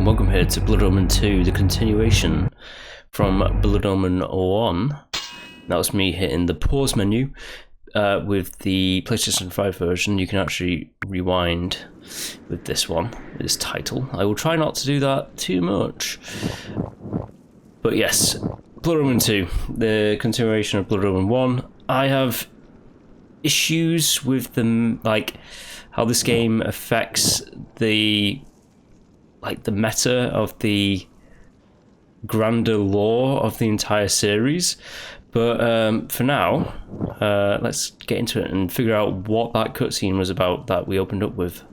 and welcome here to Blood Omen 2, the continuation from Blood Omen 1. That was me hitting the pause menu. With the PlayStation 5 version, you can actually rewind with this one, with this title. I will try not to do that too much. But yes, Blood Omen 2, the continuation of Blood Omen 1. I have issues with the, how this game affects the meta of the grander lore of the entire series. But for now, let's get into it and figure out what that cutscene was about that we opened up with.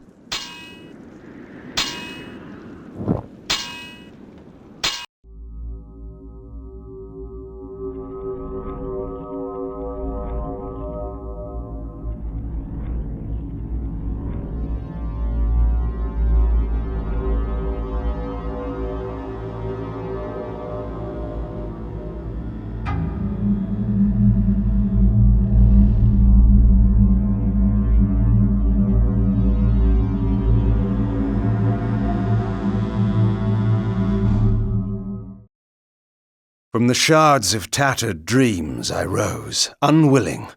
From the shards of tattered dreams I rose, unwilling,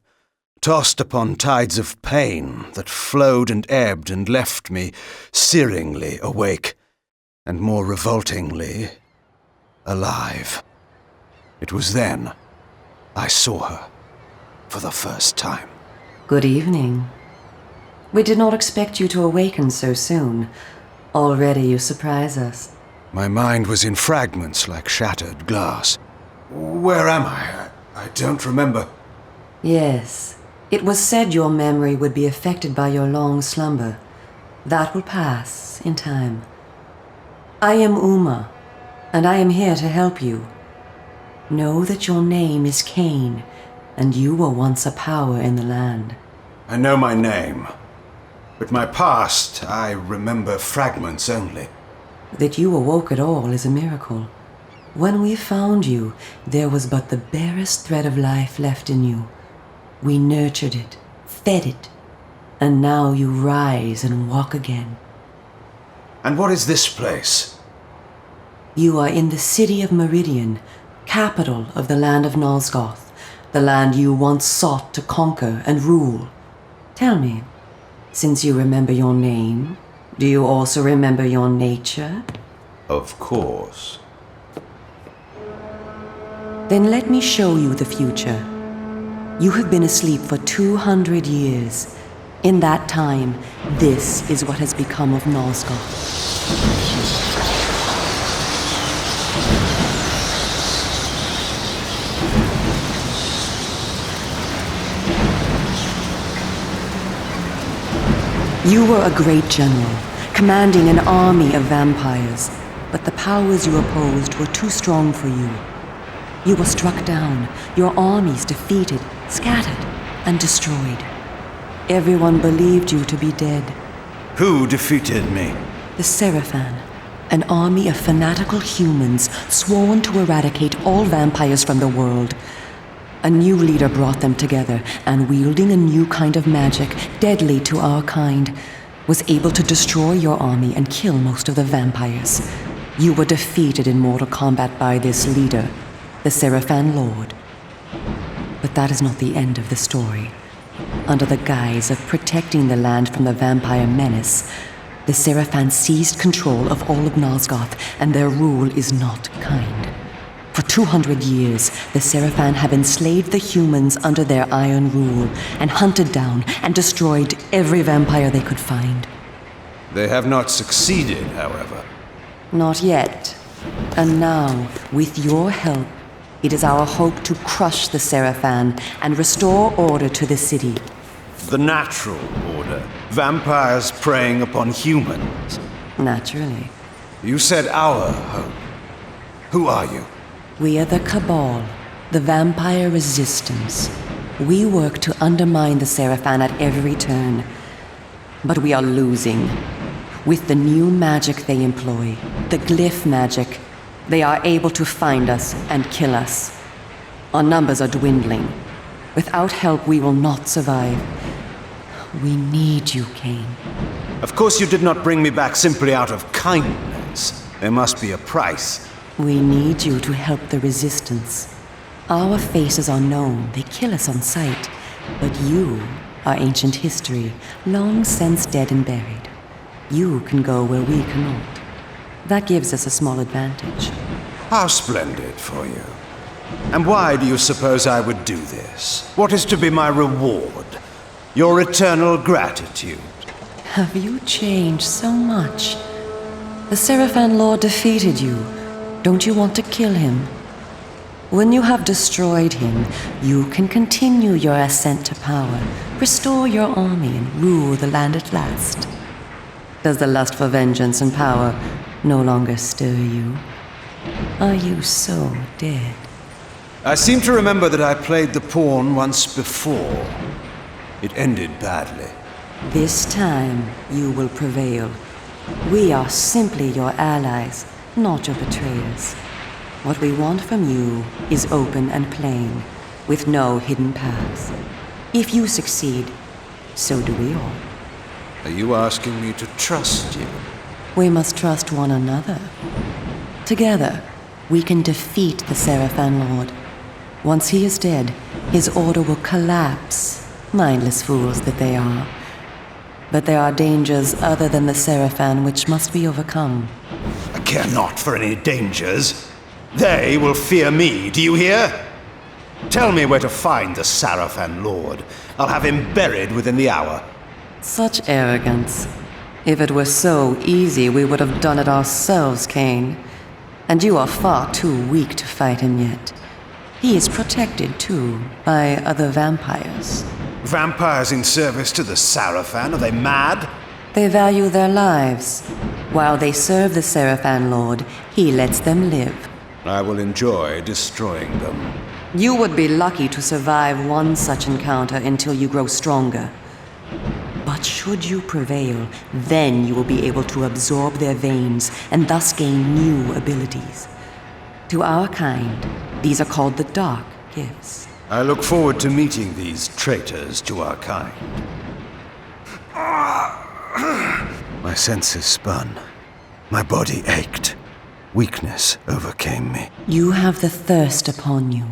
tossed upon tides of pain that flowed and ebbed and left me searingly awake, and more revoltingly, alive. It was then I saw her for the first time. Good evening. We did not expect you to awaken so soon. Already you surprise us. My mind was in fragments like shattered glass. Where am I? I don't remember. Yes. It was said your memory would be affected by your long slumber. That will pass in time. I am Uma, and I am here to help you. Know that your name is Kain, and you were once a power in the land. I know my name, but my past, I remember fragments only. That you awoke at all is a miracle. When we found you, there was but the barest thread of life left in you. We nurtured it, fed it, and now you rise and walk again. And what is this place? You are in the city of Meridian, capital of the land of Nosgoth, the land you once sought to conquer and rule. Tell me, since you remember your name, do you also remember your nature? Of course. Then let me show you the future. You have been asleep for 200 years. In that time, this is what has become of Nosgoth. You were a great general, commanding an army of vampires, but the powers you opposed were too strong for you. You were struck down, your armies defeated, scattered, and destroyed. Everyone believed you to be dead. Who defeated me? The Seraphan, an army of fanatical humans sworn to eradicate all vampires from the world. A new leader brought them together, and wielding a new kind of magic, deadly to our kind, was able to destroy your army and kill most of the vampires. You were defeated in mortal combat by this leader, the Seraphan Lord. But that is not the end of the story. Under the guise of protecting the land from the vampire menace, the Seraphan seized control of all of Nosgoth, and their rule is not kind. For 200 years, the Seraphan have enslaved the humans under their iron rule, and hunted down and destroyed every vampire they could find. They have not succeeded, however. Not yet. And now, with your help, it is our hope to crush the Seraphan and restore order to the city. The natural order. Vampires preying upon humans. Naturally. You said our hope. Who are you? We are the Cabal, the vampire resistance. We work to undermine the Seraphan at every turn. But we are losing. With the new magic they employ, the glyph magic, they are able to find us and kill us. Our numbers are dwindling. Without help, we will not survive. We need you, Kain. Of course you did not bring me back simply out of kindness. There must be a price. We need you to help the Resistance. Our faces are known, they kill us on sight. But you are ancient history, long since dead and buried. You can go where we cannot. That gives us a small advantage. How splendid for you. And why do you suppose I would do this? What is to be my reward? Your eternal gratitude. Have you changed so much? The Seraphan Lord defeated you. Don't you want to kill him? When you have destroyed him, you can continue your ascent to power, restore your army, and rule the land at last. Does the lust for vengeance and power no longer stir you? Are you so dead? I seem to remember that I played the pawn once before. It ended badly. This time, you will prevail. We are simply your allies, not your betrayers. What we want from you is open and plain, with no hidden paths. If you succeed, so do we all. Are you asking me to trust you? We must trust one another. Together, we can defeat the Seraphan Lord. Once he is dead, his order will collapse, mindless fools that they are. But there are dangers other than the Seraphan which must be overcome. I care not for any dangers. They will fear me, do you hear? Tell me where to find the Seraphan Lord. I'll have him buried within the hour. Such arrogance. If it were so easy, we would have done it ourselves, Kain. And you are far too weak to fight him yet. He is protected, too, by other vampires. Vampires in service to the Seraphan? Are they mad? They value their lives. While they serve the Seraphan Lord, he lets them live. I will enjoy destroying them. You would be lucky to survive one such encounter until you grow stronger. But should you prevail, then you will be able to absorb their veins and thus gain new abilities. To our kind, these are called the Dark Gifts. I look forward to meeting these traitors to our kind. My senses spun. My body ached. Weakness overcame me. You have the thirst upon you.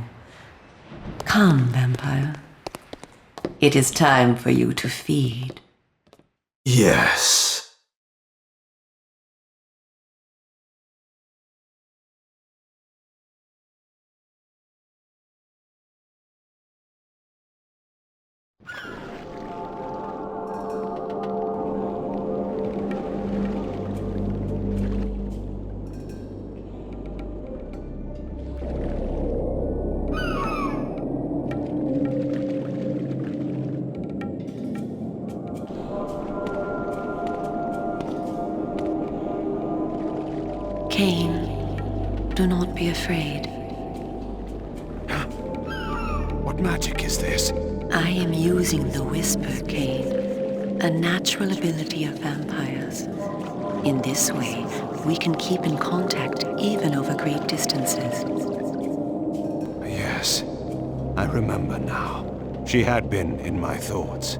Come, vampire. It is time for you to feed. Yes. Kain, do not be afraid. What magic is this? I am using the Whisper, Kain, a natural ability of vampires. In this way, we can keep in contact even over great distances. Yes, I remember now. She had been in my thoughts.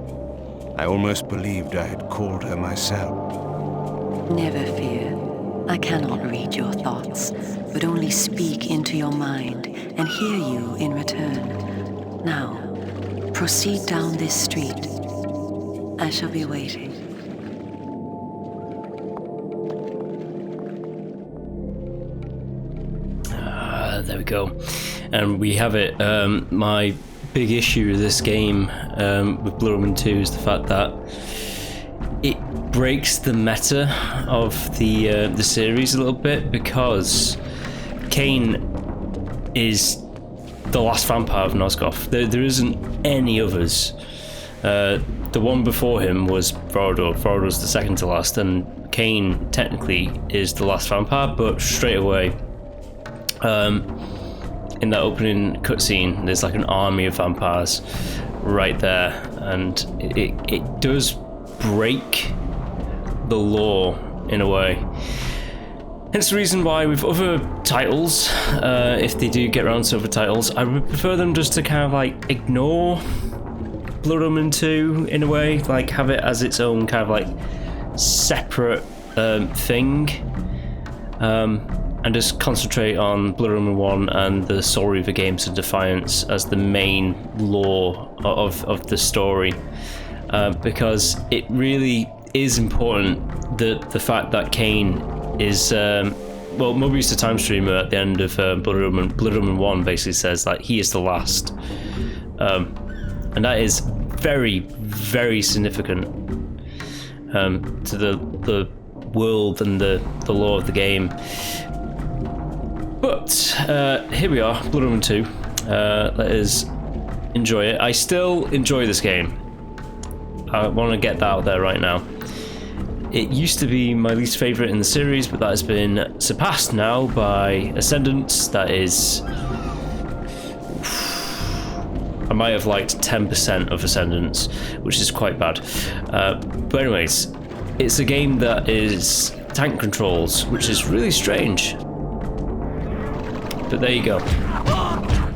I almost believed I had called her myself. Never fear. I cannot read your thoughts, but only speak into your mind and hear you in return. Now, proceed down this street. I shall be waiting. There we go. And we have it. My big issue with this game with Blood Omen 2 is the fact that it breaks the meta of the series a little bit, because Kain is the last vampire of Nosgoth. There isn't any others. The one before him was Vorador. Vorador's the second to last, and Kain technically is the last vampire, but straight away in that opening cutscene there's like an army of vampires right there, and it does break the lore in a way. Hence the reason why with other titles, if they do get around to other titles, I would prefer them just to kind of like ignore Blood Omen 2 in a way, like have it as its own kind of like separate thing. and just concentrate on Blood Omen 1 and the story of the Games of Defiance as the main lore of the story, because it really is important that the fact that Kain is Mobius the Time Streamer at the end of Blood Omen 1 basically says that he is the last, and that is very, very significant to the world and the lore of the game. But here we are, Blood Omen 2. Let us enjoy it. I still enjoy this game. I want to get that out there right now. It used to be my least favourite in the series, but that has been surpassed now by Ascendance. That is... I might have liked 10% of Ascendance, which is quite bad. But anyways, it's a game that is tank controls, which is really strange. But there you go.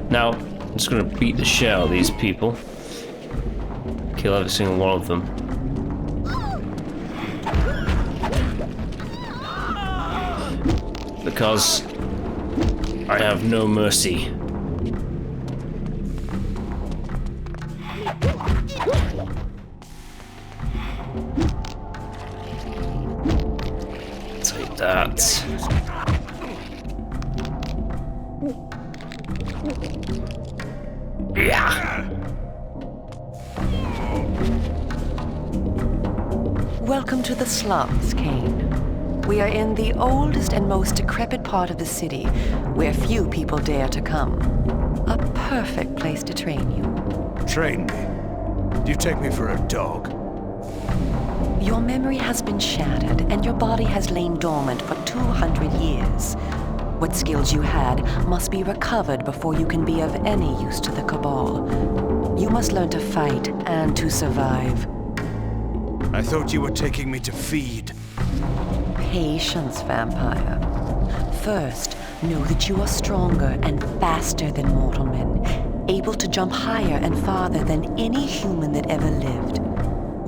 Now, I'm just going to beat the shit out of these people. Kill every single one of them. Because I have no mercy. Take that. Yeah. Welcome to the slums, Kain. We are in the oldest and most decrepit part of the city, where few people dare to come. A perfect place to train you. Train me? Do you take me for a dog? Your memory has been shattered, and your body has lain dormant for 200 years. What skills you had must be recovered before you can be of any use to the Cabal. You must learn to fight and to survive. I thought you were taking me to feed. Patience, vampire. First, know that you are stronger and faster than mortal men, able to jump higher and farther than any human that ever lived.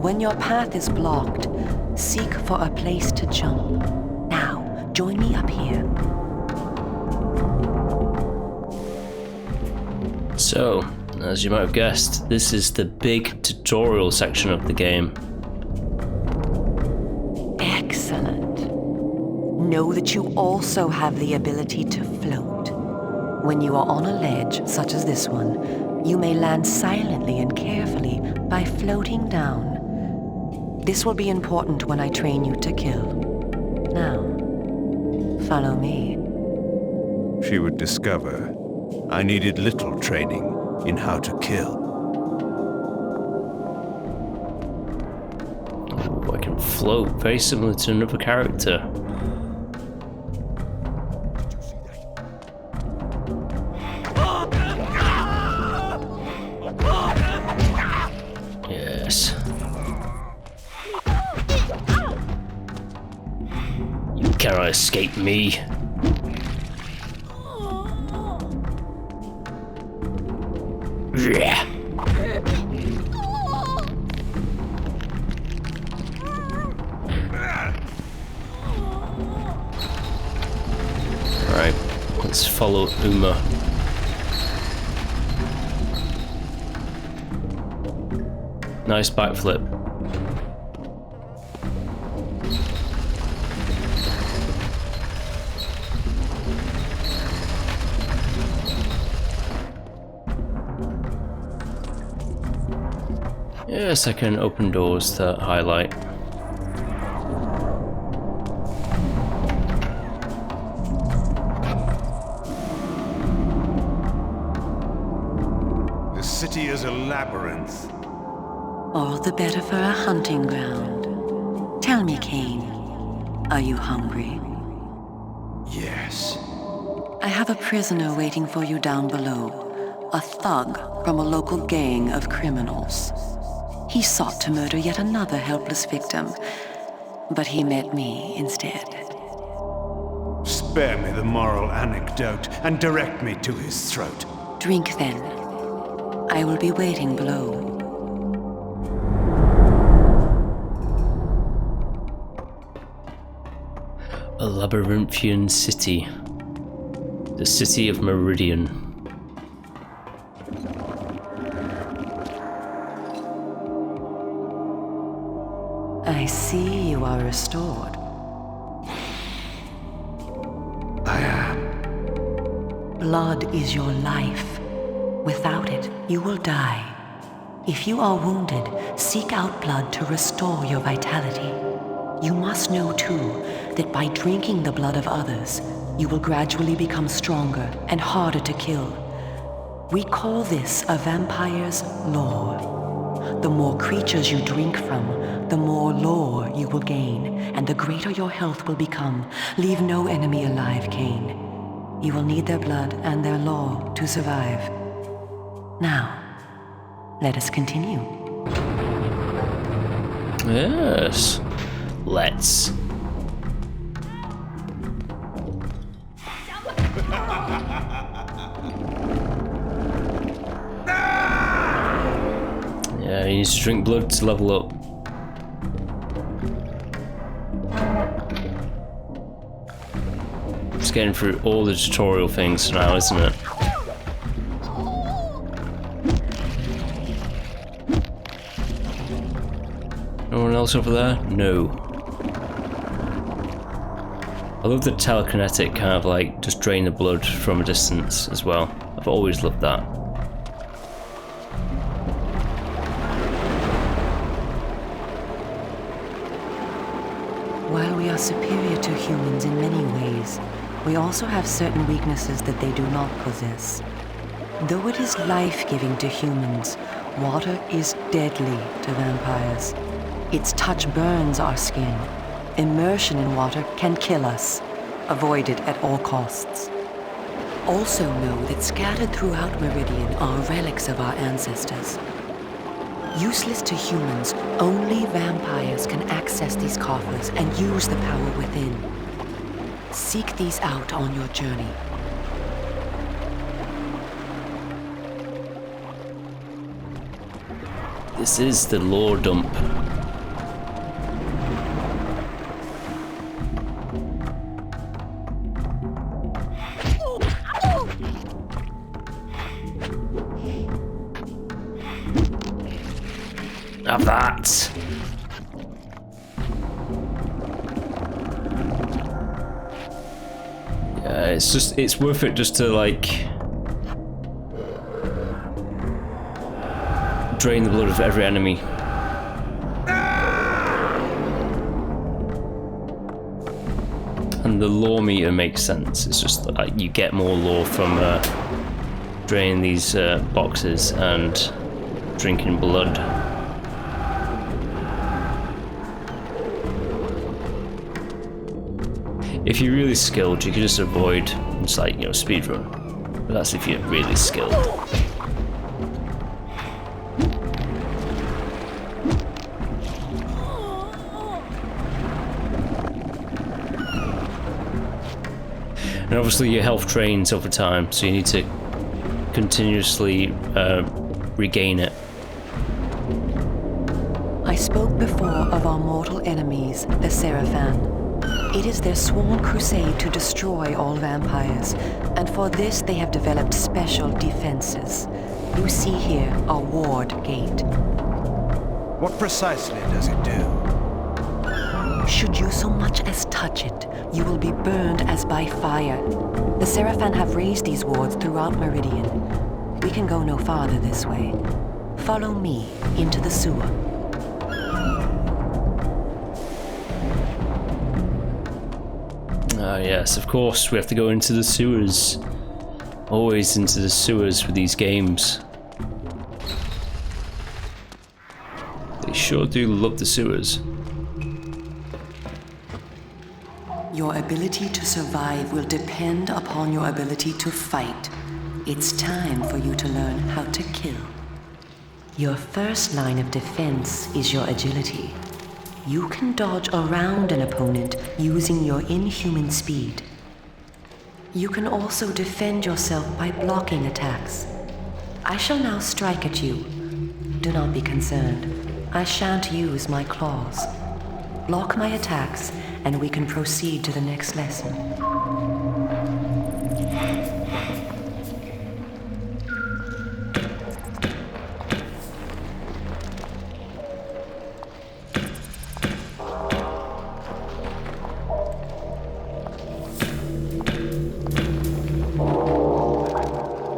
When your path is blocked, seek for a place to jump. Now, join me up here. So, as you might have guessed, this is the big tutorial section of the game. Excellent. Know that you also have the ability to float. When you are on a ledge, such as this one, you may land silently and carefully by floating down. This will be important when I train you to kill. Now, follow me. She would discover I needed little training in how to kill. Oh, I can float, very similar to another character. Yes. You cannot escape me. Yeah. Alright, let's follow Uma. Nice backflip. Yes, I can open doors to highlight. The city is a labyrinth. All the better for a hunting ground. Tell me, Kain, are you hungry? Yes. I have a prisoner waiting for you down below. A thug from a local gang of criminals. He sought to murder yet another helpless victim, but he met me instead. Spare me the moral anecdote and direct me to his throat. Drink then. I will be waiting below. A labyrinthian city. The city of Meridian. I see you are restored. I am. Blood is your life. Without it, you will die. If you are wounded, seek out blood to restore your vitality. You must know, too, that by drinking the blood of others, you will gradually become stronger and harder to kill. We call this a vampire's lore. The more creatures you drink from, the more lore you will gain, and the greater your health will become. Leave no enemy alive, Kain. You will need their blood and their lore to survive. Now, let us continue. Yes. Let's. Yeah, you need to drink blood to level up. Just getting through all the tutorial things now, isn't it? No one else over there? No. I love the telekinetic kind of like just drain the blood from a distance as well. I've always loved that. While we are superior to humans in many ways, we also have certain weaknesses that they do not possess. Though it is life-giving to humans, water is deadly to vampires. Its touch burns our skin. Immersion in water can kill us. Avoid it at all costs. Also know that scattered throughout Meridian are relics of our ancestors. Useless to humans, only vampires can access these coffers and use the power within. Seek these out on your journey. This is the lore dump. Have that. Yeah, it's worth it just to like drain the blood of every enemy. And the lore meter makes sense. It's just like you get more lore from draining these boxes and drinking blood. If you're really skilled, you can just avoid, just like, you know, speedrun. But that's if you're really skilled. And obviously your health drains over time, so you need to continuously regain it. I spoke before of our mortal enemies, the Seraphan. It is their sworn crusade to destroy all vampires, and for this they have developed special defenses. You see here a ward gate. What precisely does it do? Should you so much as touch it, you will be burned as by fire. The Seraphan have raised these wards throughout Meridian. We can go no farther this way. Follow me into the sewer. Ah, yes, of course, we have to go into the sewers. Always into the sewers with these games. They sure do love the sewers. Your ability to survive will depend upon your ability to fight. It's time for you to learn how to kill. Your first line of defense is your agility. You can dodge around an opponent using your inhuman speed. You can also defend yourself by blocking attacks. I shall now strike at you. Do not be concerned. I shan't use my claws. Block my attacks, and we can proceed to the next lesson.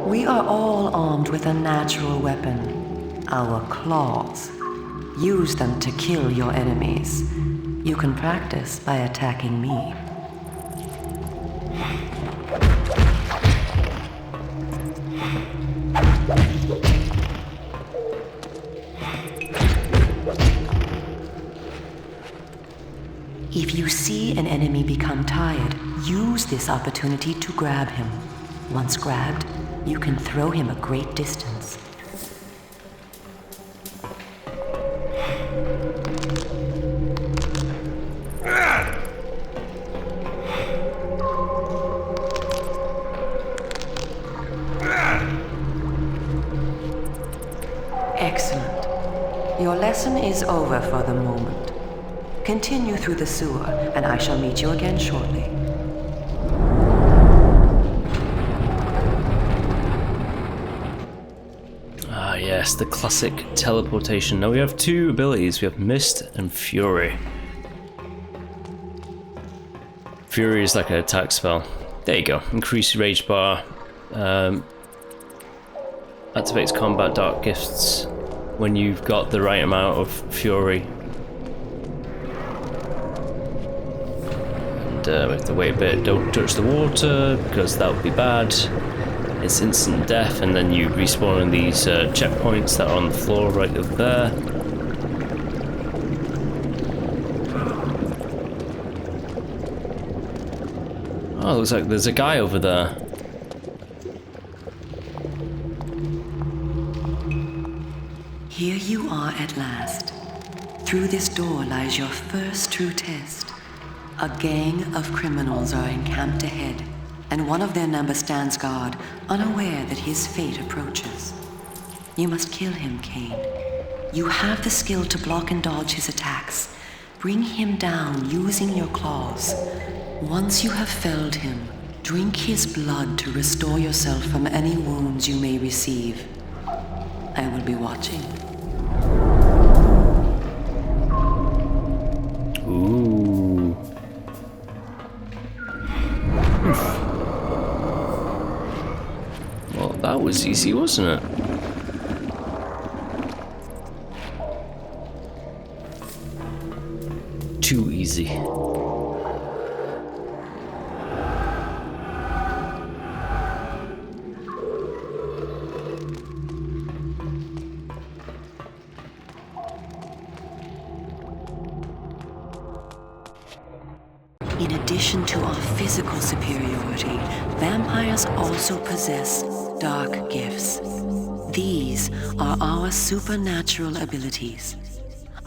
We are all armed with a natural weapon, our claws. Use them to kill your enemies. You can practice by attacking me. If you see an enemy become tired, use this opportunity to grab him. Once grabbed, you can throw him a great distance. Excellent. Your lesson is over for the moment. Continue through the sewer, and I shall meet you again shortly. Ah, yes, the classic teleportation. Now we have two abilities. We have Mist and Fury. Fury is like an attack spell. There you go. Increase rage bar. Activates combat dark gifts when you've got the right amount of Fury. And we have to wait a bit. Don't touch the water because that would be bad. It's instant death, and then you respawn in these checkpoints that are on the floor right over there. Oh, looks like there's a guy over there. Here you are at last. Through this door lies your first true test. A gang of criminals are encamped ahead, and one of their number stands guard, unaware that his fate approaches. You must kill him, Kain. You have the skill to block and dodge his attacks. Bring him down using your claws. Once you have felled him, drink his blood to restore yourself from any wounds you may receive. I will be watching. Ooh. Well, that was easy, wasn't it? Too easy. In addition to our physical superiority, vampires also possess dark gifts. These are our supernatural abilities.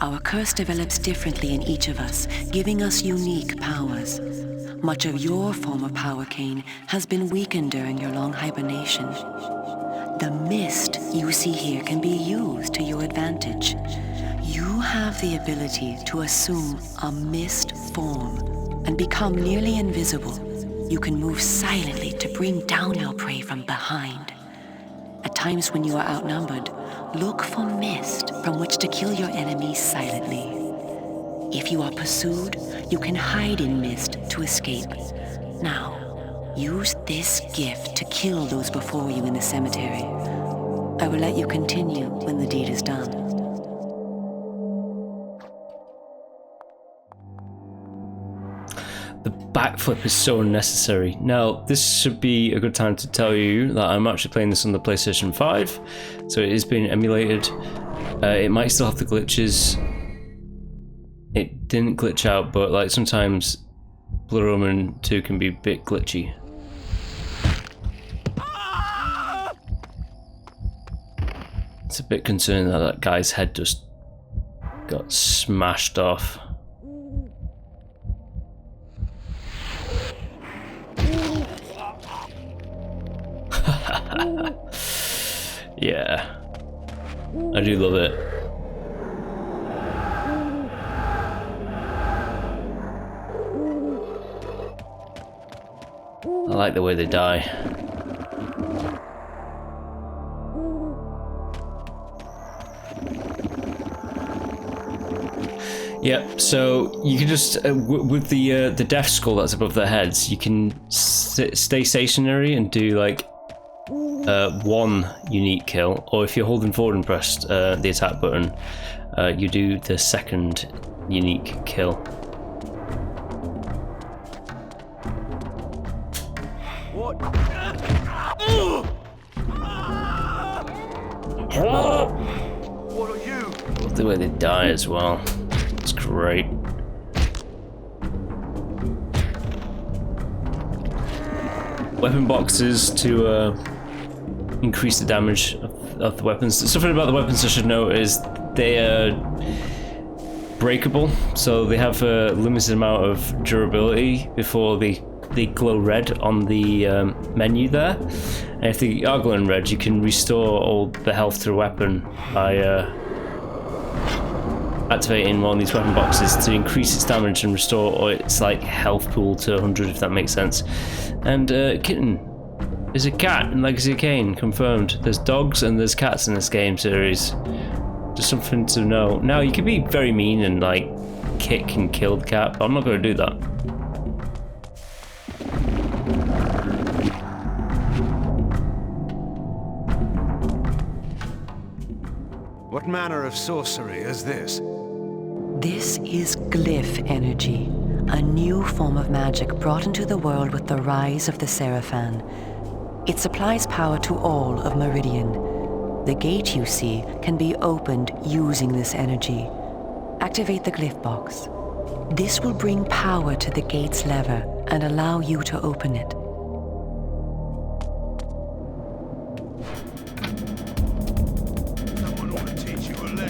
Our curse develops differently in each of us, giving us unique powers. Much of your former power, Kain, has been weakened during your long hibernation. The mist you see here can be used to your advantage. You have the ability to assume a mist form and become nearly invisible. You can move silently to bring down your prey from behind. At times when you are outnumbered, look for mist from which to kill your enemies silently. If you are pursued, you can hide in mist to escape. Now, use this gift to kill those before you in the cemetery. I will let you continue when the deed is done. The backflip is so unnecessary. Now, this should be a good time to tell you that I'm actually playing this on the PlayStation 5, so it is being emulated. It might still have the glitches. It didn't glitch out, but like sometimes Blood Omen 2 can be a bit glitchy. It's a bit concerning that that guy's head just got smashed off. Yeah, I do love it. like the way they die. Yep, so you can just, with the death skull that's above their heads, you can stay stationary and do like one unique kill, or if you're holding forward and pressed the attack button, you do the second unique kill. What? What are you? Love the way they die as well. It's great. Weapon boxes to increase the damage of the weapons. Something about the weapons I should note is they are breakable, so they have a limited amount of durability before they glow red on the menu there. And if they are glowing red, you can restore all the health to the weapon by activating one of these weapon boxes to increase its damage and restore its like health pool to 100, if that makes sense. And kitten is a cat in Legacy of Kain, confirmed. There's dogs and there's cats in this game series. Just something to know. Now you can be very mean and like kick and kill the cat, but I'm not going to do that. What manner of sorcery is this? This is glyph energy, a new form of magic brought into the world with the rise of the Seraphan. It supplies power to all of Meridian. The gate you see can be opened using this energy. Activate the glyph box. This will bring power to the gate's lever and allow you to open it.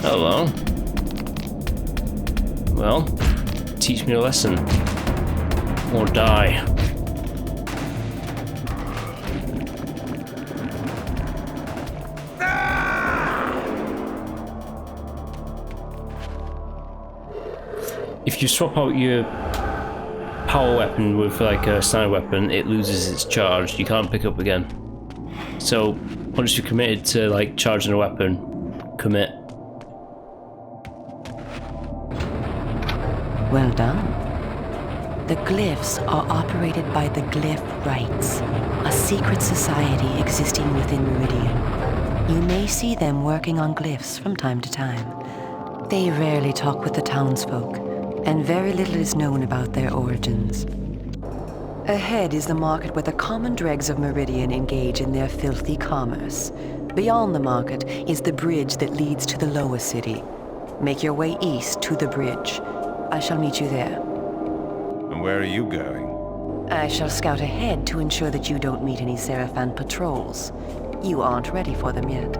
Hello. Well, teach me a lesson. Or die. If you swap out your power weapon with like a standard weapon, it loses its charge. You can't pick up again. So once you're committed to like charging a weapon, commit. Well done. The glyphs are operated by the Glyph Rites, a secret society existing within Meridian. You may see them working on glyphs from time to time. They rarely talk with the townsfolk, and very little is known about their origins. Ahead is the market where the common dregs of Meridian engage in their filthy commerce. Beyond the market is the bridge that leads to the lower city. Make your way east to the bridge. I shall meet you there. And where are you going? I shall scout ahead to ensure that you don't meet any Seraphan patrols. You aren't ready for them yet.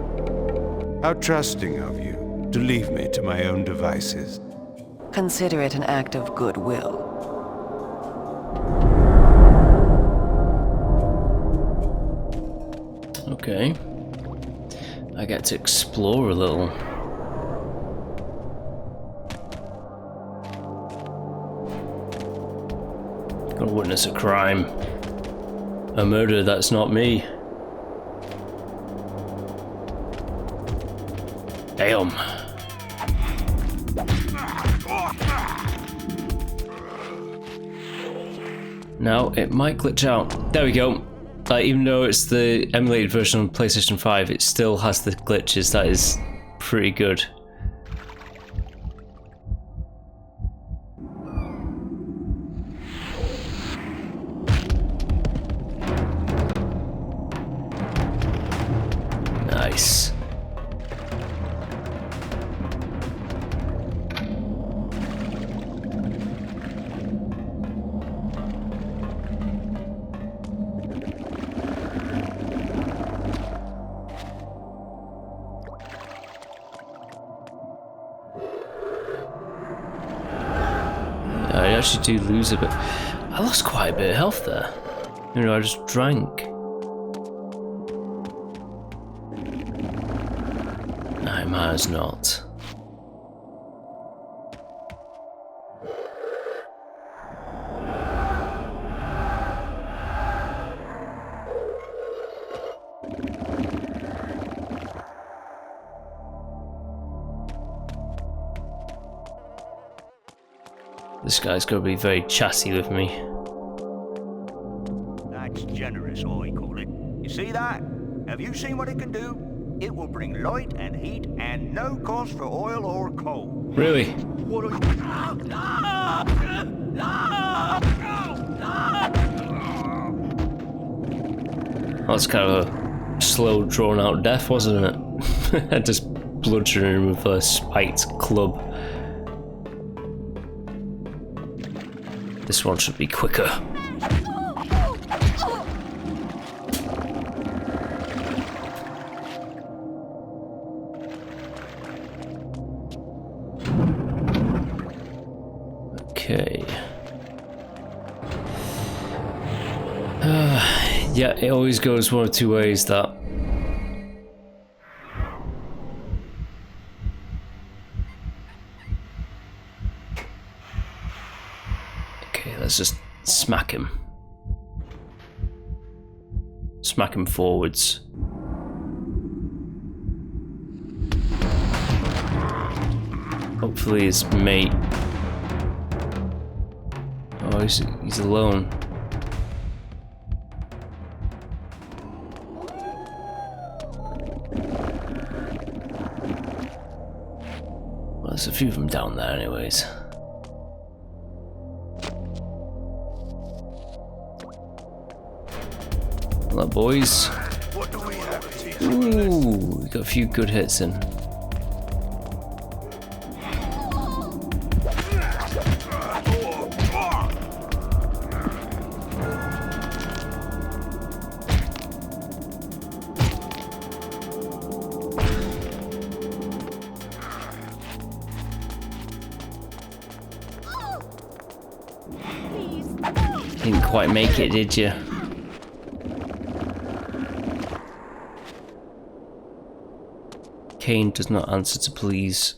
How trusting of you to leave me to my own devices. Consider it an act of goodwill. Okay. I get to explore a little. Gonna witness a crime. A murder that's not me. Damn. Now it might glitch out. There we go. Even though it's the emulated version on PlayStation 5, it still has the glitches. That is pretty good. Nice. I actually do lose a bit. I lost quite a bit of health there. You know, I just drank. I might as not. This guy's gonna be very chatty with me. That's generous, I call it. You see that? Have you seen what it can do? It will bring light and heat and no cost for oil or coal. Really? What are you... That's kind of a slow, drawn-out death, wasn't it? Just bludgeoning him with a spiked club. This one should be quicker. Okay. Yeah, it always goes one of two ways, that. Okay, let's just smack him. Smack him forwards. Hopefully his mate... Oh, he's alone. Well, there's a few of them down there anyways. Hello, boys. What do we have here? Ooh, we got a few good hits in. Didn't quite make it, did you? Kain does not answer to please.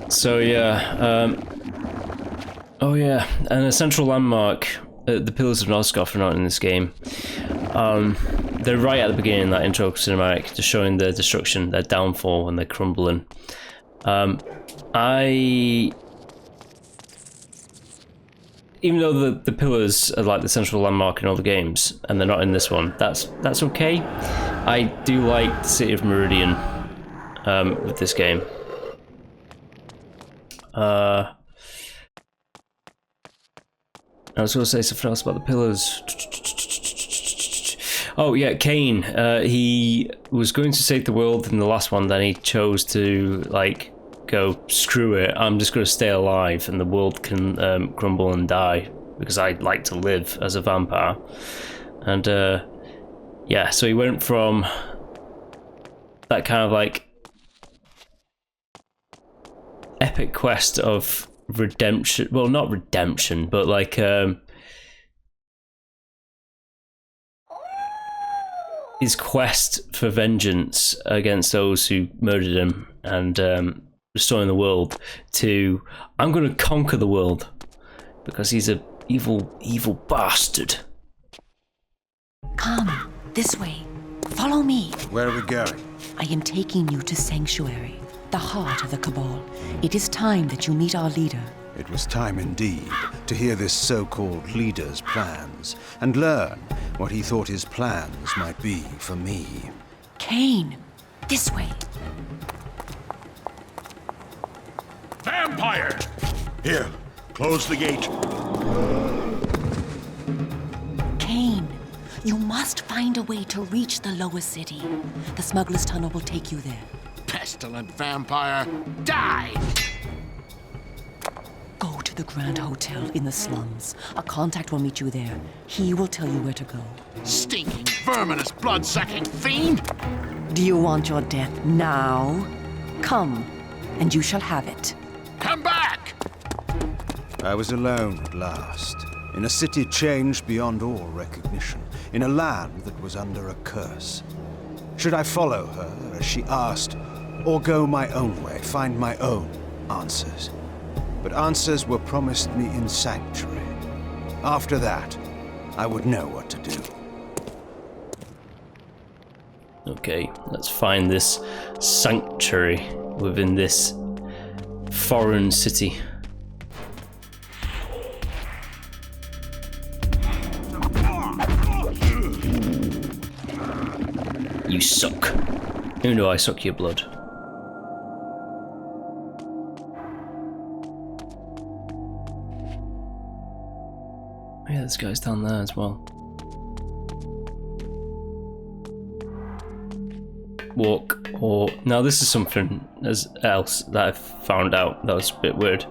So yeah, oh yeah, and a central landmark. The Pillars of Nosgoth are not in this game. They're right at the beginning of that intro cinematic, just showing their destruction, their downfall when they're crumbling. Even though the pillars are like the central landmark in all the games, and they're not in this one, that's okay. I do like the City of Meridian with this game. I was going to say something else about the pillars. Oh yeah, Kain. He was going to save the world in the last one, then he chose to like go screw it. I'm just going to stay alive, and the world can crumble and die because I like to live as a vampire. And yeah, so he went from that kind of like epic quest of redemption. Well, not redemption, but like his quest for vengeance against those who murdered him and restoring the world, to I'm going to conquer the world because he's a evil bastard. Come, this way. Follow me. Where are we going? I am taking you to Sanctuary, the heart of the Cabal. It is time that you meet our leader. It was time indeed to hear this so-called leader's plans and learn what he thought his plans might be for me. Kain, this way. Vampire! Here, close the gate. Kain, you must find a way to reach the lower city. The smuggler's tunnel will take you there. Pestilent vampire, die! Go to the Grand Hotel in the slums. A contact will meet you there. He will tell you where to go. Stinking, verminous, blood-sucking fiend! Do you want your death now? Come, and you shall have it. Come back! I was alone at last, in a city changed beyond all recognition, in a land that was under a curse. Should I follow her, as she asked, or go my own way, find my own answers? But answers were promised me in Sanctuary. After that, I would know what to do. Okay, let's find this sanctuary within this foreign city. you suck. Even though I suck your blood. Yeah, this guy's down there as well. Walk or... Now this is something else that I found out that was a bit weird.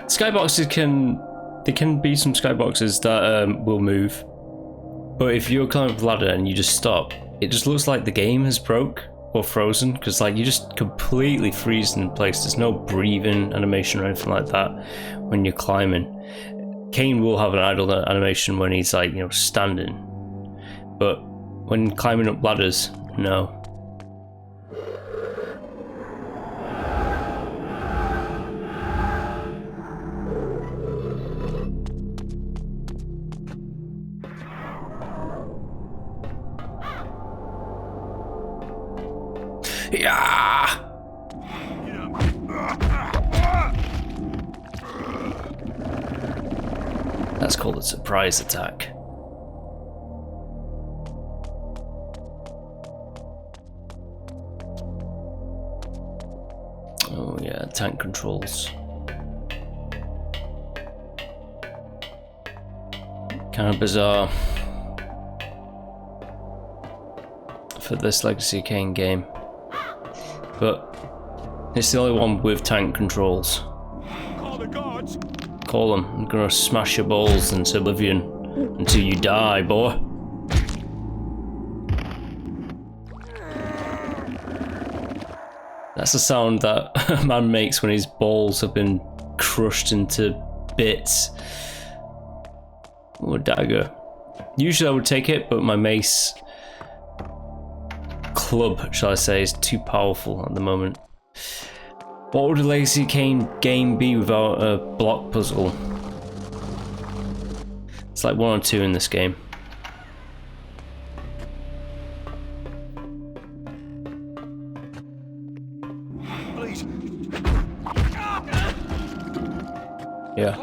Skyboxes can... There can be some skyboxes that will move. But if you're climbing up a ladder and you just stop, it just looks like the game has broke or frozen, because like you just completely freeze in place. There's no breathing animation or anything like that when you're climbing. Kain will have an idle animation when he's like, you know, standing, but when climbing up ladders, no. Yeah. That's called a surprise attack. Oh yeah, tank controls. Kind of bizarre for this Legacy of Kain game. But it's the only one with tank controls. Call the gods. Call them. I'm gonna smash your balls into oblivion until you die, boy. That's the sound that a man makes when his balls have been crushed into bits. Or a dagger. Usually I would take it, but my mace club, shall I say, is too powerful at the moment. What would a Legacy of Kain game be without a block puzzle? It's like 1 or 2 in this game. Please. Yeah.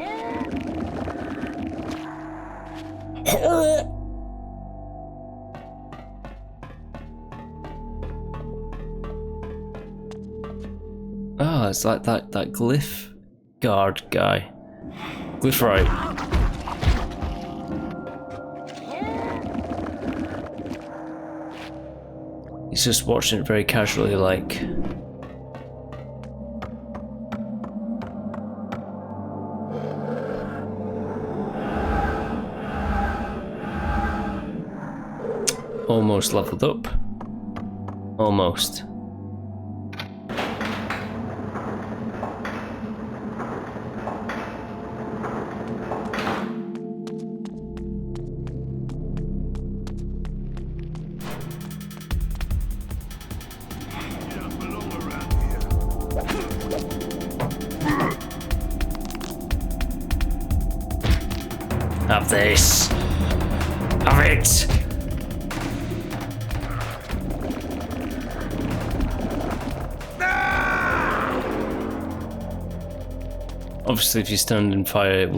Oh, it's like that glyph guard guy. Glyph right. He's just watching it very casually, like. Almost leveled up. Almost. Have this. Have it. Obviously, if you stand in fire,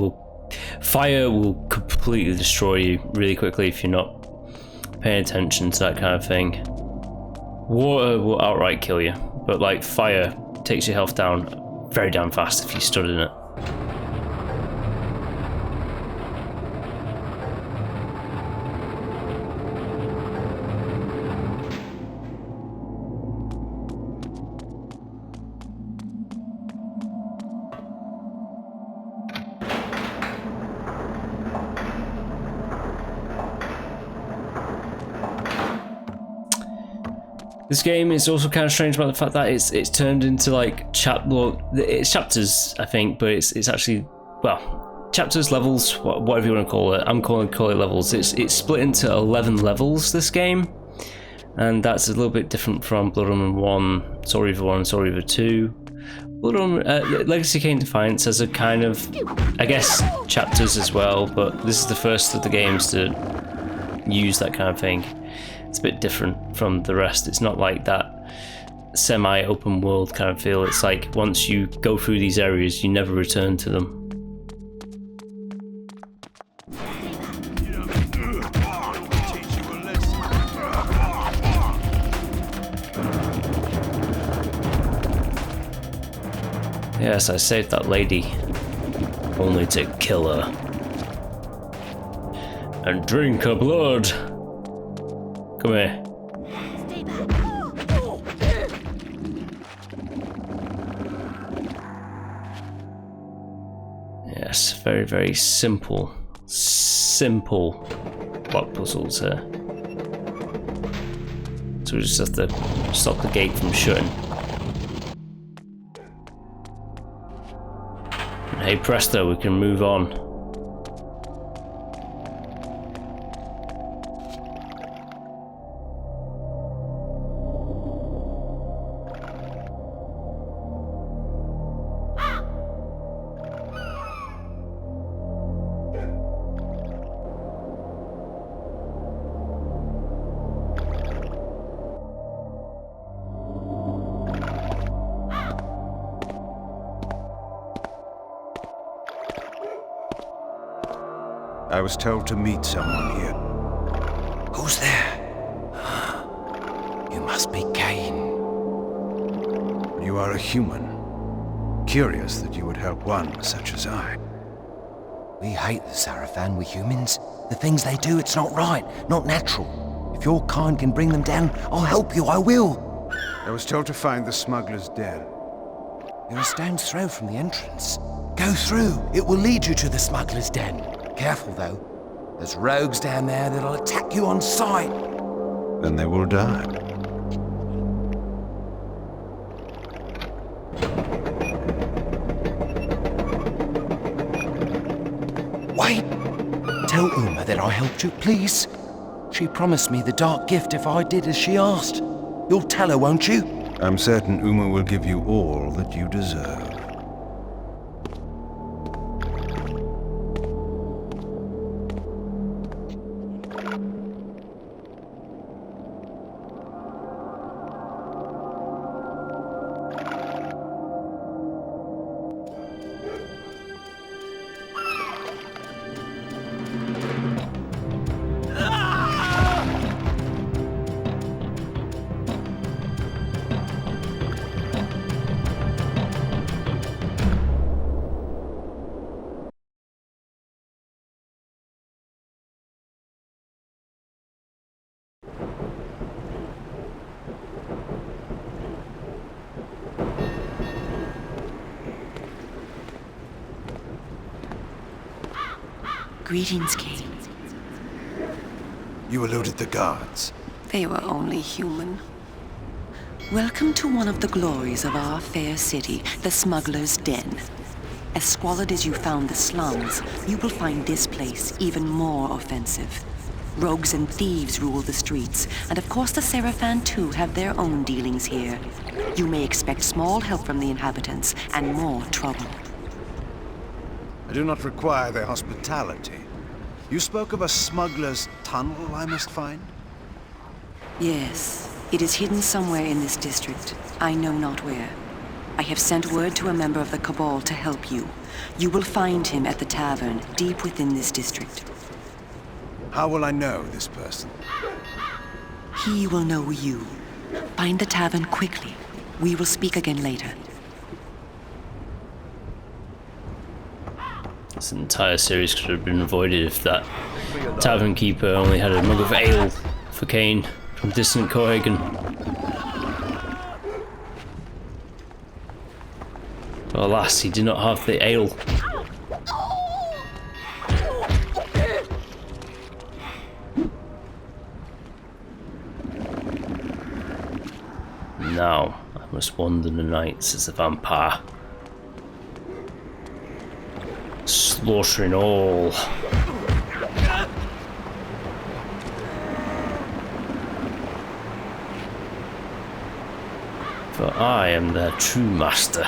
fire will completely destroy you really quickly if you're not paying attention to that kind of thing. Water will outright kill you, but like fire takes your health down very damn fast if you stood in it. This game is also kind of strange about the fact that it's turned into like it's chapters, I think, but it's actually, well, chapters, levels, whatever you want to call it. I'm call it levels. It's split into 11 levels, this game, and that's a little bit different from Blood Omen 1, Soul Reaver 1, and Soul Reaver 2. Blood Omen, Legacy of Kain Defiance has a kind of, I guess, chapters as well, but this is the first of the games to use that kind of thing. It's a bit different from the rest. It's not like that semi-open world kind of feel. It's like once you go through these areas, you never return to them. Yes, I saved that lady, only to kill her. And drink her blood. Come here. Stay back. Yes, very, very simple plot puzzles here. So we just have to stop the gate from shutting. And hey presto, we can move on. I was told to meet someone here. Who's there? You must be Kain. You are a human. Curious that you would help one such as I. We hate the Sarafan, we humans. The things they do, it's not right, not natural. If your kind can bring them down, I'll help you, I will. I was told to find the smuggler's den. You're a stone's throw from the entrance. Go through, it will lead you to the smuggler's den. Careful though, there's rogues down there that'll attack you on sight. Then they will die. Wait! Tell Uma that I helped you, please. She promised me the dark gift if I did as she asked. You'll tell her, won't you? I'm certain Uma will give you all that you deserve. Greetings, Kain. You eluded the guards. They were only human. Welcome to one of the glories of our fair city, the Smuggler's Den. As squalid as you found the slums, you will find this place even more offensive. Rogues and thieves rule the streets, and of course the Sarafan too have their own dealings here. You may expect small help from the inhabitants, and more trouble. I do not require their hospitality. You spoke of a smuggler's tunnel I must find? Yes, it is hidden somewhere in this district. I know not where. I have sent word to a member of the Cabal to help you. You will find him at the tavern, deep within this district. How will I know this person? He will know you. Find the tavern quickly. We will speak again later. This entire series could have been avoided if that tavern keeper only had a mug of ale for Kain from distant Cohagen. But alas, he did not have the ale. Now, I must wander the nights as a vampire, slaughtering all. For I am their true master.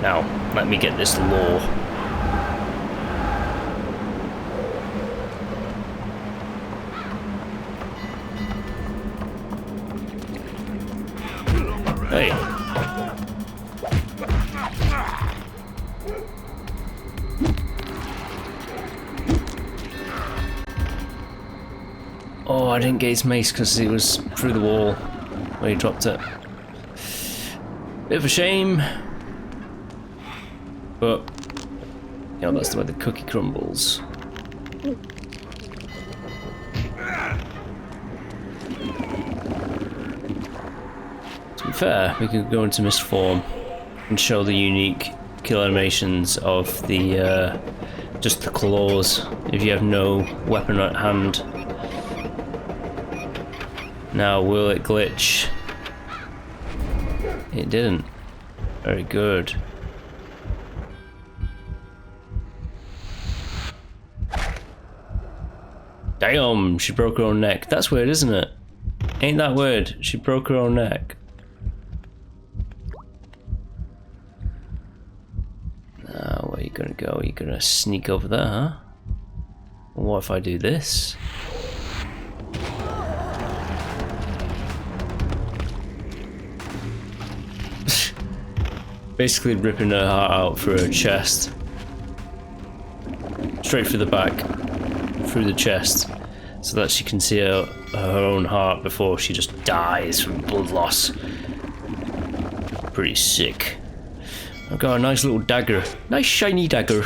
Now, let me get this law. Hey. Oh, I didn't get his mace because he was through the wall. where he dropped it. Bit of a shame. But, you know, that's the way the cookie crumbles. To be fair, we could go into mist form and show the unique kill animations of the, just the claws, if you have no weapon at hand. Now, will it glitch? It didn't. Very good. Damn, she broke her own neck. That's weird, isn't it? Ain't that weird? She broke her own neck. Now, where are you gonna go? Are you gonna sneak over there, huh? What if I do this? Basically ripping her heart out through her chest. Straight through the back. Through the chest. So that she can see her own heart before she just dies from blood loss. Pretty sick. I've got a nice little dagger. Nice shiny dagger.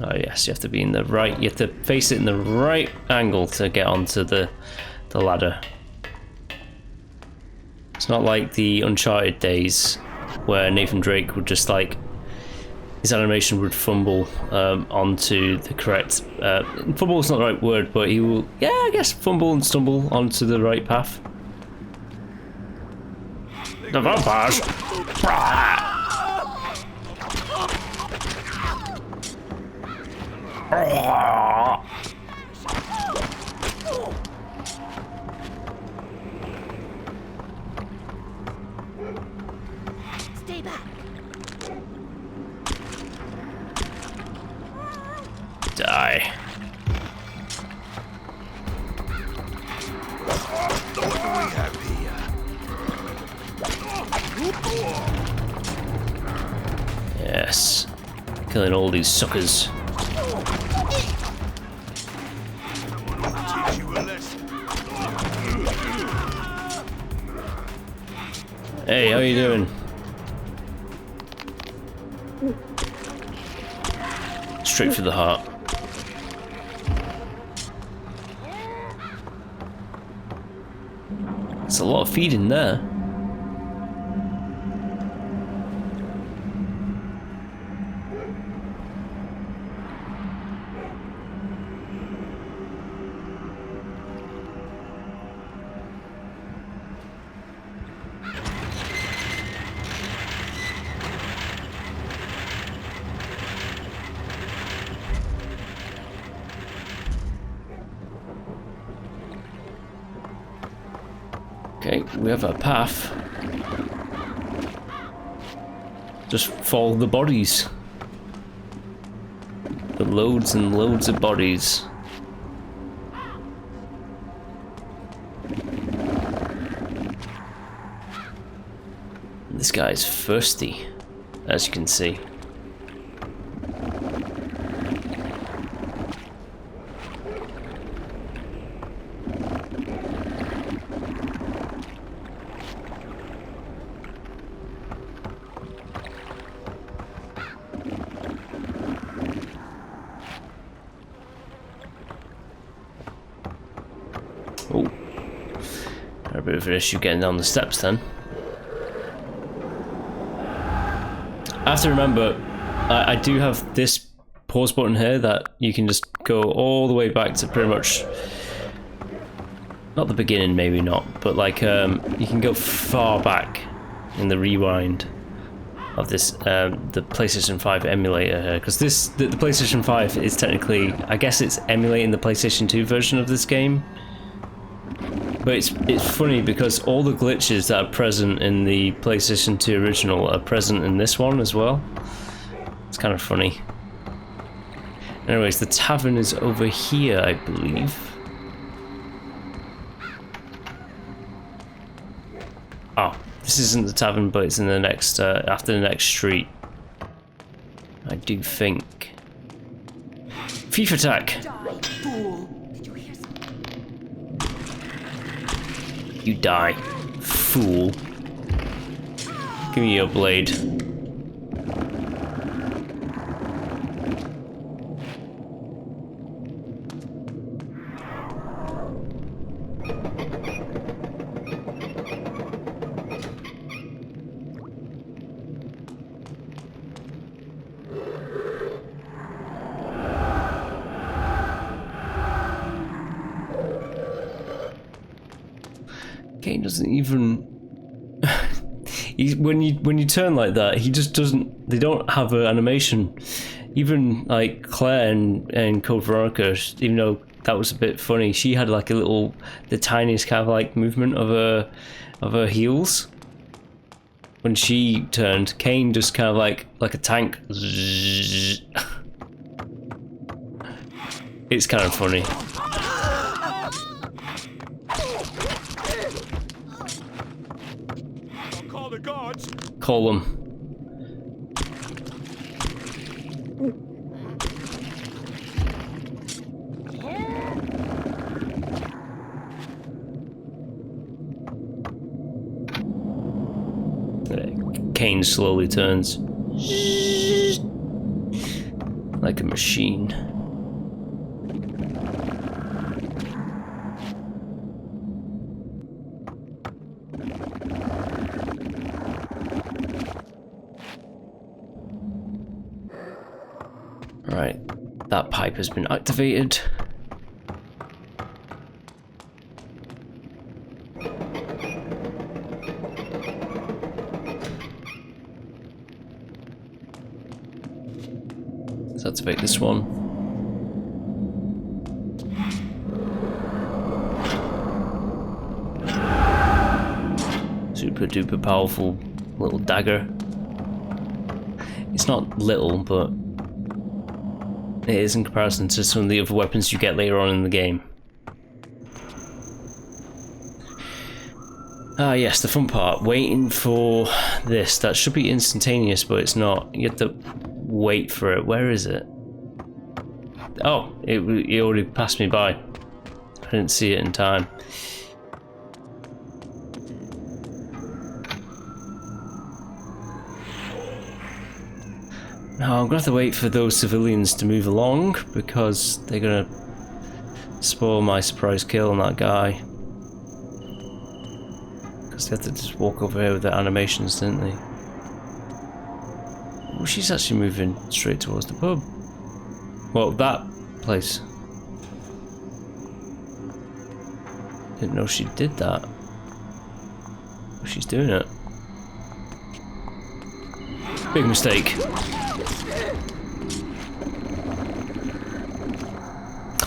Oh yes, you have to be in the right, you have to face it in the right angle to get onto the ladder. It's not like the Uncharted days where Nathan Drake would just like, his animation would fumble onto the correct, fumble is not the right word, but he will, yeah, I guess fumble and stumble onto the right path. The vampires! Stay back. Die. What do we have here? Yes. Killing all these suckers. Teach you a lesson. Hey, how you doing? Straight for the heart. There's a lot of feeding there. Okay, we have a path. Just follow the bodies. The loads and loads of bodies. This guy's thirsty, as you can see. Oh, a bit of an issue getting down the steps then. I have to remember, I do have this pause button here that you can just go all the way back to pretty much, not the beginning, maybe not, but like you can go far back in the rewind of this, the PlayStation 5 emulator here, because the PlayStation 5 is technically, I guess it's emulating the PlayStation 2 version of this game. But it's funny because all the glitches that are present in the PlayStation 2 original are present in this one as well. It's kind of funny. Anyways, the tavern is over here, I believe. Oh, this isn't the tavern, but it's in the next, after the next street. I do think. Thief attack! You die, fool. Give me your blade. Kain doesn't even. When you turn like that, he just doesn't. They don't have an animation. Even like Claire and Code Veronica, even though that was a bit funny, she had like the tiniest kind of like movement of her heels. When she turned, Kain just kind of like a tank. It's kind of funny. Call the guards. Call them. Kain slowly turns like a machine. Right, that pipe has been activated. Let's activate this one. Super duper powerful little dagger. It's not little, but it is in comparison to some of the other weapons you get later on in the game. Ah yes, the fun part. Waiting for this. That should be instantaneous, but it's not. You have to wait for it. Where is it? Oh, it already passed me by. I didn't see it in time. Now I'm gonna have to wait for those civilians to move along because they're gonna spoil my surprise kill on that guy. Because they had to just walk over here with their animations, didn't they? Oh, she's actually moving straight towards the pub. Well, that place. Didn't know she did that. Oh, she's doing it. Big mistake.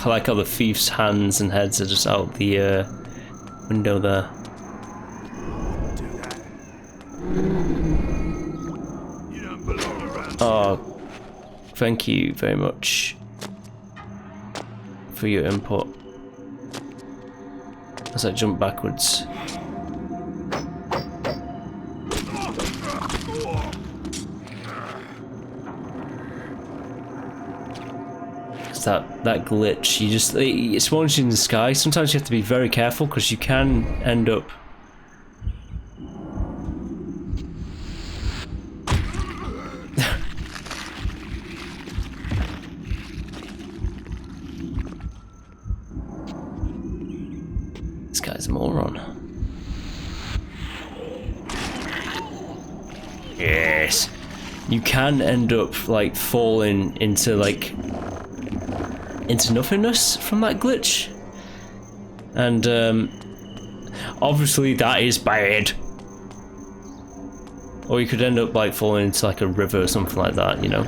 I like how the thief's hands and heads are just out the window there. Oh, thank you very much for your input. As I jump backwards. That glitch, it spawns you in the sky. Sometimes you have to be very careful because you can end up this guy's a moron. Yes, you can end up like falling into nothingness from that glitch, and obviously that is bad. Or you could end up like falling into like a river or something like that, you know,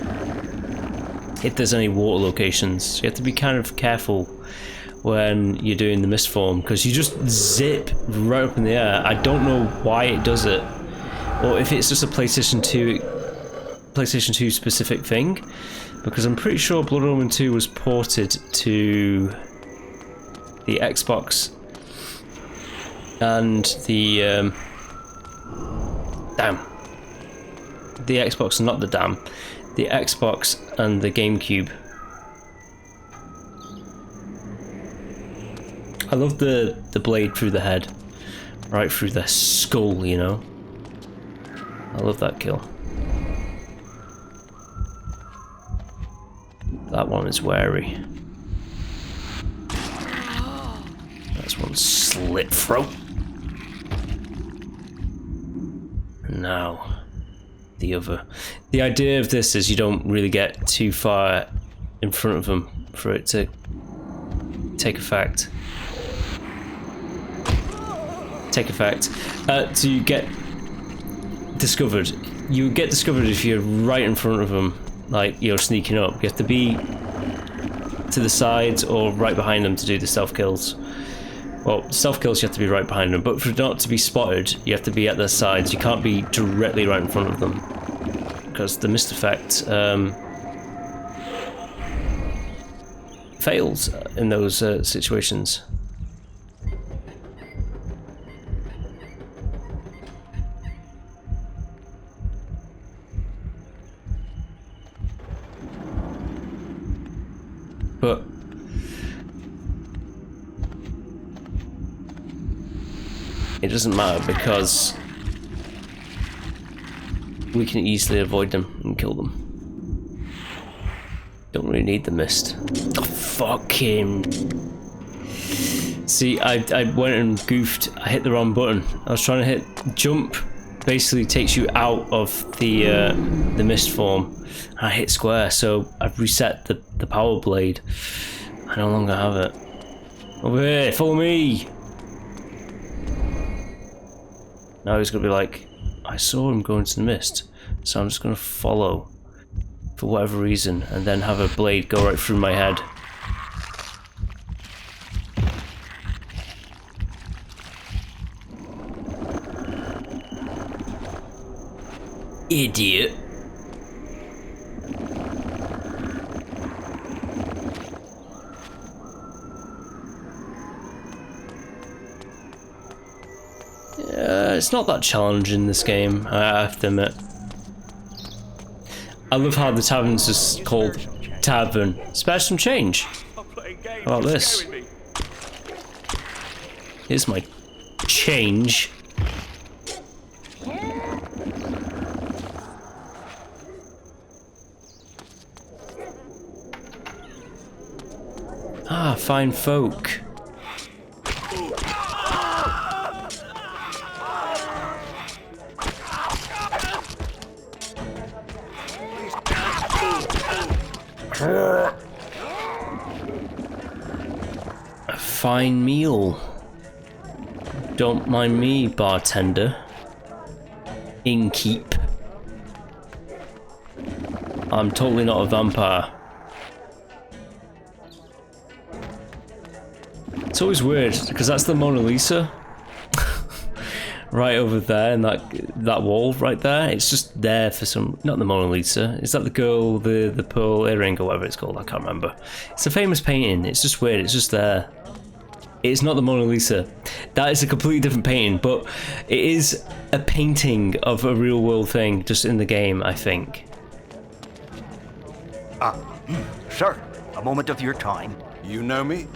if there's any water locations. You have to be kind of careful when you're doing the mist form because you just zip right up in the air. I don't know why it does it, or if it's just a PlayStation 2 specific thing. Because I'm pretty sure Blood Omen 2 was ported to the Xbox and the the Xbox, not the the Xbox and the GameCube. I love the blade through the head. right through their skull, you know? I love that kill. That one is wary. That's one slit throat. And now, the other. The idea of this is you don't really get too far in front of them for it to take effect. To get discovered. You get discovered if you're right in front of them, like you're sneaking up. You have to be to the sides or right behind them to do the stealth kills. Well, stealth kills you have to be right behind them, but for not to be spotted, you have to be at their sides. You can't be directly right in front of them, because the mist effect fails in those situations. But it doesn't matter because we can easily avoid them and kill them. Don't really need the mist. Oh, fucking. See, I went and goofed. I hit the wrong button. I was trying to hit jump. Basically takes you out of the mist form. I hit square, so I've reset the power blade. I no longer have it. Over here, follow me! Now he's gonna be like, I saw him go into the mist, so I'm just gonna follow for whatever reason, and then have a blade go right through my head. Idiot. It's not that challenging, this game, I have to admit. I love how the tavern's just called Tavern. Spare some change. How about this? Here's my change. Ah, fine folk. A fine meal. Don't mind me, bartender. Innkeep. I'm totally not a vampire. It's always weird because that's the Mona Lisa right over there, and that wall right there. It's just there for some. Not the Mona Lisa. Is that the girl, the pearl earring or whatever it's called? I can't remember. It's a famous painting. It's just weird. It's just there. It's not the Mona Lisa. That is a completely different painting, but it is a painting of a real world thing just in the game, I think. Sir, a moment of your time. You know me?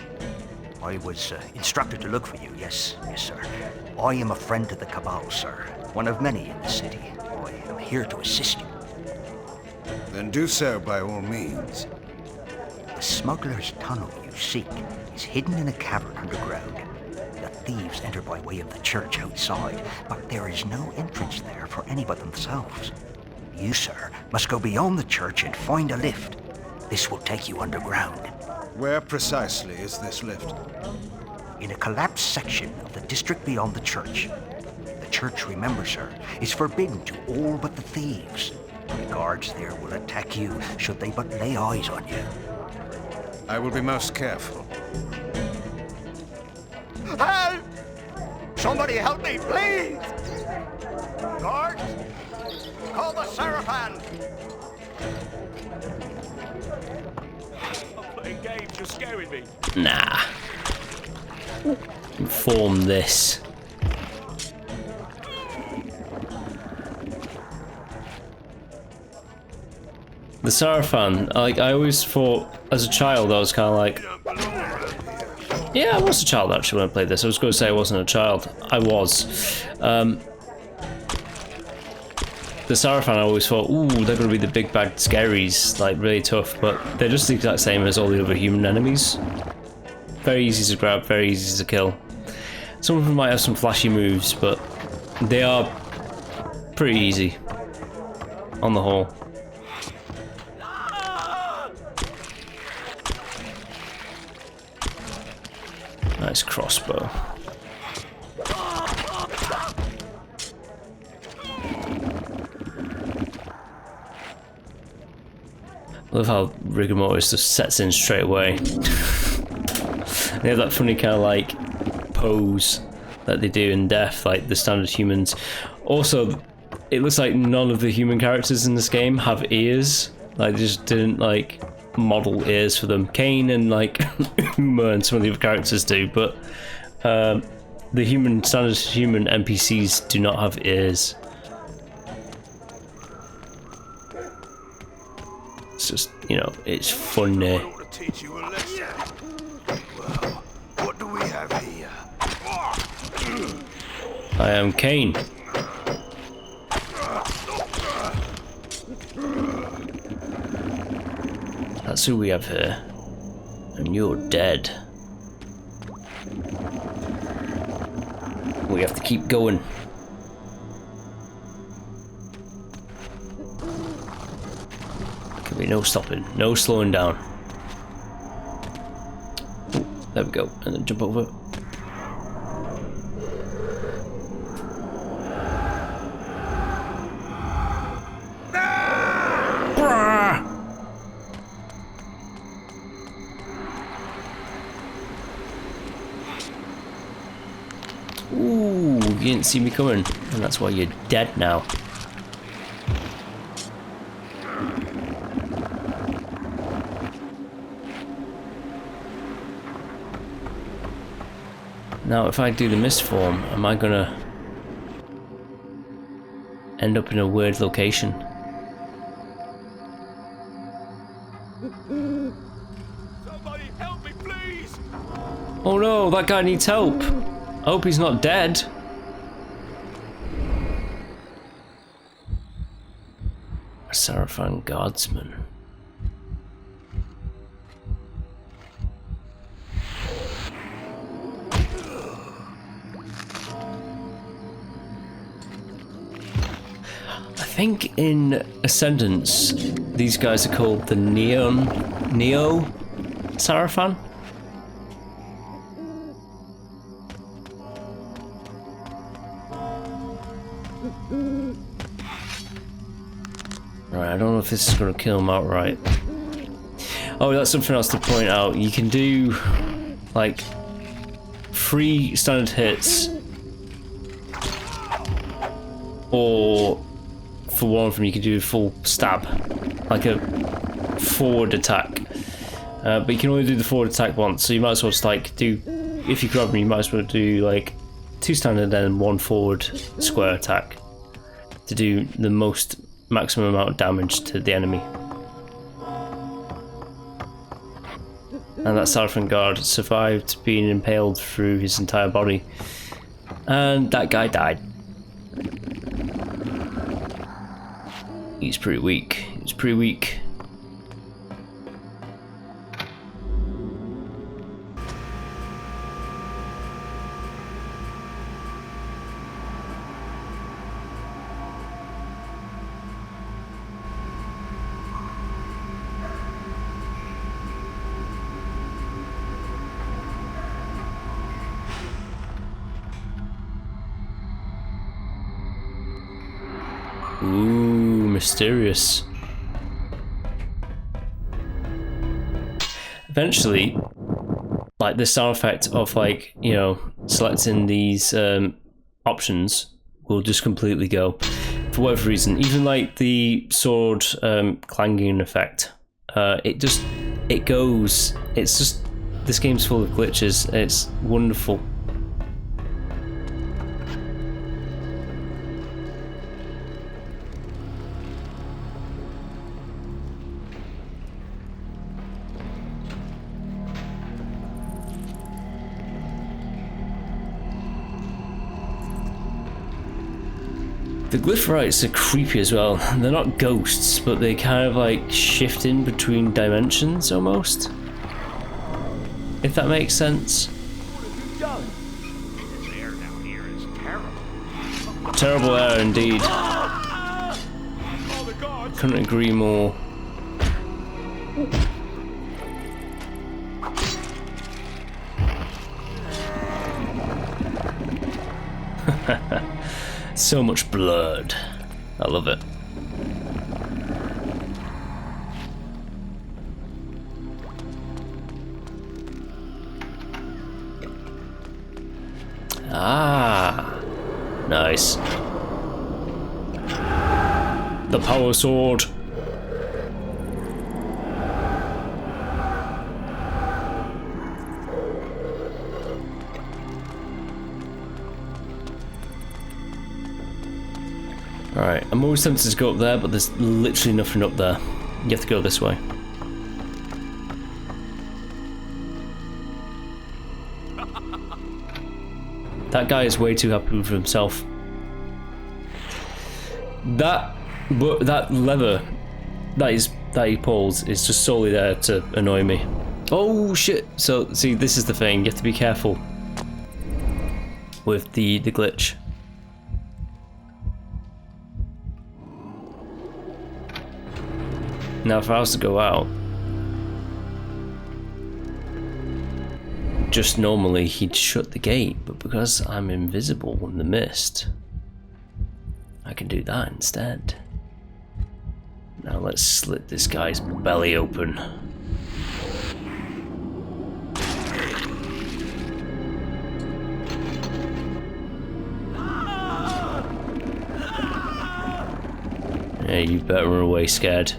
I was instructed to look for you, yes, sir. I am a friend of the Cabal, sir. One of many in the city. I am here to assist you. Then do so by all means. The smuggler's tunnel you seek is hidden in a cavern underground. The thieves enter by way of the church outside, but there is no entrance there for any but themselves. You, sir, must go beyond the church and find a lift. This will take you underground. Where precisely is this lift? In a collapsed section of the district beyond the church. The church, remember, sir, is forbidden to all but the thieves. The guards there will attack you should they but lay eyes on you. I will be most careful. Help! Somebody help me, please! Guards, call the Seraphim! I'm playing games, you're scaring me. Nah. Inform this. The Seraphim, like, I always thought, as a child, I was kind of like, Yeah, I was a child actually when I played this. I was going to say I wasn't a child. I was. The Sarafan, I always thought, ooh, they're going to be the big bad scaries, like really tough, but they're just the exact same as all the other human enemies. Very easy to grab, very easy to kill. Some of them might have some flashy moves, but they are pretty easy on the whole. Nice crossbow. I love how rigor mortis just sets in straight away. They have that funny kind of like pose that they do in Death, like the standard humans. Also, it looks like none of the human characters in this game have ears. Like, they just didn't like model ears for them. Kain and like Uma and some of the other characters do, but the standard human NPCs do not have ears. It's just, you know, it's funny. Teach you a lesson. Well, what do we have here? I am Kain. That's who we have here. And you're dead. We have to keep going. Can be no stopping, no slowing down. Ooh, there we go, and then jump over. Ooh, you didn't see me coming, and that's why you're dead now. Now, if I do the mist form, am I gonna end up in a weird location? Somebody help me, please! Oh no, that guy needs help. I hope he's not dead. A Sarafan guardsman. I think in Ascendance, these guys are called the Neo Sarafan. Right, I don't know if this is going to kill him outright. Oh, that's something else to point out. You can do like 3 standard hits, or for one of them you can do a full stab, like a forward attack. But you can only do the forward attack once, so you might as well just like do, if you grab them, you might as well do like 2 standard and 1 forward square attack to do the maximum amount of damage to the enemy. And that Sarafan guard survived being impaled through his entire body, and that guy died. He's pretty weak. He's pretty weak. Ooh, mysterious. Eventually, like the sound effect of like, you know, selecting these options will just completely go. For whatever reason, even like the sword clanging effect, it goes. It's just, this game's full of glitches. It's wonderful. The glyphorites are creepy as well. They're not ghosts, but they kind of like shift in between dimensions almost. If that makes sense. This air down here is terrible. Terrible air indeed. Oh, the gods! Couldn't agree more. So much blood. I love it. Ah, nice. The power sword. Alright, I'm always tempted to go up there, but there's literally nothing up there. You have to go this way. That guy is way too happy with himself. That lever that he pulls is just solely there to annoy me. Oh shit! So see, this is the thing. You have to be careful with the glitch. Now, if I was to go out, just normally he'd shut the gate, but because I'm invisible in the mist, I can do that instead. Now let's slit this guy's belly open. Yeah, you better run away scared.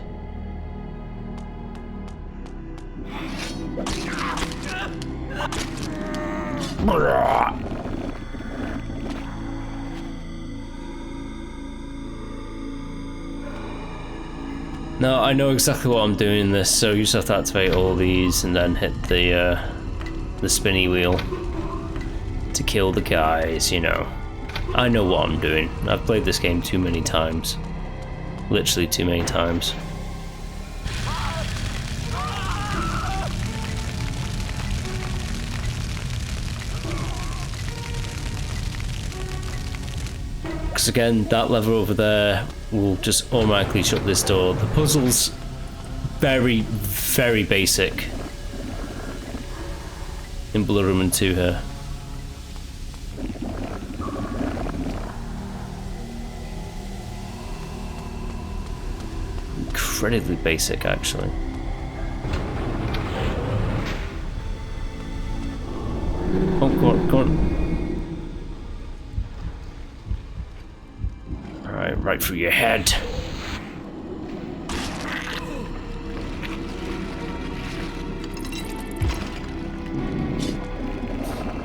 Now I know exactly what I'm doing in this, so you just have to activate all these and then hit the spinny wheel to kill the guys, you know. I know what I'm doing. I've played this game too many times. Literally too many times. Because again, that lever over there will just automatically shut this door. The puzzle's very, very basic in Blood Omen 2 here. Incredibly basic, actually. Oh, go on, go on. Alright, right through your head.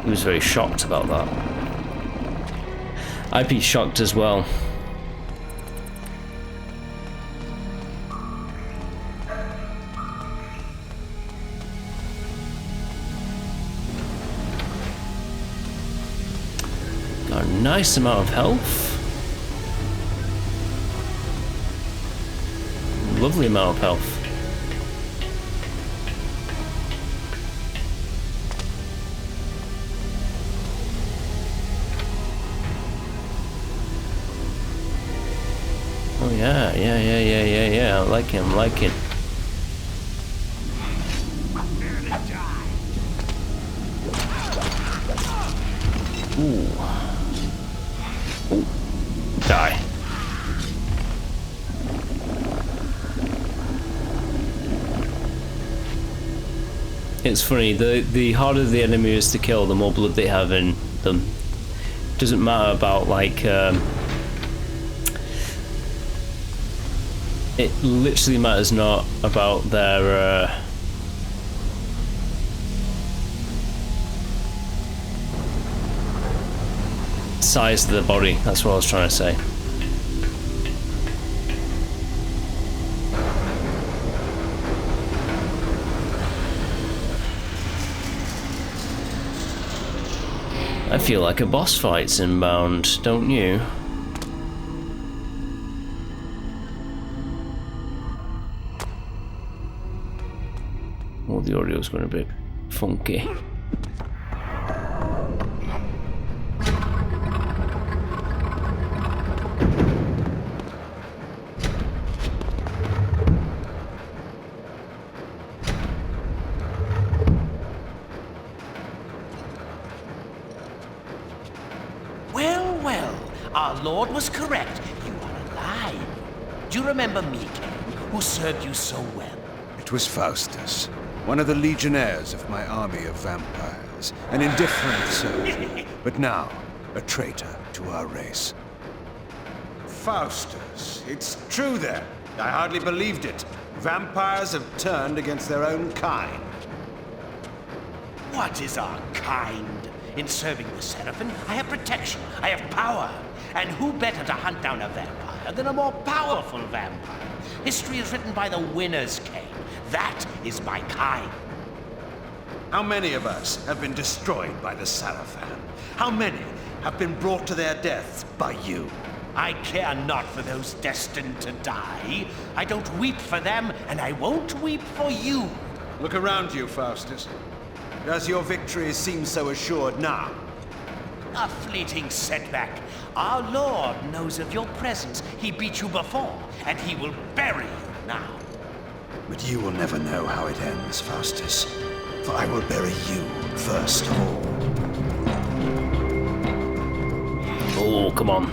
He was very shocked about that. I'd be shocked as well. Got a nice amount of health. Lovely amount of health. Oh yeah. I like him, Ooh. Ooh. Die. It's funny, the harder the enemy is to kill, the more blood they have in them. Doesn't matter about like it literally matters not about their size of the body. That's what I was trying to say. I feel like a boss fight's inbound, don't you? the audio's going a bit funky. Well, well, our lord was correct. You are alive. Do you remember me, Kain, who served you so well? It was Faustus, one of the legionnaires of my army of vampires, an indifferent soldier, but now a traitor to our race. Faustus, it's true then. I hardly believed it. Vampires have turned against their own kind. What is our kind? In serving the Seraphim, I have protection, I have power. And who better to hunt down a vampire than a more powerful vampire? History is written by the winners, Kain. That is my kind. How many of us have been destroyed by the Seraphim? How many have been brought to their deaths by you? I care not for those destined to die. I don't weep for them, and I won't weep for you. Look around you, Faustus. Does your victory seem so assured now? A fleeting setback. Our Lord knows of your presence. He beat you before, and he will bury you now. But you will never know how it ends, Faustus. For I will bury you first of all. Oh, come on.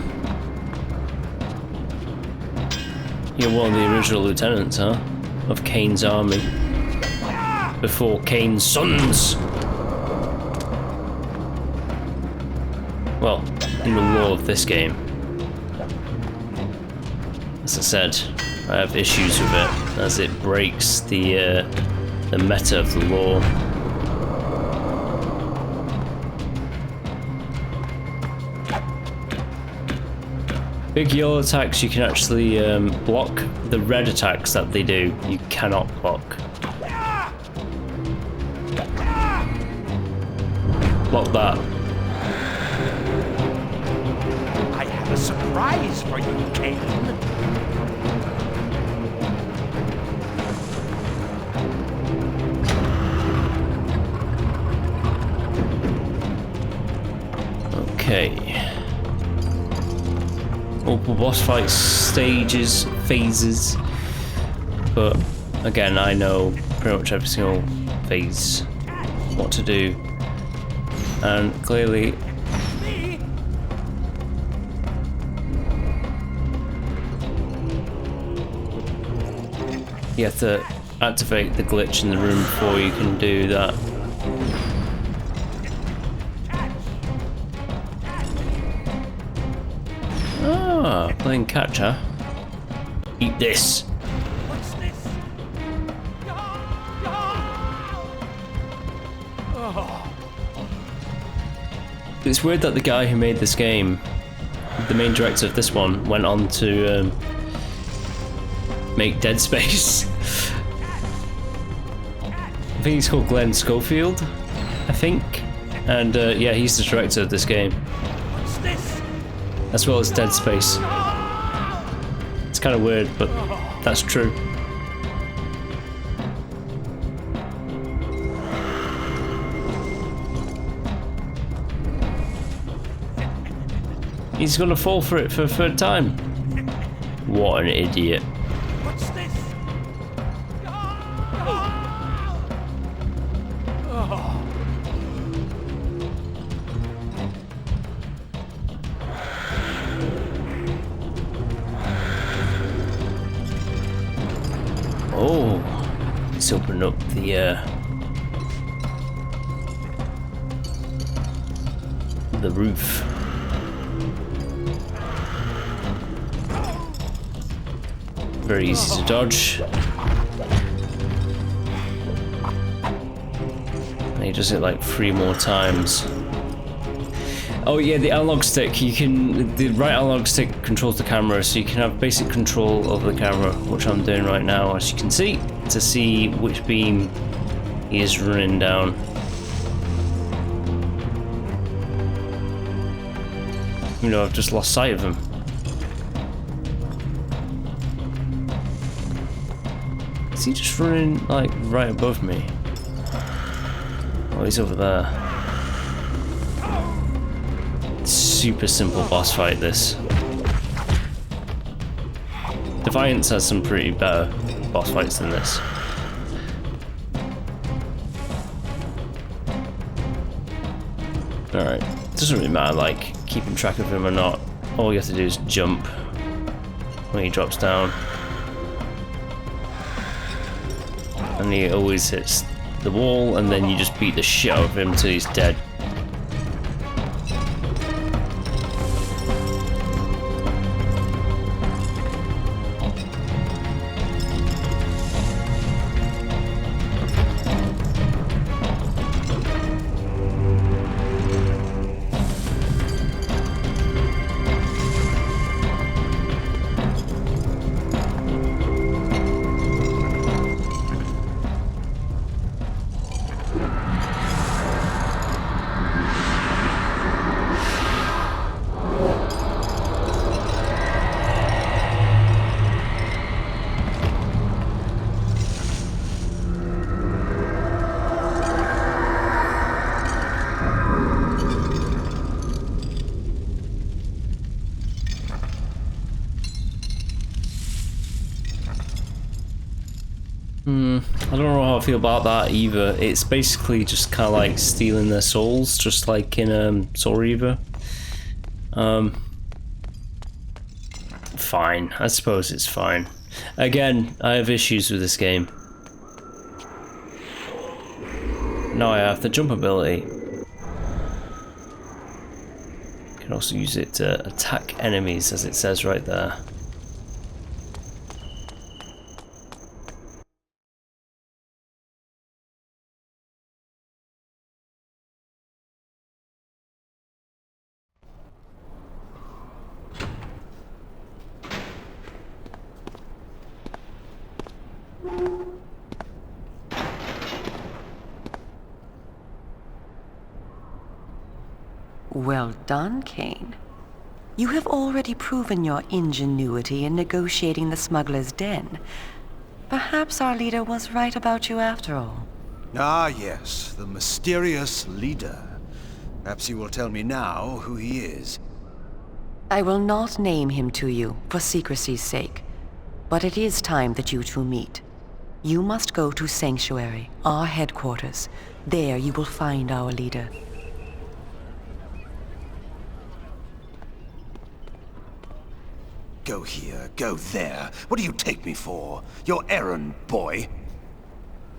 You're one of the original lieutenants, huh? Of Kain's army. Before Kain's sons! Well, in the lore of this game. As I said, I have issues with it, as it breaks the meta of the lore. Big yellow attacks you can actually block. The red attacks that they do, you cannot block. Block that. I have a surprise for you, Kain. Okay. Multiple boss fight stages, phases. But again, I know pretty much every single phase, what to do. And clearly you have to activate the glitch in the room before you can do that. Ah, playing catch, huh? Eat this. What's this? It's weird that the guy who made this game, the main director of this one, went on to make Dead Space. I think he's called Glenn Schofield, I think. And yeah, he's the director of this game. What's this? As well as Dead Space. It's kind of weird, but that's true. He's gonna fall for it for a third time. What an idiot. What's this? Oh, let's open up the roof. Very easy to dodge. And he does it like 3 more times. Oh yeah, the analog stick, the right analog stick controls the camera, so you can have basic control of the camera, which I'm doing right now, as you can see, to see which beam he is running down. You know, I've just lost sight of him. Is he just running like right above me? Oh, he's over there. Super simple boss fight, this. Defiance has some pretty better boss fights than this. Alright, doesn't really matter, like, keeping track of him or not. All you have to do is jump when he drops down. And he always hits the wall, and then you just beat the shit out of him till he's dead. I don't know how I feel about that either. It's basically just kind of like stealing their souls, just like in Soul Reaver. Fine. I suppose it's fine. Again, I have issues with this game. Now I have the jump ability. You can also use it to attack enemies, as it says right there. Well done, Kain. You have already proven your ingenuity in negotiating the smuggler's den. Perhaps our leader was right about you after all. Ah, yes, the mysterious leader. Perhaps you will tell me now who he is. I will not name him to you, for secrecy's sake. But it is time that you two meet. You must go to Sanctuary, our headquarters. There you will find our leader. Go here, go there. What do you take me for? Your errand boy?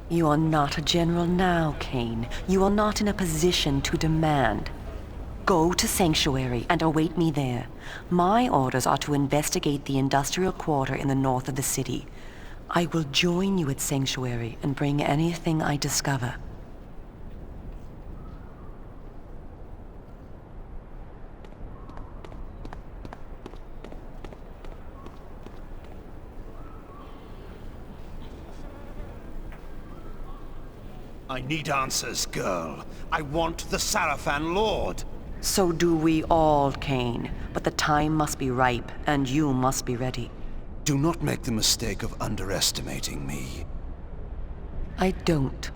You are not a general now, Kain. You are not in a position to demand. Go to Sanctuary and await me there. My orders are to investigate the industrial quarter in the north of the city. I will join you at Sanctuary and bring anything I discover. I need answers, girl. I want the Sarafan Lord. So do we all, Kain. But the time must be ripe, and you must be ready. Do not make the mistake of underestimating me. I don't.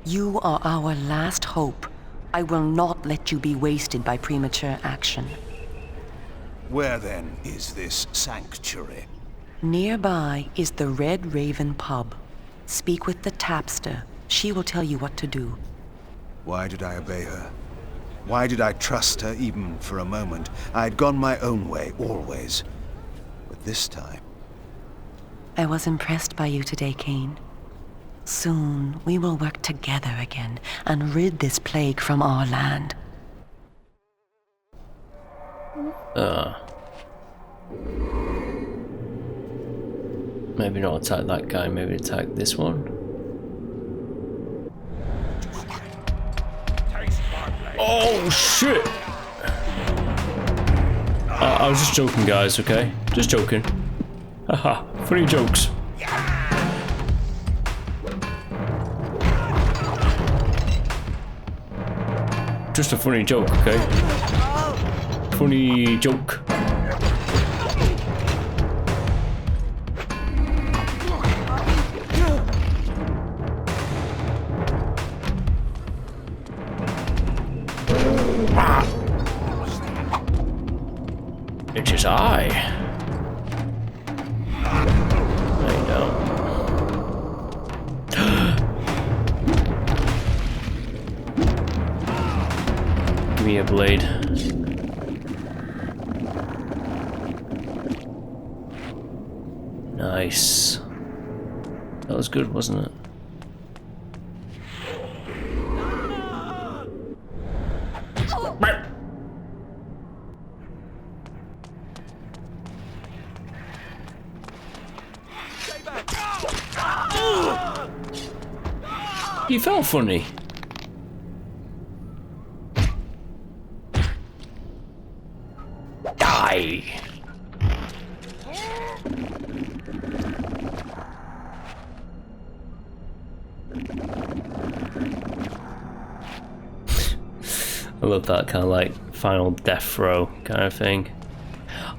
You are our last hope. I will not let you be wasted by premature action. Where then is this sanctuary? Nearby is the Red Raven pub. Speak with the tapster. She will tell you what to do. Why did I obey her? Why did I trust her even for a moment? I had gone my own way, always. But this time... I was impressed by you today, Kain. Soon, we will work together again and rid this plague from our land. Maybe not attack that guy, maybe attack this one. Oh shit! I was just joking, guys, okay? Just joking. Haha, funny jokes. Just a funny joke, okay? Funny joke. It is I. There you go. Give me a blade. Nice. That was good, wasn't it? You felt funny. Die. I love that kind of like final death throw kind of thing.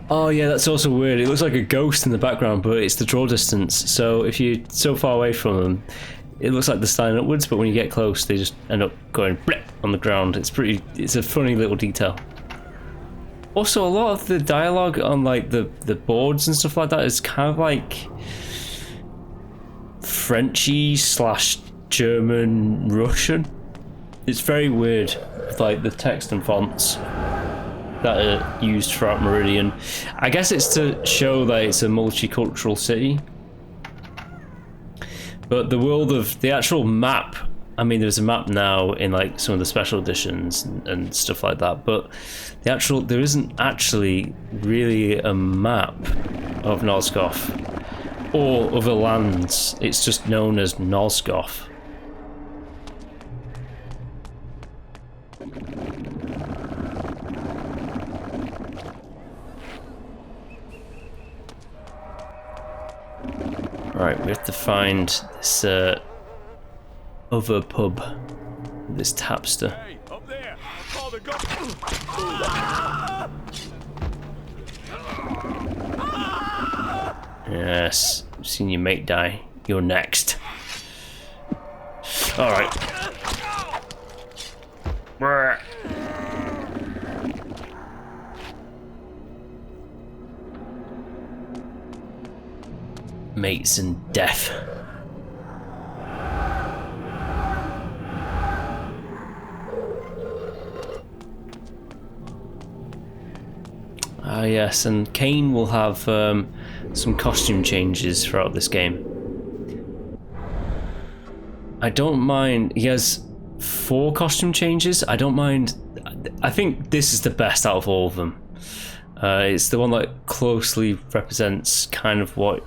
Oh yeah, that's also weird. It looks like a ghost in the background, but it's the draw distance. So if you're so far away from them, it looks like they're standing upwards, but when you get close, they just end up going bleh on the ground. It's a funny little detail. Also, a lot of the dialogue on like the boards and stuff like that is kind of like Frenchy / German Russian. It's very weird with like the text and fonts that are used throughout Meridian. I guess it's to show that it's a multicultural city. But the world of the actual map, I mean, there's a map now in like some of the special editions and stuff like that, but there isn't actually really a map of Nosgoth or other lands. It's just known as Nosgoth. Right, we have to find this other pub, this tapster. Hey, up there! I'll call the Yes, I've seen your mate die. You're next. Alright. Mates and death. Ah yes, and Kain will have some costume changes throughout this game. I don't mind. He has 4 costume changes. I don't mind. I think this is the best out of all of them. It's the one that closely represents kind of what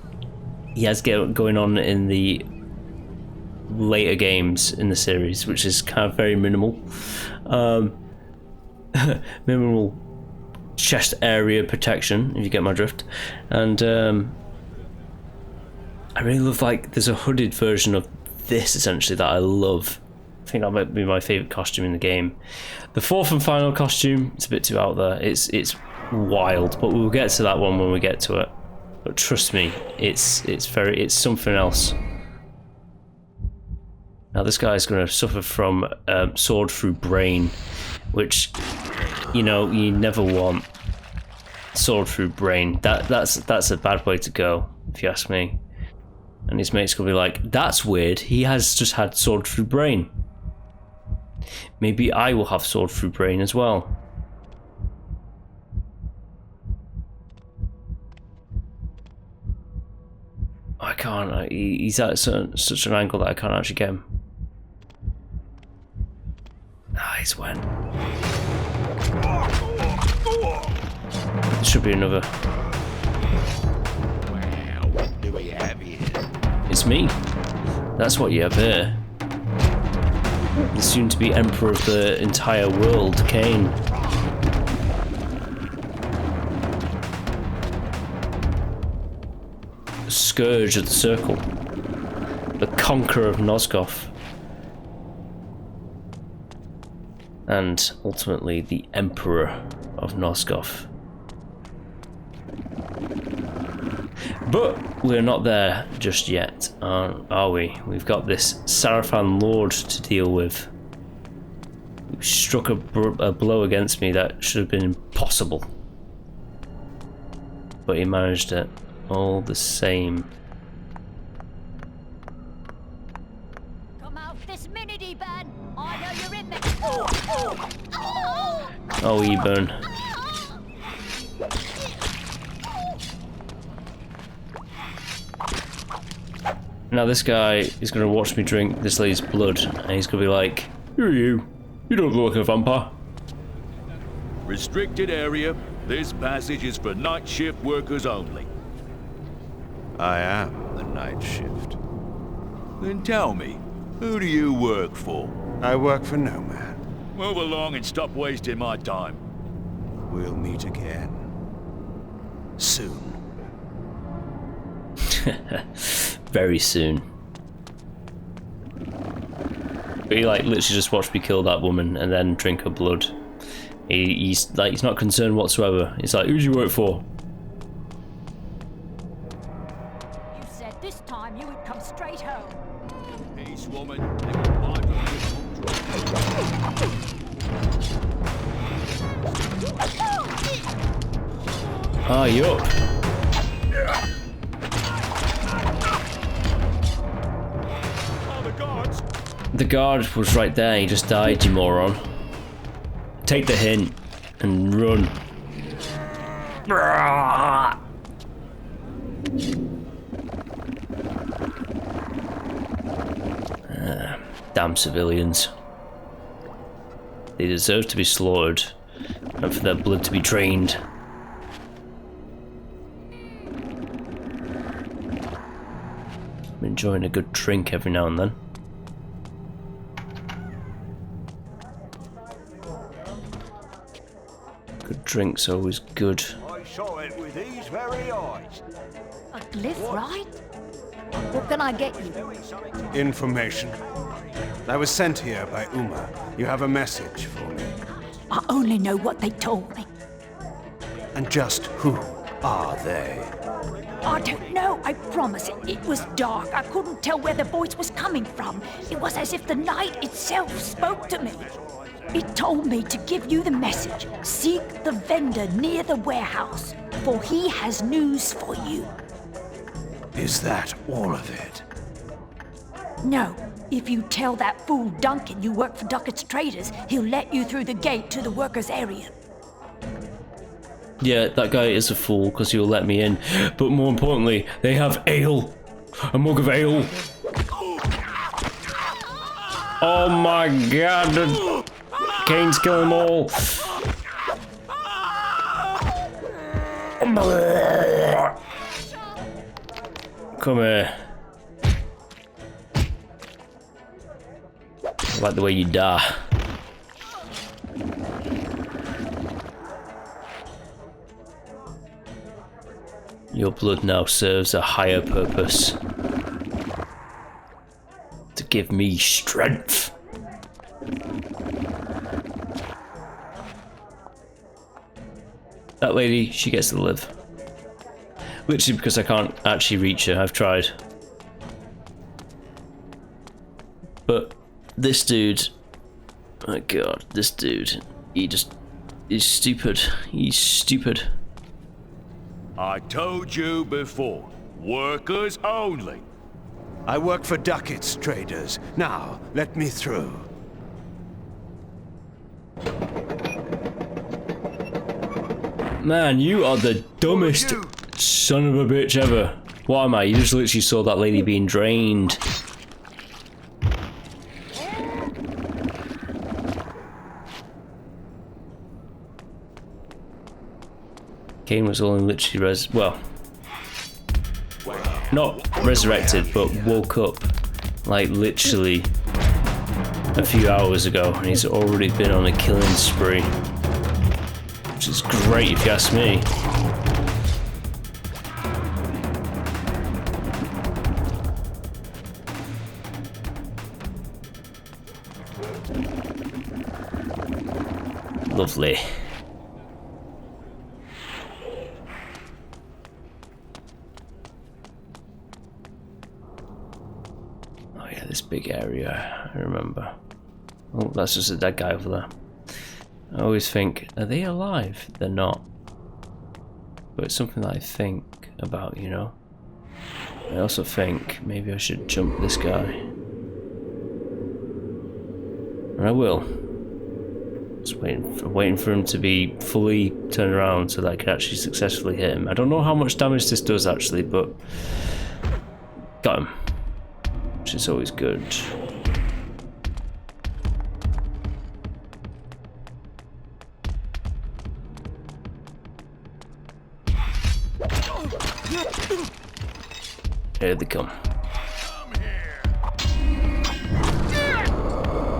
he has going on in the later games in the series, which is kind of very minimal. Minimal chest area protection, if you get my drift. And I really love, like, there's a hooded version of this essentially that I love. I think that might be my favourite costume in the game. The 4th and final costume, it's a bit too out there. It's wild, but we'll get to that one when we get to it. But trust me, it's something else. Now this guy's going to suffer from sword through brain, which, you know, you never want. Sword through brain. That's a bad way to go, if you ask me. And his mate's going to be like, that's weird. He has just had sword through brain. Maybe I will have sword through brain as well. I can't. He's at such an angle that I can't actually get him. Nice one. There should be another. Well, what do we have here? It's me. That's what you have here. The soon-to-be emperor of the entire world, Kain. Scourge of the Circle. The conqueror of Nosgoth. And ultimately the emperor of Nosgoth. But we're not there just yet, are we? We've got this Sarafan Lord to deal with. Who struck a blow against me that should have been impossible. but he managed it all the same. Come out this minute, Eban. I know you're in there. Oh, Eban. Now this guy is going to watch me drink this lady's blood, and he's going to be like, "Who are you? You don't look like a vampire." Restricted area. This passage is for night shift workers only. I am the night shift. Then tell me, who do you work for? I work for no man. Move along and stop wasting my time. We'll meet again. Soon. Very soon. But he like literally just watched me kill that woman and then drink her blood. He's not concerned whatsoever. He's like, "Who do you work for?" You said this time you would come straight home. Peace, woman. Ah, you up? The guard was right there, he just died, you moron. Take the hint and run. Damn civilians. They deserve to be slaughtered and for their blood to be drained. I'm enjoying a good drink every now and then. Good drink's always good. I saw it with these very eyes. A glyph, right? What can I get you? Information. I was sent here by Uma. You have a message for me. I only know what they told me. And just who are they? I don't know, I promise. It was dark. I couldn't tell where the voice was coming from. It was as if the night itself spoke to me. It told me to give you the message. Seek the vendor near the warehouse, for he has news for you. Is that all of it? No, if you tell that fool Duncan you work for Duckett's Traders, he'll let you through the gate to the workers' area. Yeah, that guy is a fool because he'll let me in. But more importantly, they have ale. A mug of ale. Oh my god. Kain's killing them all. Come here. I like the way you die. Your blood now serves a higher purpose. To give me strength. That lady, she gets to live. Literally because I can't actually reach her, I've tried. But this dude, oh my god, this dude, he's stupid. He's stupid. I told you before, workers only. I work for Duckett's Traders. Now, let me through. Man, you are the dumbest son of a bitch ever. What am I? You just literally saw that lady being drained. Kain was only literally not resurrected, but woke up like literally a few hours ago, and he's already been on a killing spree. Which is great if you ask me. Lovely. Oh yeah, this big area, I remember. Oh, that's just a dead guy over there. I always think, are they alive? They're not. but it's something that I think about, you know. I also think maybe I should jump this guy. And I will. Just waiting for him to be fully turned around so that I can actually successfully hit him. I don't know how much damage this does actually, but got him. Which is always good. Here they come.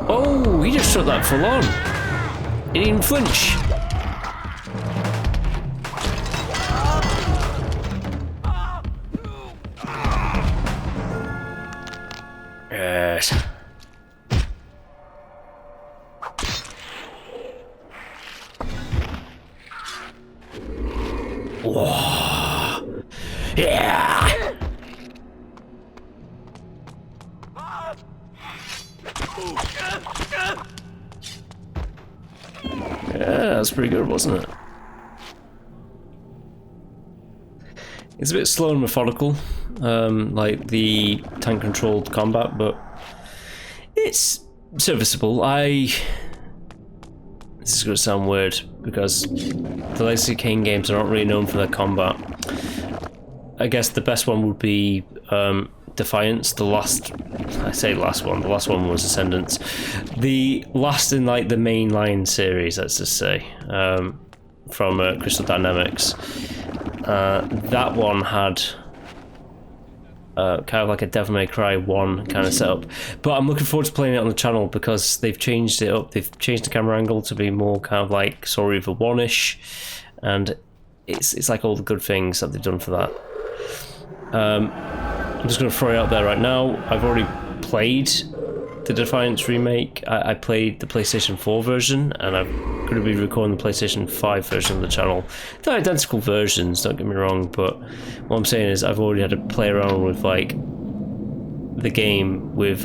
Oh, he just shot that full on. He didn't even flinch. Yes. Whoa. Yeah. Yeah, that's pretty good, wasn't it? It's a bit slow and methodical, like the tank-controlled combat, but it's serviceable. This is going to sound weird, because the Legacy Kain games are not really known for their combat. I guess the best one would be Defiance, the last one was Ascendance. The last in like the mainline series, let's just say, from Crystal Dynamics. That one had kind of like a Devil May Cry 1 kind of setup. But I'm looking forward to playing it on the channel because they've changed it up. They've changed the camera angle to be more kind of like Soul Reaver 1-ish. And it's like all the good things that they've done for that. I'm just going to throw it out there right now. I've already played the Defiance remake. I played the PlayStation 4 version, and I'm going to be recording the PlayStation 5 version of the channel. They're identical versions, don't get me wrong, but what I'm saying is I've already had to play around with like the game with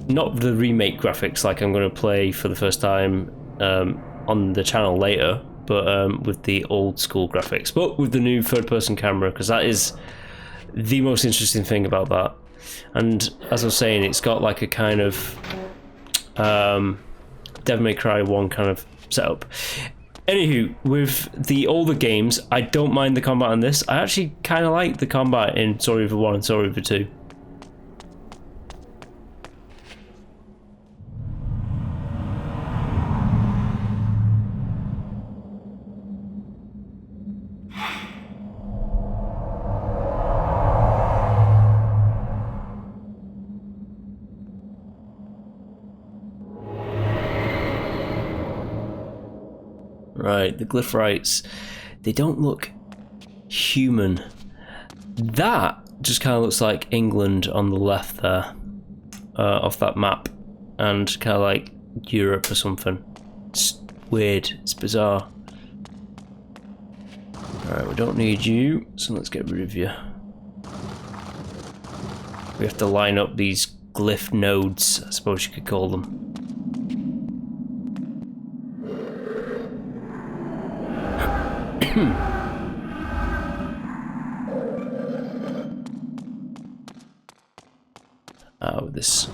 not the remake graphics like I'm going to play for the first time on the channel later, but with the old school graphics, but with the new third-person camera, because that is the most interesting thing about that. And as I was saying, it's got like a kind of Devil May Cry 1 kind of setup. Anywho, with the older games, I don't mind the combat in this. I actually kind of like the combat in Soul Reaver 1 and Soul Reaver 2. Right, the glyphrites, they don't look human. That just kind of looks like England on the left there, off that map, and kind of like Europe or something. It's weird, it's bizarre. Alright, we don't need you, so let's get rid of you. We have to line up these glyph nodes, I suppose you could call them. Oh, this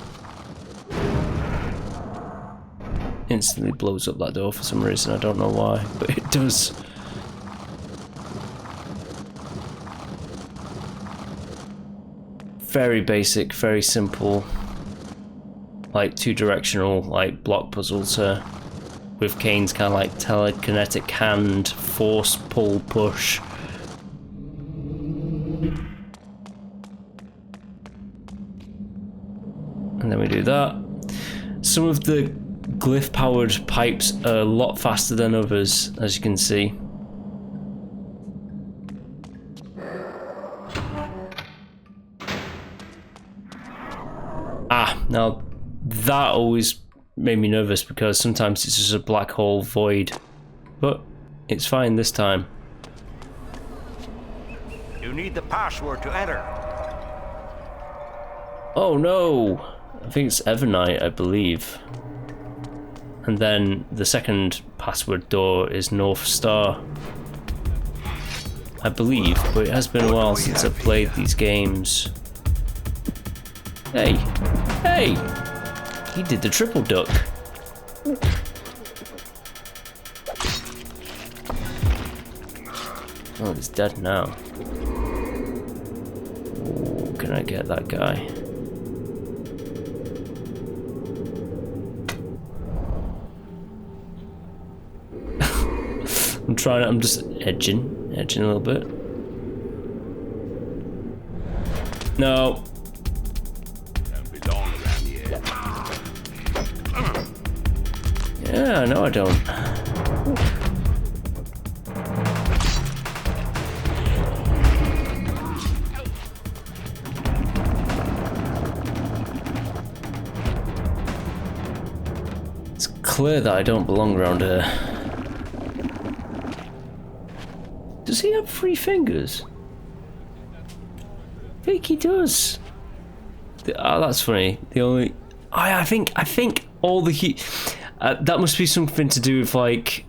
instantly blows up that door for some reason. I don't know why, but it does. Very basic, very simple, like two-directional, like block puzzles here. With Kain's kind of like telekinetic hand, force, pull, push. And then we do that. Some of the glyph-powered pipes are a lot faster than others, as you can see. Now that always made me nervous because sometimes it's just a black hole void, but it's fine this time. You need the password to enter. Oh no! I think it's Evernight, I believe. And then the second password door is North Star, I believe, but it has been a while since I've played these games. Hey! Hey! He did the triple duck. Oh, he's dead now. Ooh, can I get that guy? I'm just edging a little bit. No. Yeah, no I don't. It's clear that I don't belong around here. Does he have 3 fingers? I think he does. Oh, that's funny. The only... I think all the... that must be something to do with like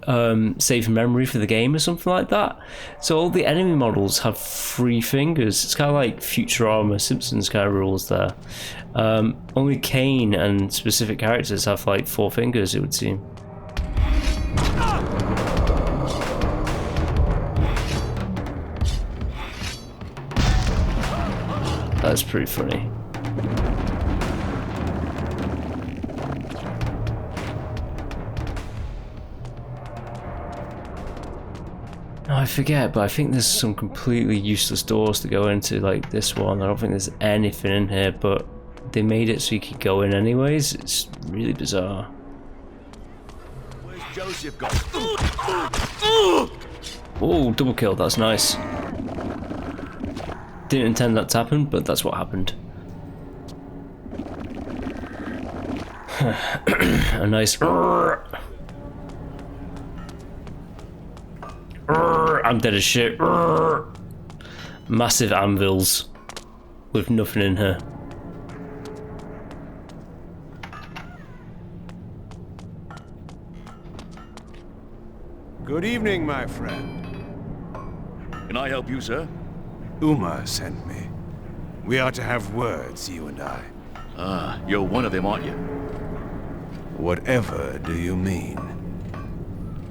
saving memory for the game or something like that. So all the enemy models have 3 fingers. It's kind of like Futurama, Simpsons kind of rules there. Only Kain and specific characters have like 4 fingers, it would seem. That's pretty funny. No, I forget, but I think there's some completely useless doors to go into, like this one. I don't think there's anything in here, but they made it so you could go in anyways. It's really bizarre. Where's Joseph gone? Oh, double kill, that's nice. Didn't intend that to happen, but that's what happened. A nice... I'm dead as shit. Massive anvils with nothing in her. Good evening, my friend. Can I help you, sir? Uma sent me. We are to have words, you and I. Ah, you're one of them, aren't you? Whatever do you mean?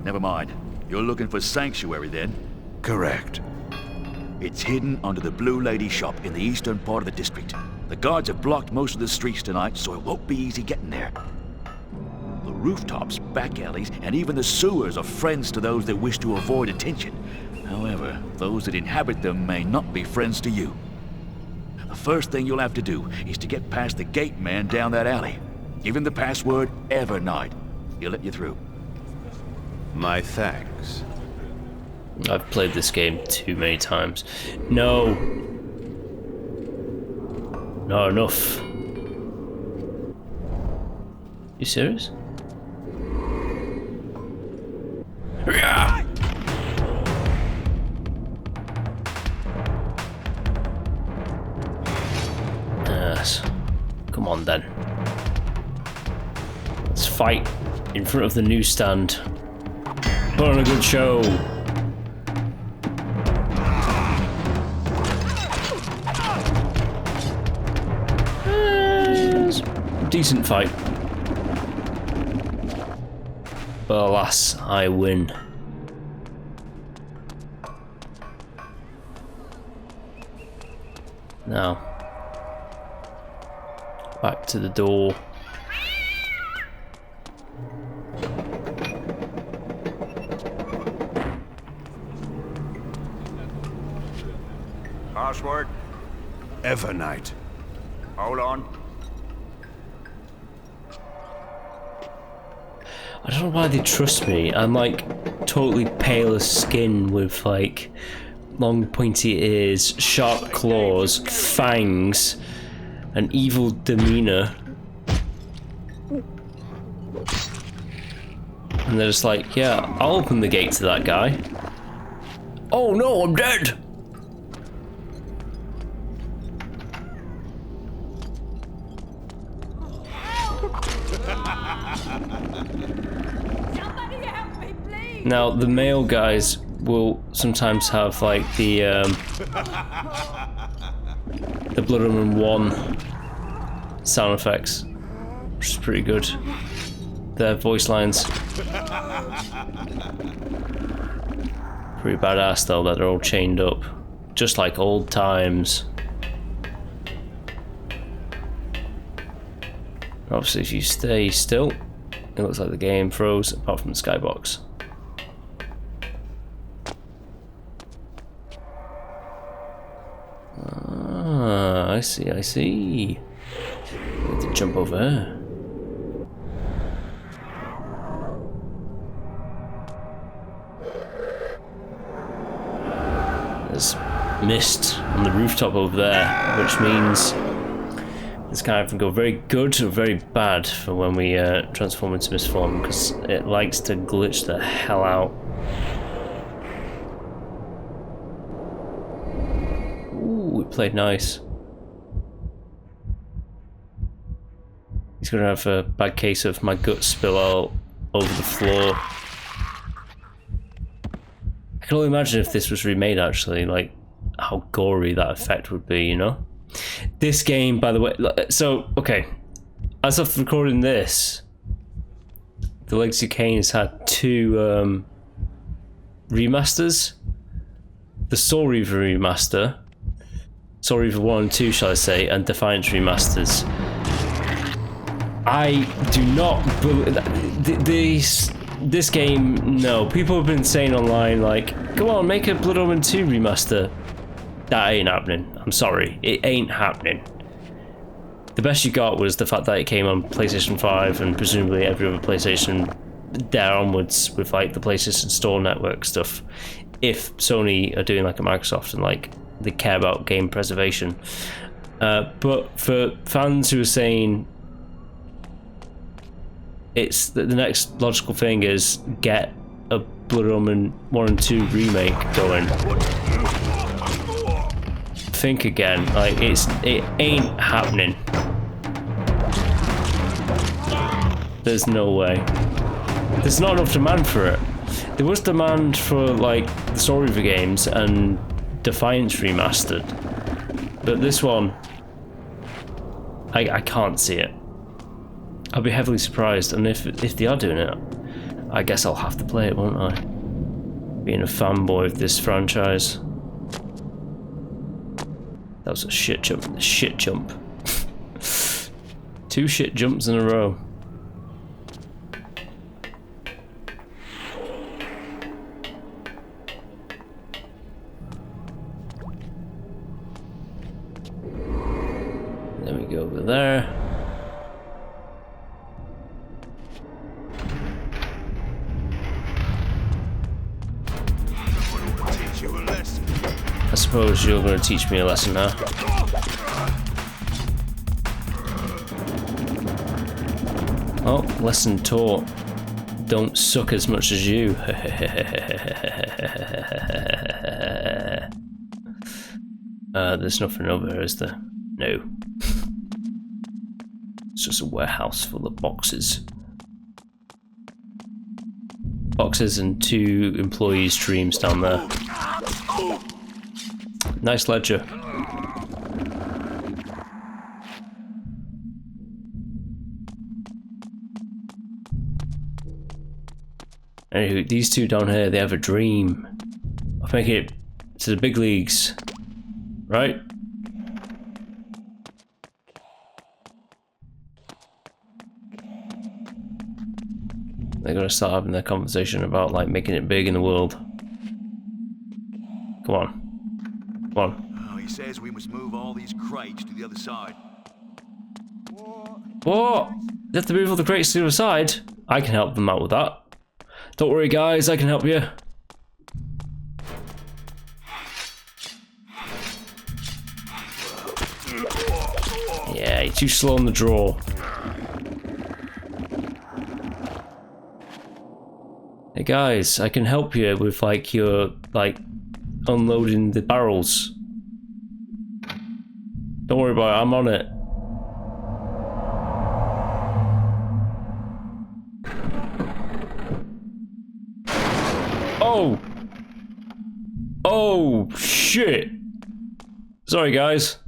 Never mind. You're looking for sanctuary, then? Correct. It's hidden under the Blue Lady shop in the eastern part of the district. The guards have blocked most of the streets tonight, so it won't be easy getting there. The rooftops, back alleys, and even the sewers are friends to those that wish to avoid attention. However, those that inhabit them may not be friends to you. The first thing you'll have to do is to get past the gate man down that alley. Give him the password Evernight. He'll let you through. My thanks. I've played this game too many times. No. Not enough. You serious? Yeah. Yes. Come on then. Let's fight in front of the newsstand. Put on a good show. Decent fight. But alas, I win. Now, back to the door. Password? Evernight. Hold on. I don't know why they trust me. I'm like totally pale as skin with like long pointy ears, sharp claws, fangs, an evil demeanor. And they're just like, yeah, I'll open the gate to that guy. Oh no, I'm dead! Now, the male guys will sometimes have like the Blood Omen 1 sound effects, which is pretty good. Their voice lines. Pretty badass though that they're all chained up, just like old times. Obviously, if you stay still, it looks like the game froze, apart from the skybox. Ah, I see, I see. I need to jump over here. There's mist on the rooftop over there, which means this kind can go very good or very bad for when we transform into mist form, because it likes to glitch the hell out. Ooh, it played nice. He's gonna have a bad case of my guts spill all over the floor. I can only imagine if this was remade actually, like how gory that effect would be, you know? This game, by the way, so, okay, as of recording this, the Legacy of Kain has had 2 remasters. The Soul Reaver remaster, Soul Reaver 1 and 2 shall I say, and Defiance remasters. I do not believe this game, no. People have been saying online like, come on, make a Blood Omen 2 remaster. That ain't happening. I'm sorry, it ain't happening. The best you got was the fact that it came on PlayStation 5 and presumably every other PlayStation there onwards with like the PlayStation Store network stuff. If Sony are doing like a Microsoft and like they care about game preservation. But for fans who are saying it's the next logical thing is get a Blood Omen 1 and 2 remake going. Think again, like it ain't happening. There's no way. There's not enough demand for it. There was demand for like the Soul Reaver games and Defiance remastered, but this one, I can't see it. I'll be heavily surprised, and if they are doing it, I guess I'll have to play it, won't I? Being a fanboy of this franchise. That was a shit jump. Shit jump. 2 shit jumps in a row. Then we go over there. I suppose you're going to teach me a lesson now. Oh, lesson taught. Don't suck as much as you. There's nothing over here, is there? No. It's just a warehouse full of boxes. Boxes and 2 employees' dreams down there. Nice ledger. Anywho, these 2 down here, they have a dream of making it to the big leagues, right? They're gonna start having their conversation about like making it big in the world. Come on. Come on. Oh, he says we must move all these crates to the other side. What? They have to move all the crates to the other side? I can help them out with that. Don't worry guys, I can help you. Yeah, you're too slow on the draw. Hey guys, I can help you with like your unloading the barrels. Don't worry about it, I'm on it. Oh! Oh, shit! Sorry, guys.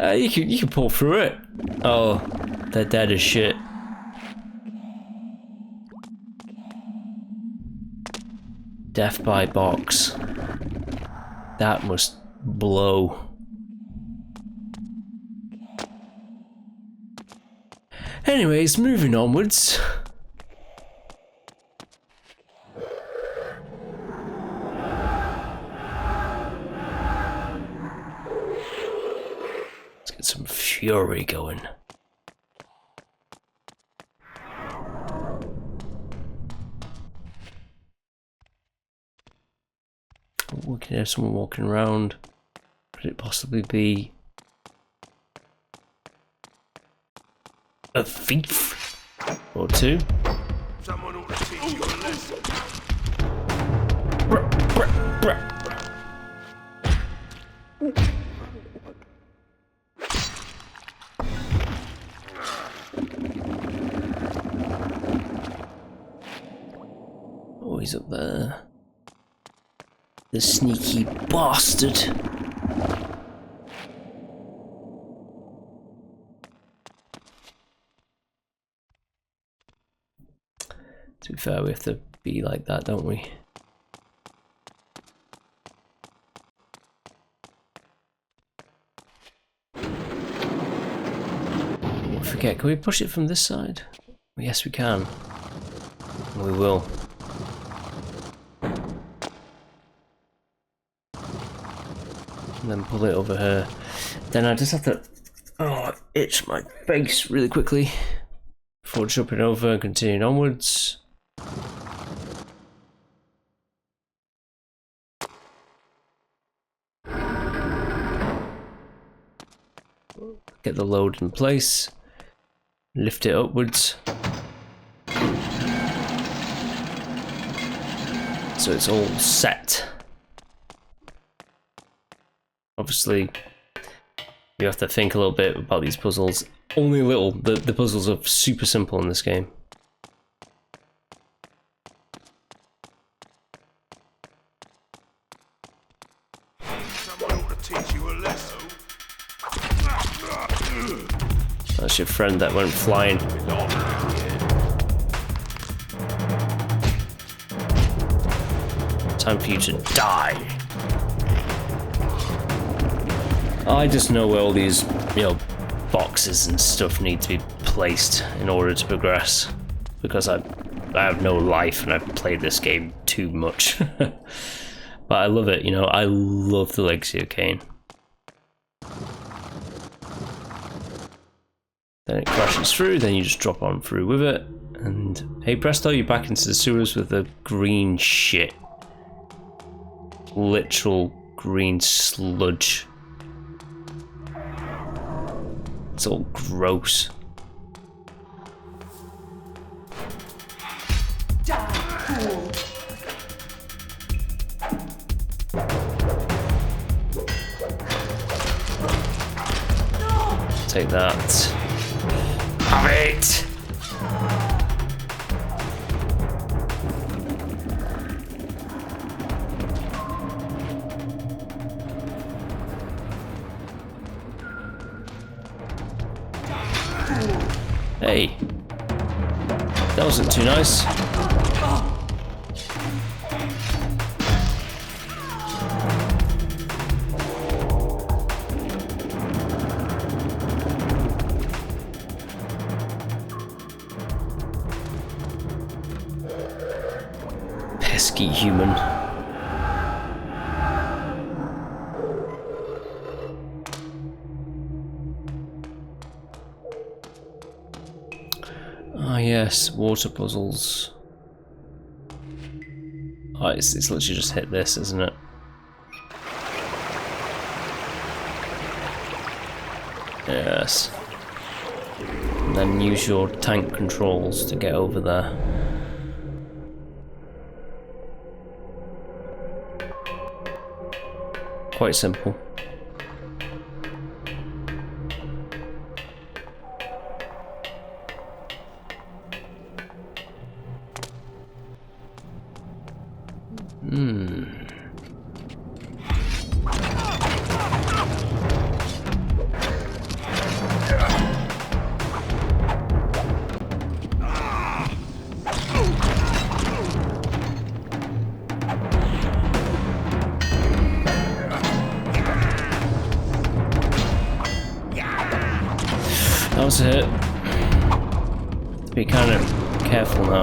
You can pull through it. Oh, they're dead as shit. Death by box. That must blow. Anyways, moving onwards. Let's get some fury going. We can hear someone walking around. Could it possibly be a thief or two? Someone ought to teach you a lesson. Oh, he's up there. The sneaky bastard. To be fair, we have to be like that, don't we? I forget, can we push it from this side? Yes, we can. We will. And then pull it over her. Then I just have to itch my face really quickly before jumping over and continuing onwards. Get the load in place. Lift it upwards. So it's all set. Obviously, you have to think a little bit about these puzzles. Only a little. The puzzles are super simple in this game. Someone ought to teach you a lesson. That's your friend that went flying. Time for you to die. I just know where all these, boxes and stuff need to be placed in order to progress, because I have no life and I've played this game too much. But I love it, I love the legacy of Kain. Then it crashes through, then you just drop on through with it, and hey presto, you're back into the sewers with the green shit. Literal green sludge. It's all gross. Take that. Have it! Hey, that wasn't too nice. Pesky human. Yes, water puzzles. Oh, it's literally just hit this, isn't it? Yes. And then use your tank controls to get over there. Quite simple. wants to hit. Be kind of careful now.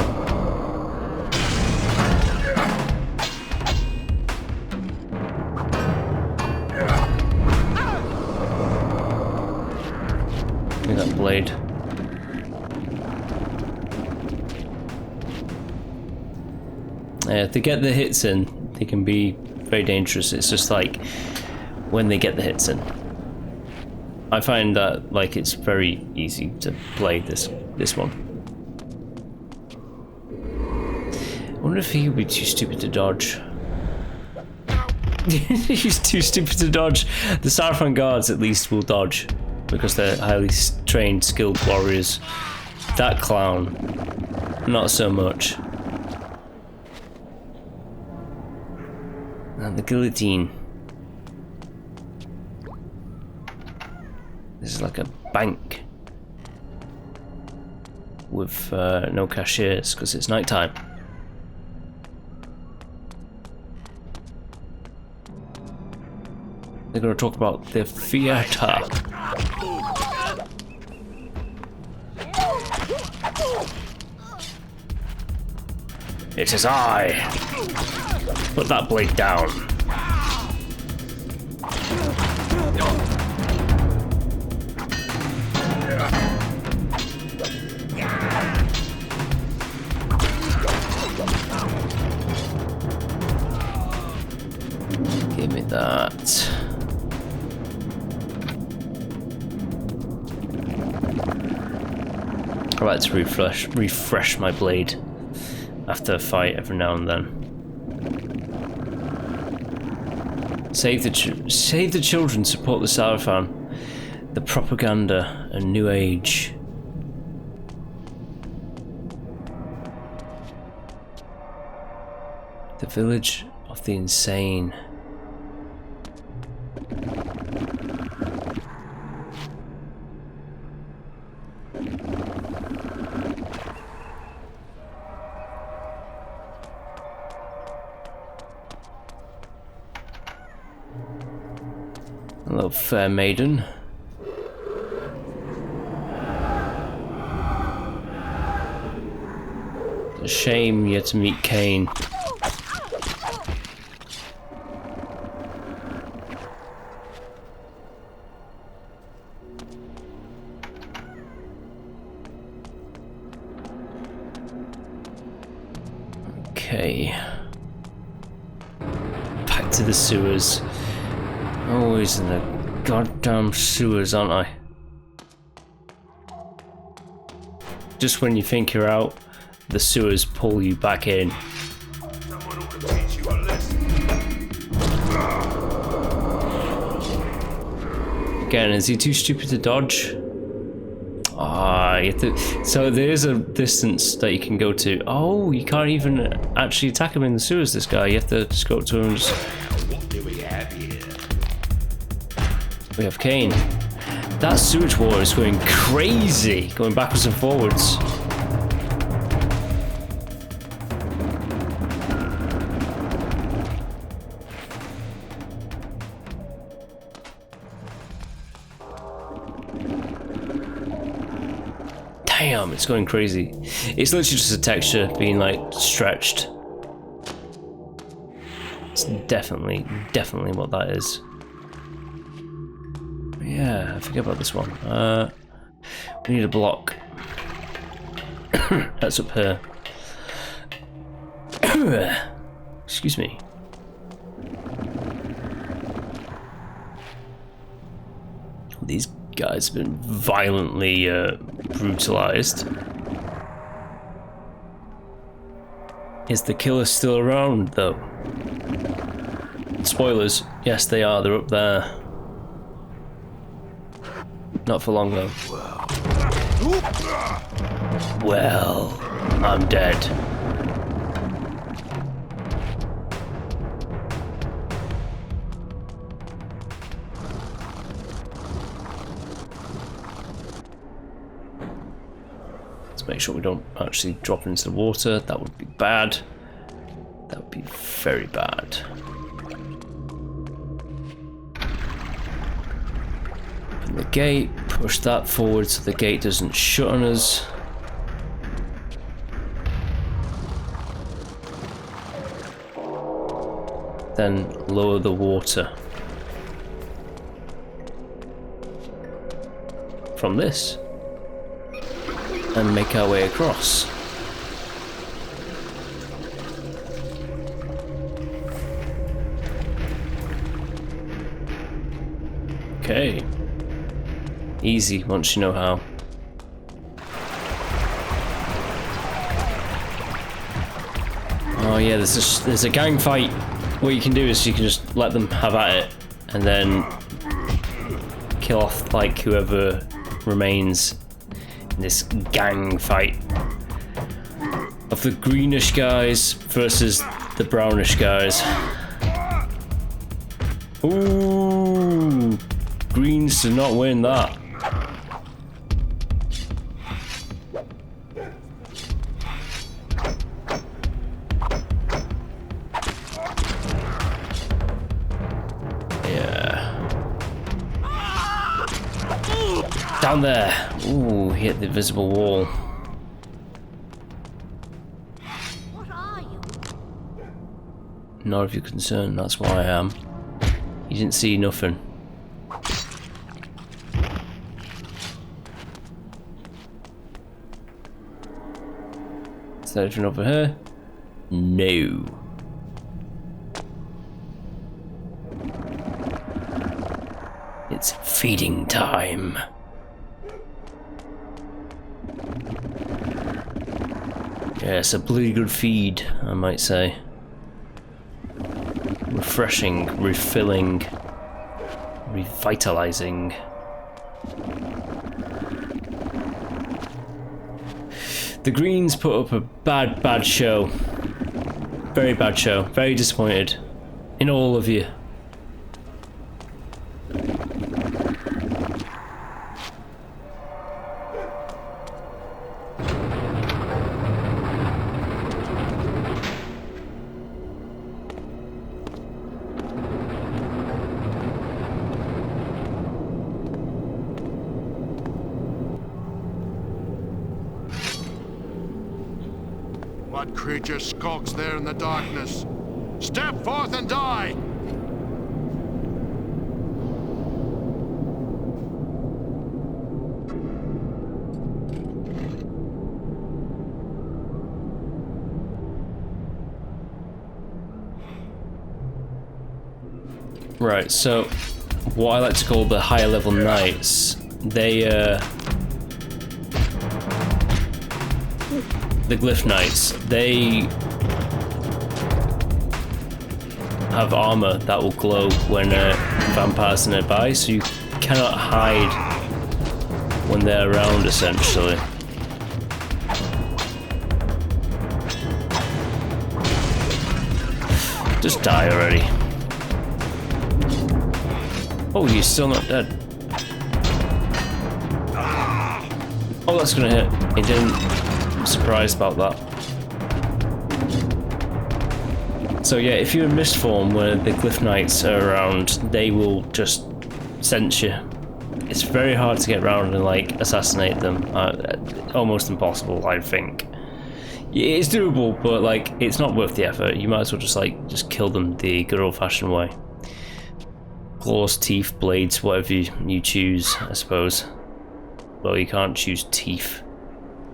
Look at that blade. To get the hits in, they can be very dangerous. It's just like when they get the hits in. I find that like it's very easy to play this one. I wonder if he would be too stupid to dodge. He's too stupid to dodge. The Sarafan guards at least will dodge because they're highly trained, skilled warriors. That clown, not so much. And the guillotine. This is like a bank with no cashiers because it's night time. They're going to talk about the theater. It is I. Put that blade down. Give me that. I like to refresh my blade after a fight every now and then. Save the children, support the Sarafan, the propaganda, and New Age. The village of the insane. Hello, fair maiden. It's a shame you had to meet Kain. Okay. Back to the sewers. Always in the goddamn sewers, aren't I? Just when you think you're out, the sewers pull you back in. Someone ought to teach you a lesson. Again, is he too stupid to dodge? Ah, you have to. So there is a distance that you can go to. Oh, you can't even actually attack him in the sewers. This guy, you have to just go up to him. And just... What do we have here? We have Kain. That sewage water is going crazy, going backwards and forwards. Damn, it's going crazy. It's literally just a texture being like stretched. It's definitely what that is. Yeah, I forget about this one. We need a block. That's up here. Excuse me. These guys have been violently brutalized. Is the killer still around, though? Spoilers. Yes, they are. They're up there. Not for long, though. Well, I'm dead. Let's make sure we don't actually drop into the water. That would be bad. That would be very bad. the gate, push that forward so the gate doesn't shut on us. Then lower the water from this and make our way across. Okay. Easy once you know how. Oh yeah, there's a gang fight. What you can do is you can just let them have at it and then kill off like whoever remains in this gang fight of the greenish guys versus the brownish guys. Ooh, greens did not win that. Down there. Ooh, hit the invisible wall. What are you? Not if you're concerned, that's why I am. You didn't see nothing. Is there anything over here? No. It's feeding time. Yeah, it's a bloody good feed, I might say. Refreshing, refilling, revitalizing. The Greens put up a bad show. Very bad show. Very disappointed in all of you. What creature skulks there in the darkness? Step forth and die! Right, so what I like to call the higher level knights, the glyph knights, they have armor that will glow when vampires are nearby, so you cannot hide when they're around, essentially. Just die already. Oh, you're still not dead. Oh, that's gonna hit. He didn't. I'm surprised about that. So yeah, if you're in mist form where the glyph knights are around, they will just sense you. It's very hard to get around and like assassinate them. Almost impossible, I think. It's doable, but like it's not worth the effort. You might as well just kill them the good old-fashioned way. Claws, teeth, blades, whatever you choose, I suppose. Well, you can't choose teeth,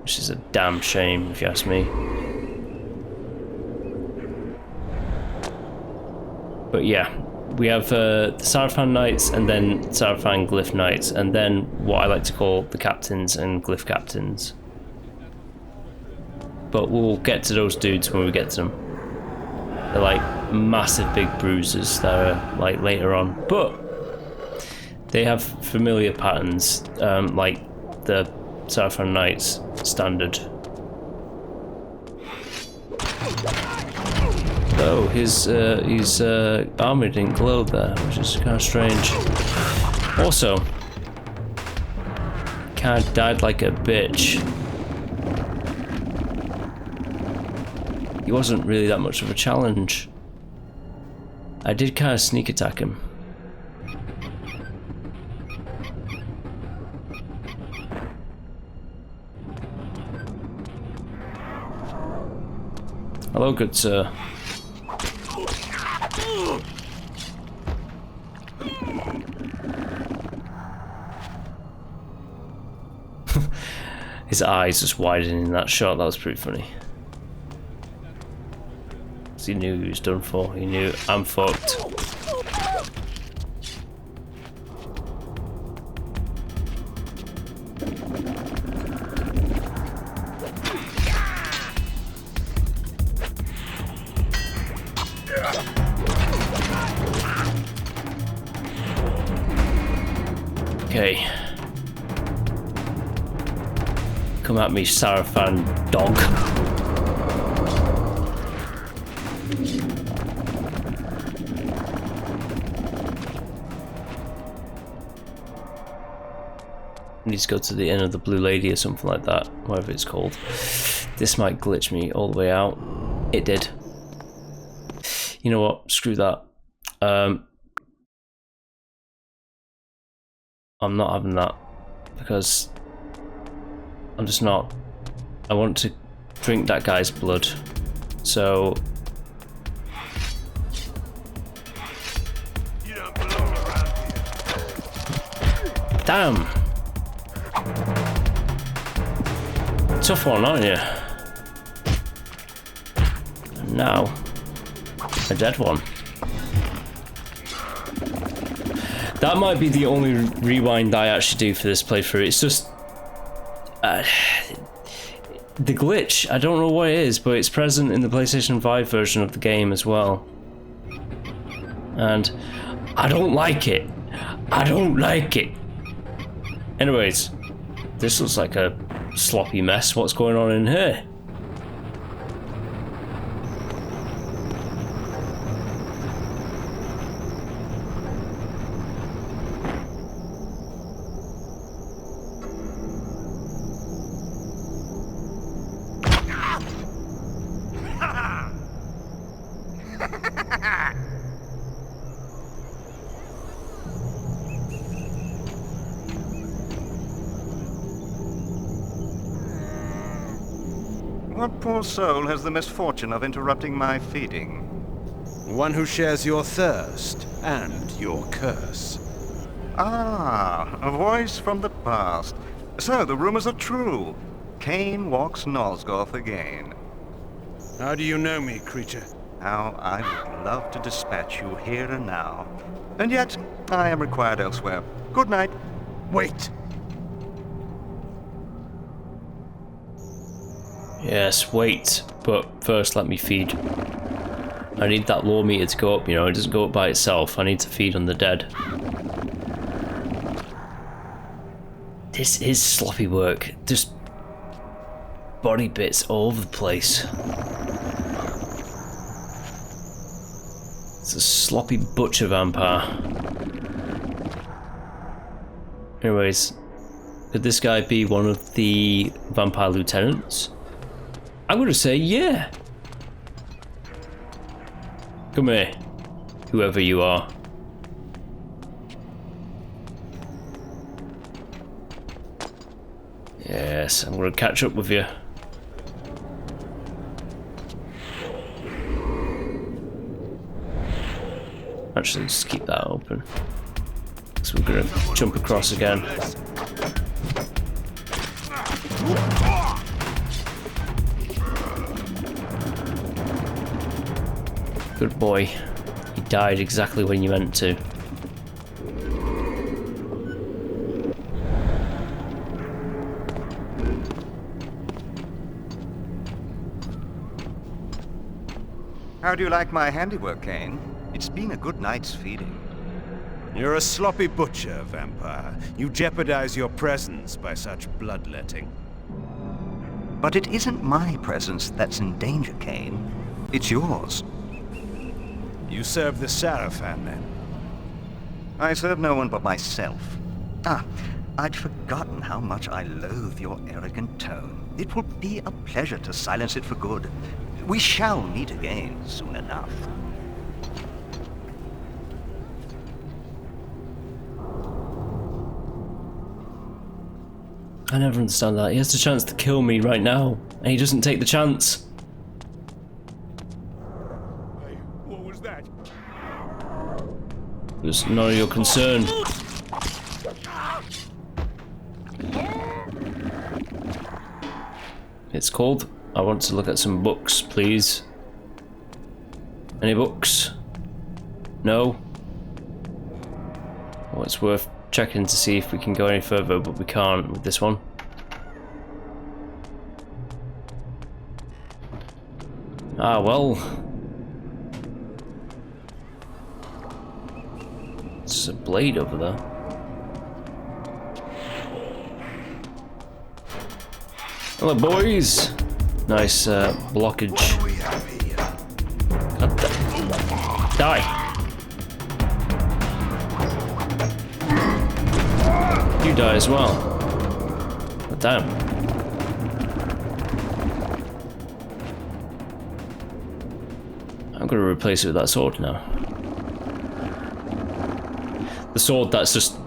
which is a damn shame if you ask me. But yeah, we have the Sarafan Knights and then Sarafan Glyph Knights, and then what I like to call the Captains and Glyph Captains. But we'll get to those dudes when we get to them. They're like massive big bruisers that are like later on, but they have familiar patterns, like the Sarafan Knights standard. Oh, his armor didn't glow there, which is kind of strange. Also, kind of died like a bitch. He wasn't really that much of a challenge. I did kind of sneak attack him. Hello, good sir. His eyes just widening in that shot, that was pretty funny. He knew he was done for, he knew I'm fucked. Okay. Come at me, Sarafan dog. I need to go to the Inn of the Blue Lady or something like that, whatever it's called. This might glitch me all the way out. It did. You know what? Screw that. I'm not having that because I'm just not. I want to drink that guy's blood. So You don't belong around here. damn. Tough one, aren't you? And now a dead one. That might be the only rewind I actually do for this playthrough. It's just the glitch. I don't know what it is, but it's present in the PlayStation 5 version of the game as well. And I don't like it. I don't like it. Anyways, this looks like a sloppy mess. What's going on in here? What poor soul has the misfortune of interrupting my feeding? One who shares your thirst and your curse. Ah, a voice from the past. So the rumors are true. Kain walks Nosgoth again. How do you know me, creature? How I would love to dispatch you here and now. And yet, I am required elsewhere. Good night. Wait! Yes, wait, but first let me feed. I need that lore meter to go up, you know, it doesn't go up by itself. I need to feed on the dead. This is sloppy work. Just body bits all over the place. It's a sloppy butcher vampire. Anyways, could this guy be one of the vampire lieutenants? I'm gonna say yeah. Come here, whoever you are. Yes, I'm gonna catch up with you. Actually, just keep that open. So we're gonna jump across again. Good boy. He died exactly when you meant to. How do you like my handiwork, Kain? It's been a good night's feeding. You're a sloppy butcher, vampire. You jeopardize your presence by such bloodletting. But it isn't my presence that's in danger, Kain. It's yours. You serve the Sarafan, then? I serve no one but myself. Ah, I'd forgotten how much I loathe your arrogant tone. It will be a pleasure to silence it for good. We shall meet again soon enough. I never understand that. He has the chance to kill me right now, and he doesn't take the chance. It's none of your concern. It's called, I want to look at some books, please. Any books? No? Well, it's worth checking to see if we can go any further, but we can't with this one. Ah, well. It's a blade over there. Hello, boys. Nice blockage. Die. You die as well. Oh, damn. I'm gonna replace it with that sword now. The sword that's just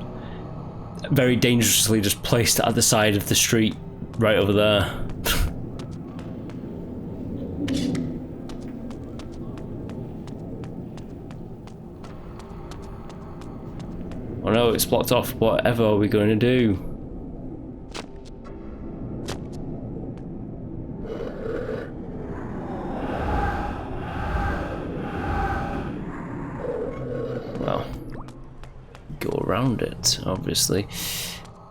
very dangerously just placed at the side of the street, right over there. Oh no, it's blocked off. Whatever are we going to do? Well, go around it, obviously.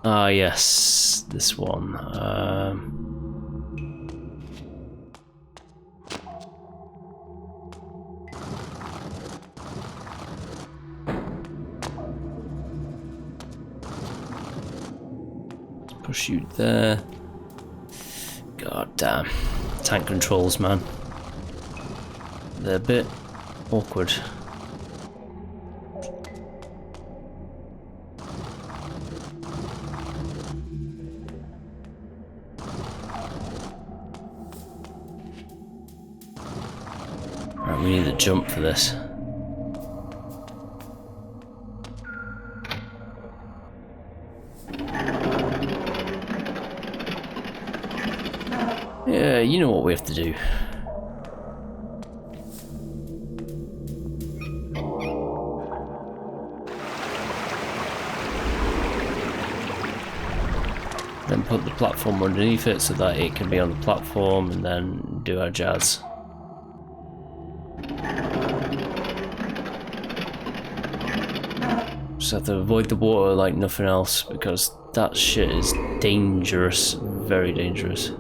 Ah, yes, this one. Push you there. God damn. Tank controls, man. They're a bit awkward. Right, we need a jump for this. Yeah, you know what we have to do. Then put the platform underneath it so that it can be on the platform and then do our jazz. Just have to avoid the water like nothing else because that shit is dangerous, very dangerous.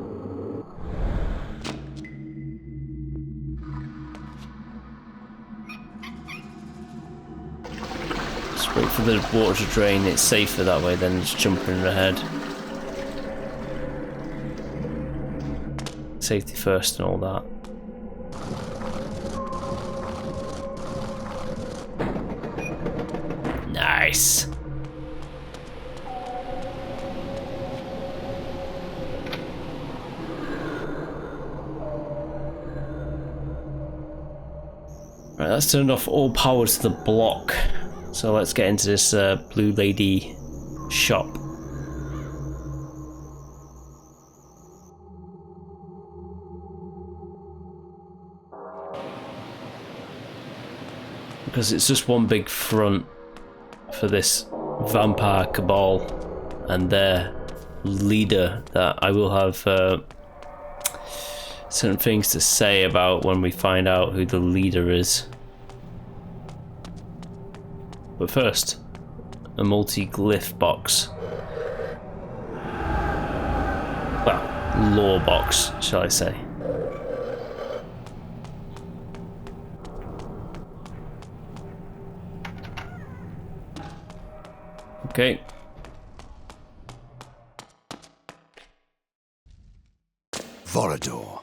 Wait for the water to drain, it's safer that way than just jumping ahead. Safety first and all that. Nice! Right, that's turned off all power to the block. So let's get into this blue lady shop. Because it's just one big front for this vampire cabal and their leader that I will have certain things to say about when we find out who the leader is. But first, a multi-glyph box. Well, lore box, shall I say. Okay. Vorador,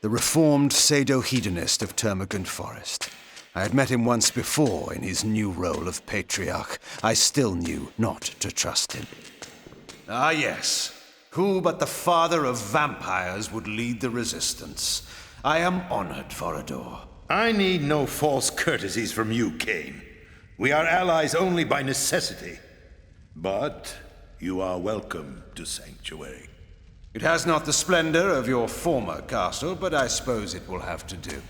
the reformed pseudo-hedonist of Termagant Forest. I had met him once before in his new role of patriarch. I still knew not to trust him. Ah, yes. Who but the father of vampires would lead the resistance? I am honored, Vorador. I need no false courtesies from you, Kain. We are allies only by necessity. But you are welcome to Sanctuary. It has not the splendor of your former castle, but I suppose it will have to do.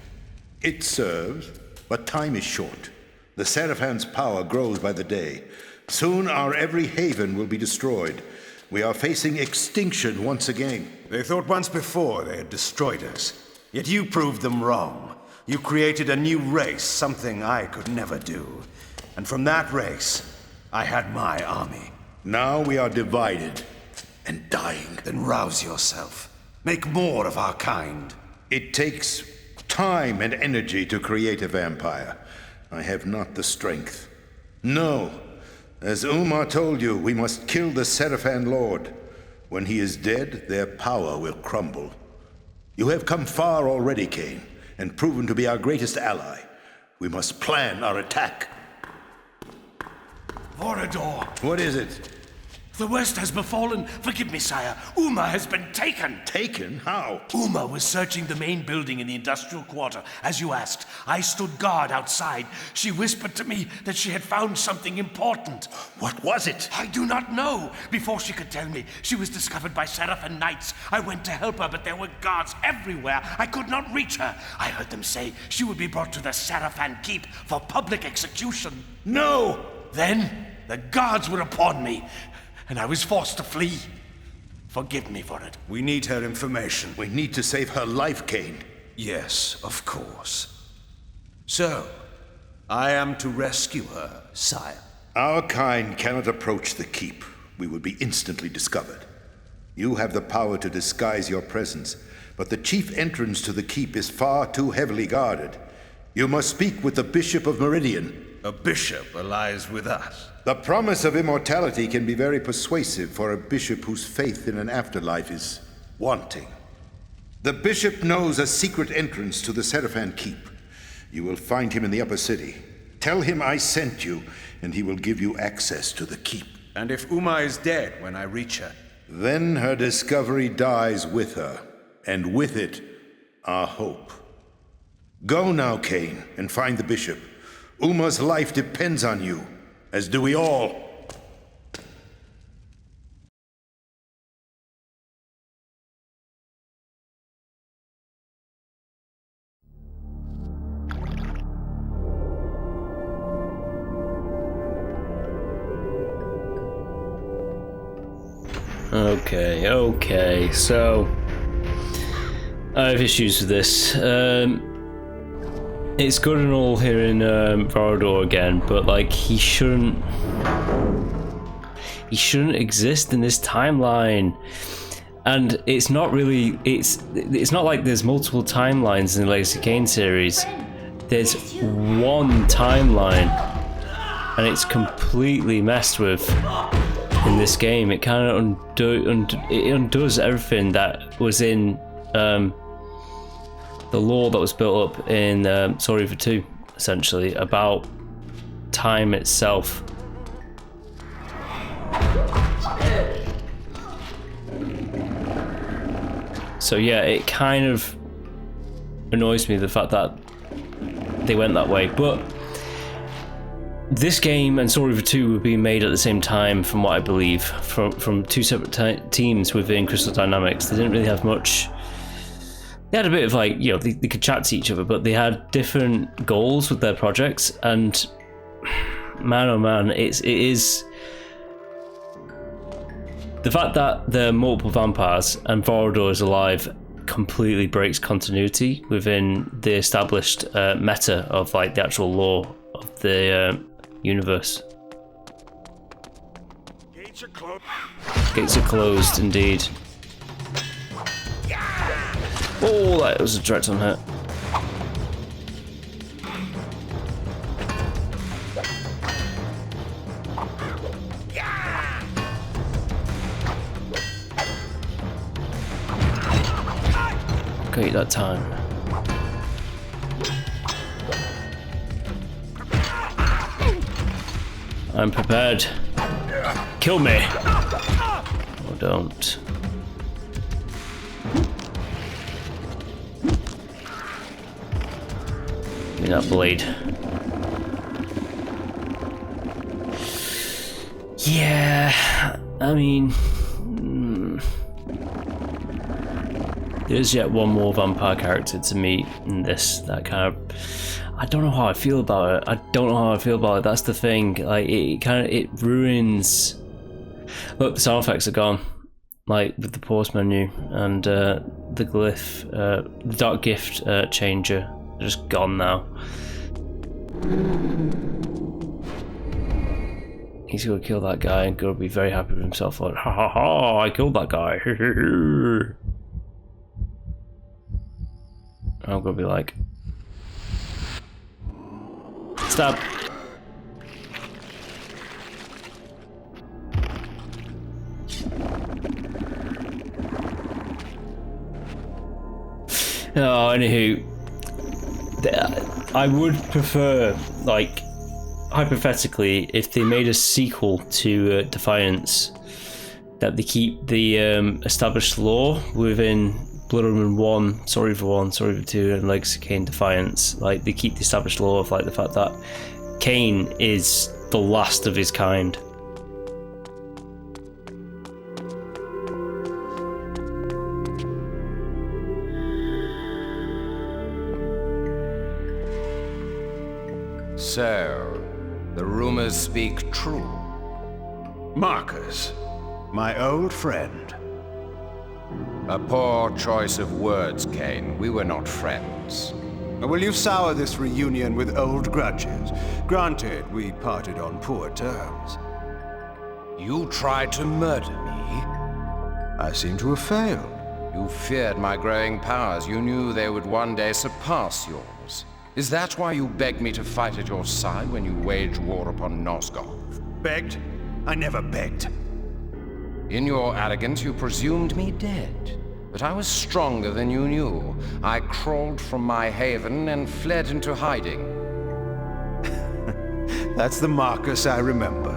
It serves, but time is short. The Seraphan's power grows by the day. Soon our every haven will be destroyed. We are facing extinction once again. They thought once before they had destroyed us. Yet you proved them wrong. You created a new race, something I could never do. And from that race, I had my army. Now we are divided and dying. Then rouse yourself. Make more of our kind. It takes time and energy to create a vampire. I have not the strength. No. As Umar told you, we must kill the Seraphan Lord. When he is dead, their power will crumble. You have come far already, Kain, and proven to be our greatest ally. We must plan our attack. Vorador! What is it? The worst has befallen. Forgive me, sire. Uma has been taken. Taken? How? Uma was searching the main building in the industrial quarter, as you asked. I stood guard outside. She whispered to me that she had found something important. What was it? I do not know. Before she could tell me, she was discovered by Seraphan knights. I went to help her, but there were guards everywhere. I could not reach her. I heard them say she would be brought to the Seraphan Keep for public execution. No! Then the guards were upon me, and I was forced to flee. Forgive me for it. We need her information. We need to save her life, Kain. Yes, of course. So, I am to rescue her, sire. Our kind cannot approach the keep. We would be instantly discovered. You have the power to disguise your presence, but the chief entrance to the keep is far too heavily guarded. You must speak with the Bishop of Meridian. A bishop lies with us. The promise of immortality can be very persuasive for a bishop whose faith in an afterlife is wanting. The bishop knows a secret entrance to the Seraphan Keep. You will find him in the upper city. Tell him I sent you, and he will give you access to the keep. And if Uma is dead when I reach her? Then her discovery dies with her, and with it, our hope. Go now, Kain, and find the bishop. Uma's life depends on you, as do we all. Okay, so I have issues with this. It's good and all hearing Vorador again, but like he shouldn't exist in this timeline. And it's not really it's not like there's multiple timelines in the Legacy Kain series. There's one timeline, and it's completely messed with in this game. It kind of undoes everything that was in the lore that was built up in Soul Reaver 2, essentially, about time itself. So yeah, it kind of annoys me, the fact that they went that way. But this game and Soul Reaver 2 were being made at the same time, from what I believe, from two separate teams within Crystal Dynamics. They didn't really have much. They had a bit of like, you know, they could chat to each other, but they had different goals with their projects. And man, oh man, it is the fact that there are multiple vampires and Vorador is alive completely breaks continuity within the established meta of like the actual lore of the universe. Gates are closed. Gates are closed, indeed. Oh, that was a direct on hit. Great that time. I'm prepared. Kill me. Or don't. Give me that blade. Yeah, I mean... There's yet one more vampire character to meet in this. That kind of, I don't know how I feel about it. That's the thing. Like it ruins. Look, the sound effects are gone. Like with the pause menu and the glyph, the dark gift changer, are just gone now. He's gonna kill that guy and gonna be very happy with himself. Like, ha ha ha! I killed that guy. I'm gonna be like, stab. Oh, anywho, I would prefer, like, hypothetically, if they made a sequel to Defiance, that they keep the established lore within Blood Omen 1, Story for 1, Story for 2, and Legacy of Kain Defiance. Like, they keep the established lore of, like, the fact that Kain is the last of his kind. So, the rumors speak true. Marcus, my old friend. A poor choice of words, Kain. We were not friends. Will you sour this reunion with old grudges? Granted, we parted on poor terms. You tried to murder me? I seem to have failed. You feared my growing powers. You knew they would one day surpass yours. Is that why you begged me to fight at your side when you waged war upon Nosgoth? Begged? I never begged. In your arrogance, you presumed me dead. But I was stronger than you knew. I crawled from my haven and fled into hiding. That's the Marcus I remember.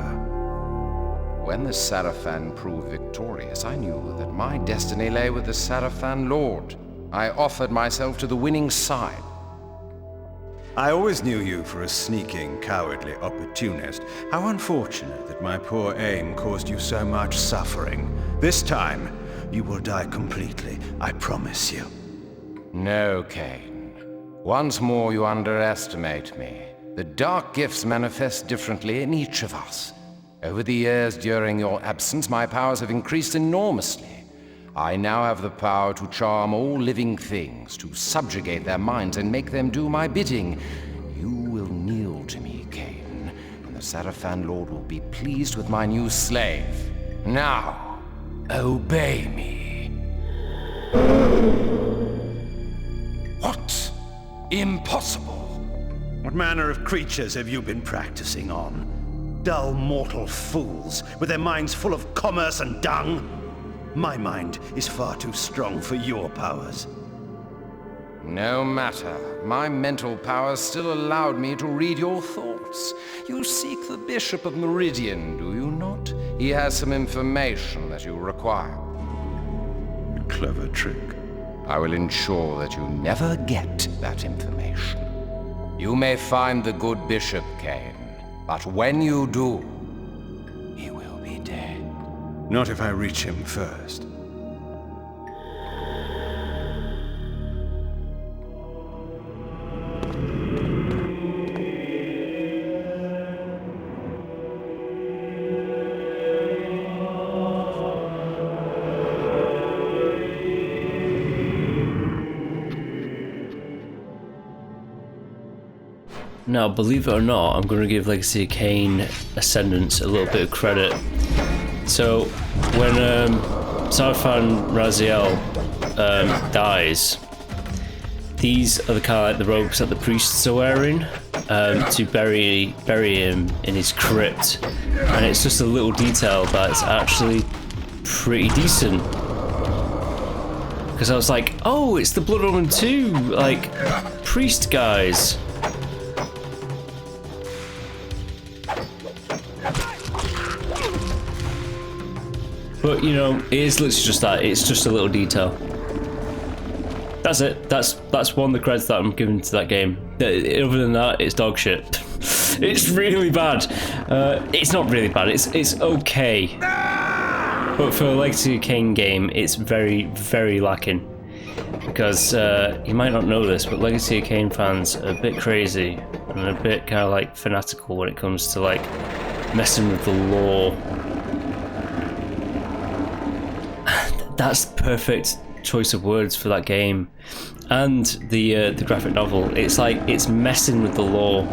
When the Sarafan proved victorious, I knew that my destiny lay with the Sarafan Lord. I offered myself to the winning side. I always knew you for a sneaking, cowardly opportunist. How unfortunate that my poor aim caused you so much suffering. This time, you will die completely, I promise you. No, Kain. Once more you underestimate me. The dark gifts manifest differently in each of us. Over the years during your absence, my powers have increased enormously. I now have the power to charm all living things, to subjugate their minds and make them do my bidding. You will kneel to me, Kain, and the Sarafan Lord will be pleased with my new slave. Now, obey me. What? Impossible. What manner of creatures have you been practicing on? Dull mortal fools, with their minds full of commerce and dung? My mind is far too strong for your powers. No matter. My mental powers still allowed me to read your thoughts. You seek the Bishop of Meridian, do you not? He has some information that you require. A clever trick. I will ensure that you never get that information. You may find the good Bishop, Kain, but when you do, he will be dead. Not if I reach him first. Now, believe it or not, I'm going to give Legacy of Kain Ascendants a little bit of credit. So, when Sarafan Raziel dies, these are the kind of like the robes that the priests are wearing to bury him in his crypt, and it's just a little detail that's actually pretty decent. Because I was like, oh, it's the Blood Omen 2, like priest guys. But, you know, it is literally just that. It's just a little detail. That's it. That's one of the credits that I'm giving to that game. Other than that, it's dog shit. It's really bad. It's not really bad. It's okay. But for a Legacy of Kain game, it's very, very lacking. because you might not know this, but Legacy of Kain fans are a bit crazy and a bit kind of like fanatical when it comes to like messing with the lore. That's the perfect choice of words for that game, and the graphic novel. It's like it's messing with the lore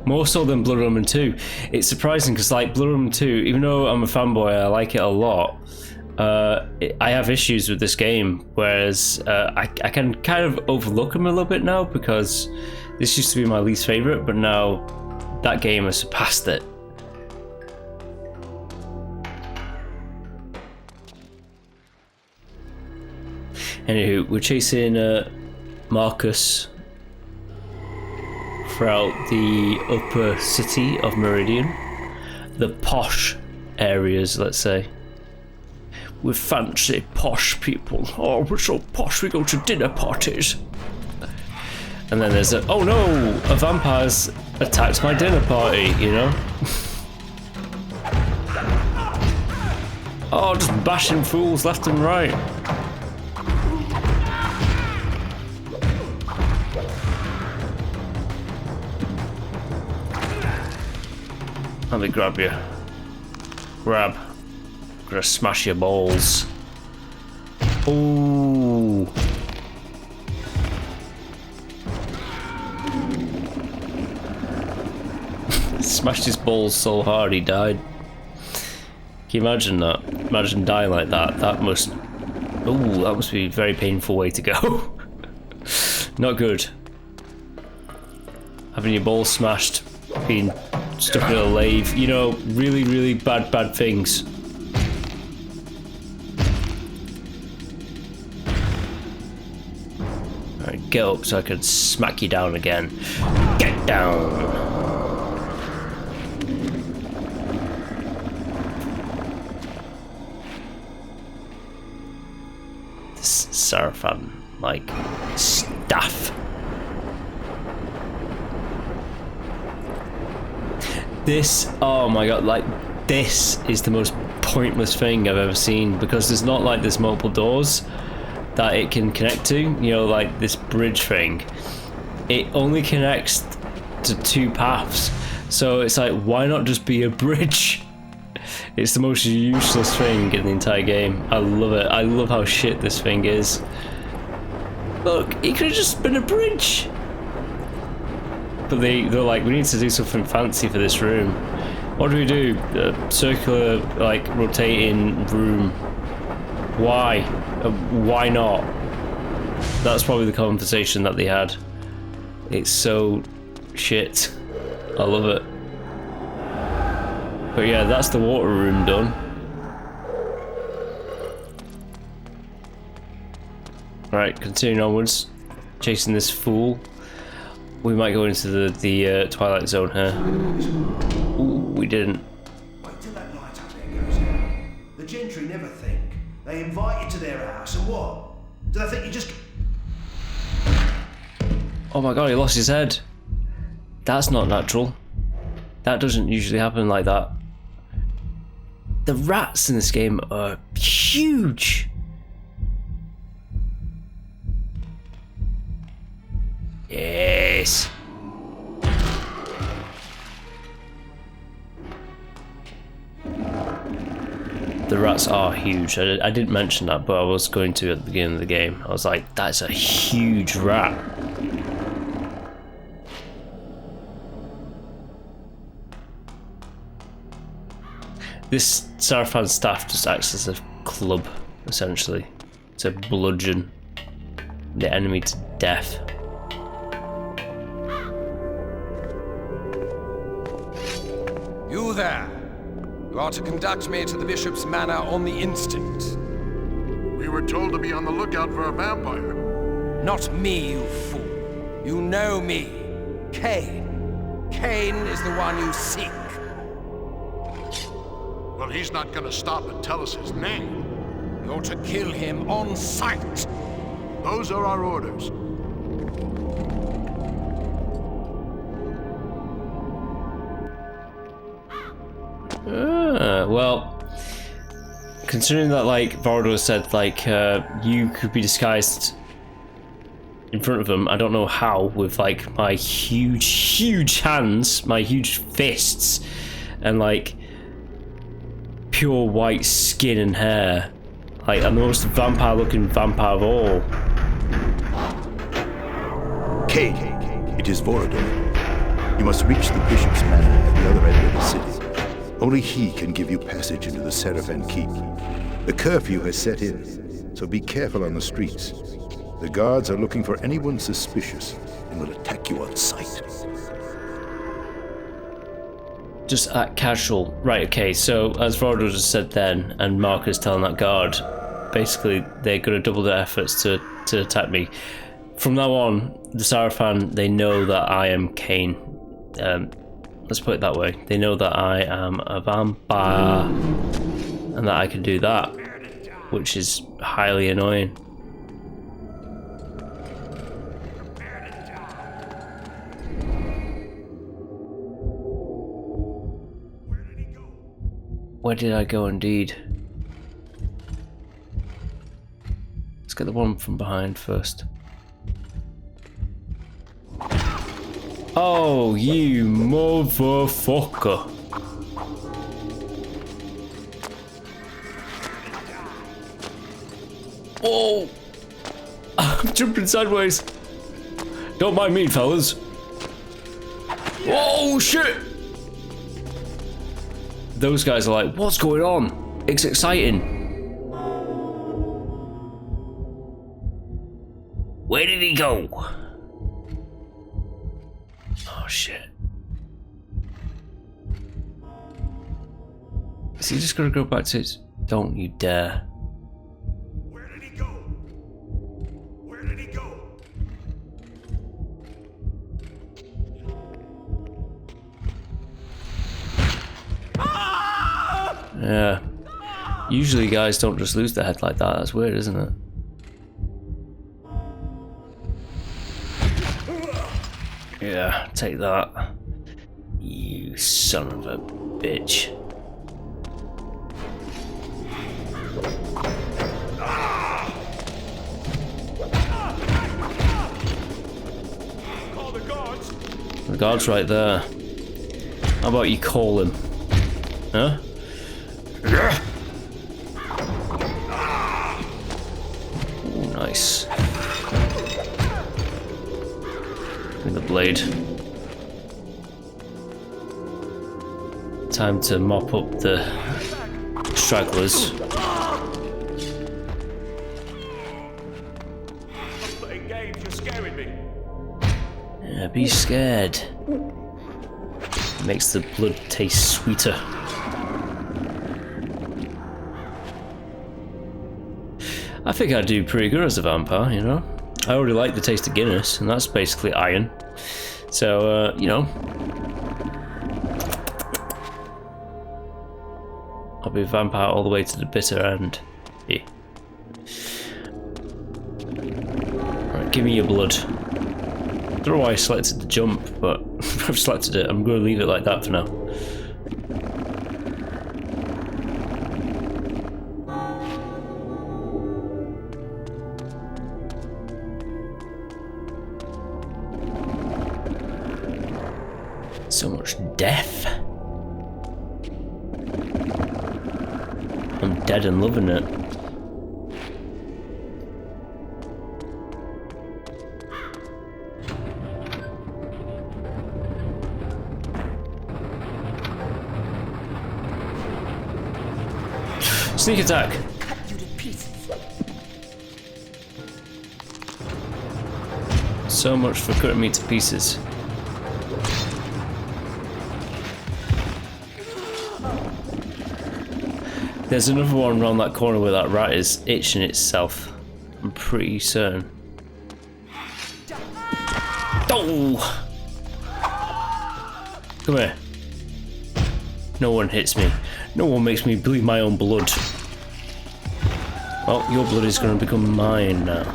more so than Blood Omen 2. It's surprising because like Blood Omen 2, even though I'm a fanboy, I like it a lot. I have issues with this game, whereas I can kind of overlook them a little bit now because this used to be my least favorite, but now that game has surpassed it. Anywho, we're chasing Marcus throughout the upper city of Meridian, the posh areas, let's say. We're fancy posh people. Oh, we're so posh, we go to dinner parties. And then there's oh no, a vampire's attacked my dinner party, you know? Oh, just bashing fools left and right. Let me grab you. Grab. I'm gonna smash your balls. Ooh. Smashed his balls so hard he died. Can you imagine that? Imagine dying like that. That must... Ooh, that must be a very painful way to go. Not good. Having your balls smashed, being stuck in a lathe, you know, really, really bad things. Alright, get up so I can smack you down again. Get down! This Sarafan, like, staff. This, oh my god, like, this is the most pointless thing I've ever seen, because there's not like there's multiple doors that it can connect to, you know, like this bridge thing. It only connects to two paths, so it's like, why not just be a bridge? It's the most useless thing in the entire game. I love it. I love how shit this thing is. Look, it could have just been a bridge. But they're like, we need to do something fancy for this room. What do we do? A circular, like, rotating room. Why? Why not? That's probably the conversation that they had. It's so shit. I love it. But yeah, that's the water room done. Right, continuing onwards. Chasing this fool. We might go into the Twilight Zone here. Ooh, we didn't. Wait till that light up there goes out. The gentry never think. They invite you to their house, and what? Do they think you just... Oh my god, he lost his head. That's not natural. That doesn't usually happen like that. The rats in this game are huge. Yes. The rats are huge. I didn't mention that, but I was going to at the beginning of the game. I was like, that's a huge rat. This Sarafan staff just acts as a club, essentially, to bludgeon the enemy to death. You there! You are to conduct me to the Bishop's manor on the instant. We were told to be on the lookout for a vampire. Not me, you fool. You know me. Kain. Kain is the one you seek. Well, he's not gonna stop and tell us his name. You're to kill him on sight. Those are our orders. Well, considering that, like, Vardo said, like, you could be disguised in front of them. I don't know how, with like my huge hands, my huge fists, and like pure white skin and hair. Like, I'm the most vampire-looking vampire of all. Kain, it is Vorador. You must reach the bishop's manor at the other end of the city. Only he can give you passage into the Seraphan Keep. The curfew has set in, so be careful on the streets. The guards are looking for anyone suspicious and will attack you on sight. Just act casual. Right, okay, so as Vorador just said then, and Mark is telling that guard, basically they're going to double their efforts to attack me. From now on, the Seraphan, they know that I am Kain. Let's put it that way. They know that I am a vampire and that I can do that, which is highly annoying. Where did I go indeed? Let's get the one from behind first. Oh, you motherfucker. Oh! I'm jumping sideways. Don't mind me, fellas. Oh, shit! Those guys are like, what's going on? It's exciting. Where did he go? Oh shit. Is he just gonna go back to his... Don't you dare. Where did he go? Where did he go? Yeah. Usually guys don't just lose their head like that. That's weird, isn't it? Yeah, take that. You son of a bitch. Call the guards. The guard's right there. How about you call him? Huh? Ooh, nice. With the blade. Time to mop up the stragglers. I'm playing games, you're scaring me. Yeah, be scared. Makes the blood taste sweeter. I think I do pretty good as a vampire, you know? I already like the taste of Guinness, and that's basically iron. So, you know. I'll be a vampire all the way to the bitter end. Yeah. Alright, give me your blood. I don't know why I selected the jump, but I've selected it. I'm going to leave it like that for now. So much death. I'm dead and loving it. Sneak attack. Cut you to pieces. So much for cutting me to pieces. There's another one around that corner where that rat is itching itself. I'm pretty certain. Oh! Come here. No one hits me. No one makes me bleed my own blood. Well, your blood is going to become mine now.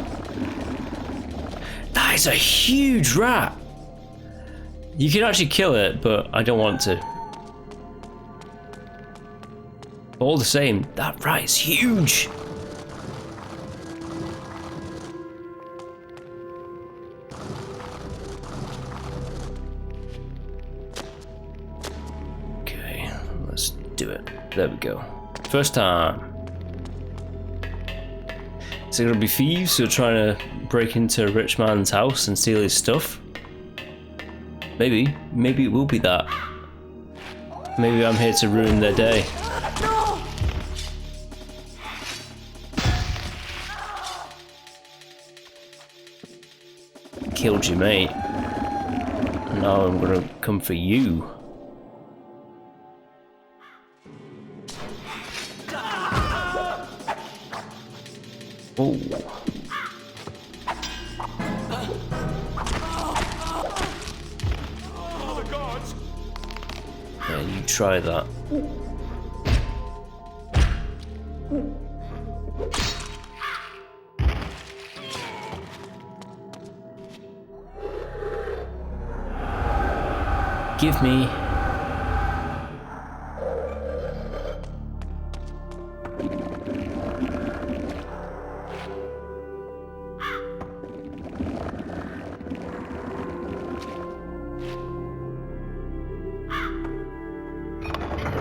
That is a huge rat! You can actually kill it, but I don't want to. All the same, that rat is huge. do it. There we go. First time. Is it gonna be thieves who are trying to break into a rich man's house and steal his stuff? Maybe. Maybe it will be that. Maybe I'm here to ruin their day. Killed you, mate. Now I'm gonna come for you. Oh. Yeah, you try that. Give me.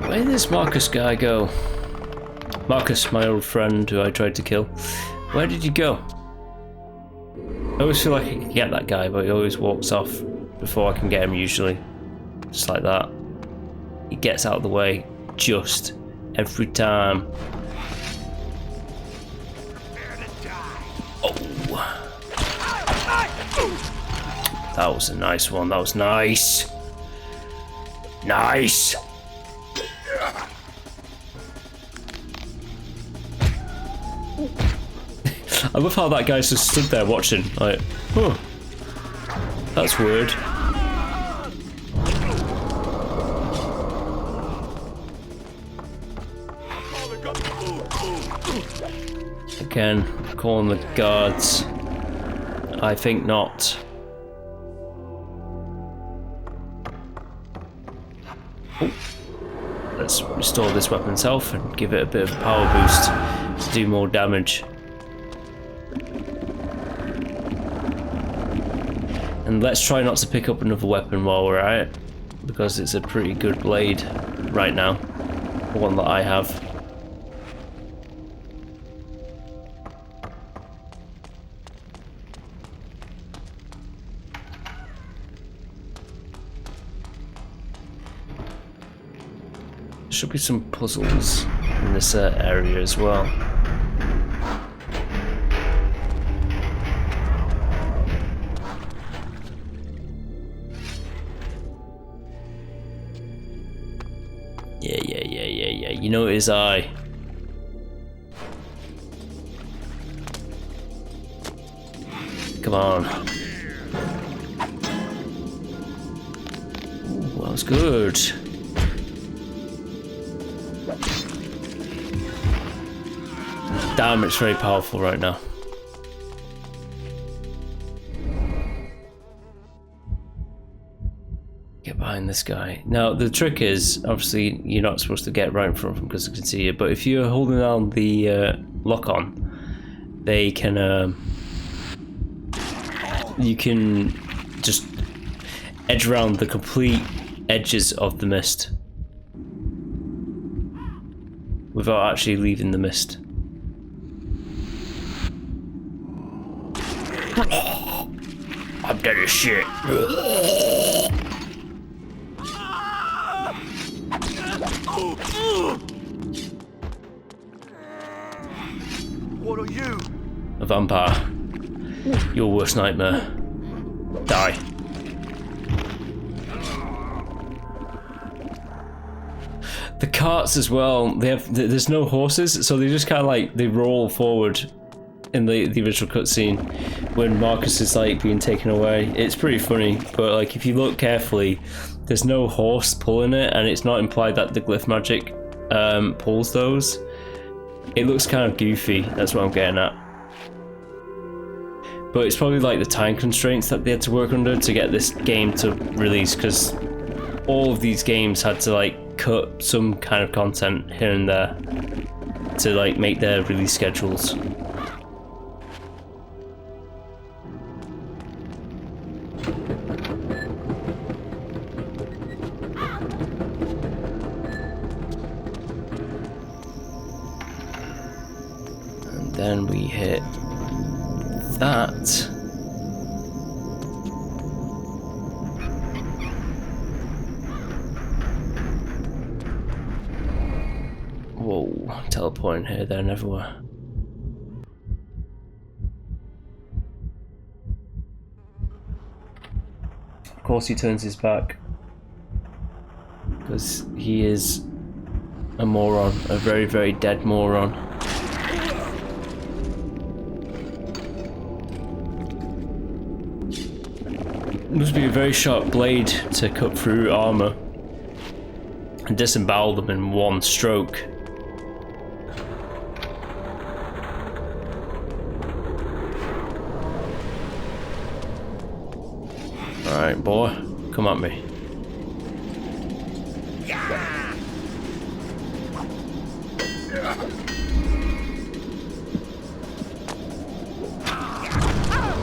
Where did this Marcus guy go? Marcus, my old friend who I tried to kill. Where did you go? I always feel like I can get that guy, but he always walks off before I can get him usually. Just like that. He gets out of the way just every time. Oh. That was a nice one. That was nice. Nice. I love how that guy's just stood there watching, like, oh, that's weird. Again, calling the guards. I think not. Oh. Let's restore this weapon's health and give it a bit of a power boost to do more damage. And let's try not to pick up another weapon while we're at it, because it's a pretty good blade right now, the one that I have. There should be some puzzles in this area as well. Yeah. You know it is I. Come on. Ooh, that was good. Damn, it's very powerful right now. Get behind this guy. Now, the trick is, obviously, you're not supposed to get right in front of him because they can see you, but if you're holding down the lock on, they can, you can just edge around the complete edges of the mist without actually leaving the mist. I'm dead as shit. What are you? A vampire. Your worst nightmare. Die. The carts as well, they have, there's no horses, so they just kind of like, they roll forward in the original cutscene when Marcus is like being taken away. It's pretty funny, but like if you look carefully, there's no horse pulling it, and it's not implied that the glyph magic pulls those. It looks kind of goofy, that's what I'm getting at. But it's probably like the time constraints that they had to work under to get this game to release, because all of these games had to like cut some kind of content here and there to like make their release schedules. Then we hit that. Whoa, teleporting here, there, and everywhere. Of course he turns his back. Because he is a moron, a very, very dead moron. It must be a very sharp blade to cut through armor and disembowel them in one stroke. Alright, boy, come at me.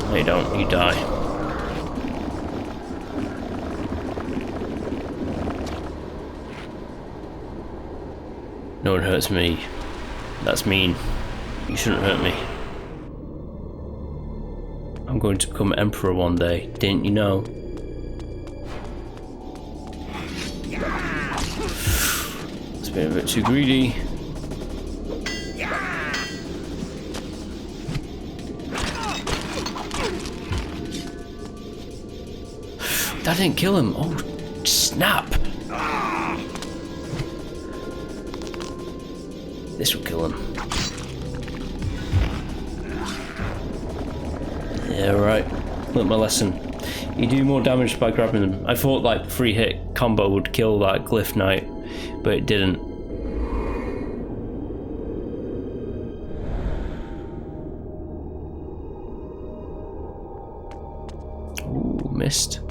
No, you don't, you die. No one hurts me. That's mean. You shouldn't hurt me. I'm going to become emperor one day, didn't you know? It's been a bit too greedy. That didn't kill him. Oh, snap! This will kill him. Yeah, right. Learned my lesson. You do more damage by grabbing them. I thought like the 3-hit combo would kill that Glyph Knight, but it didn't. Ooh, missed.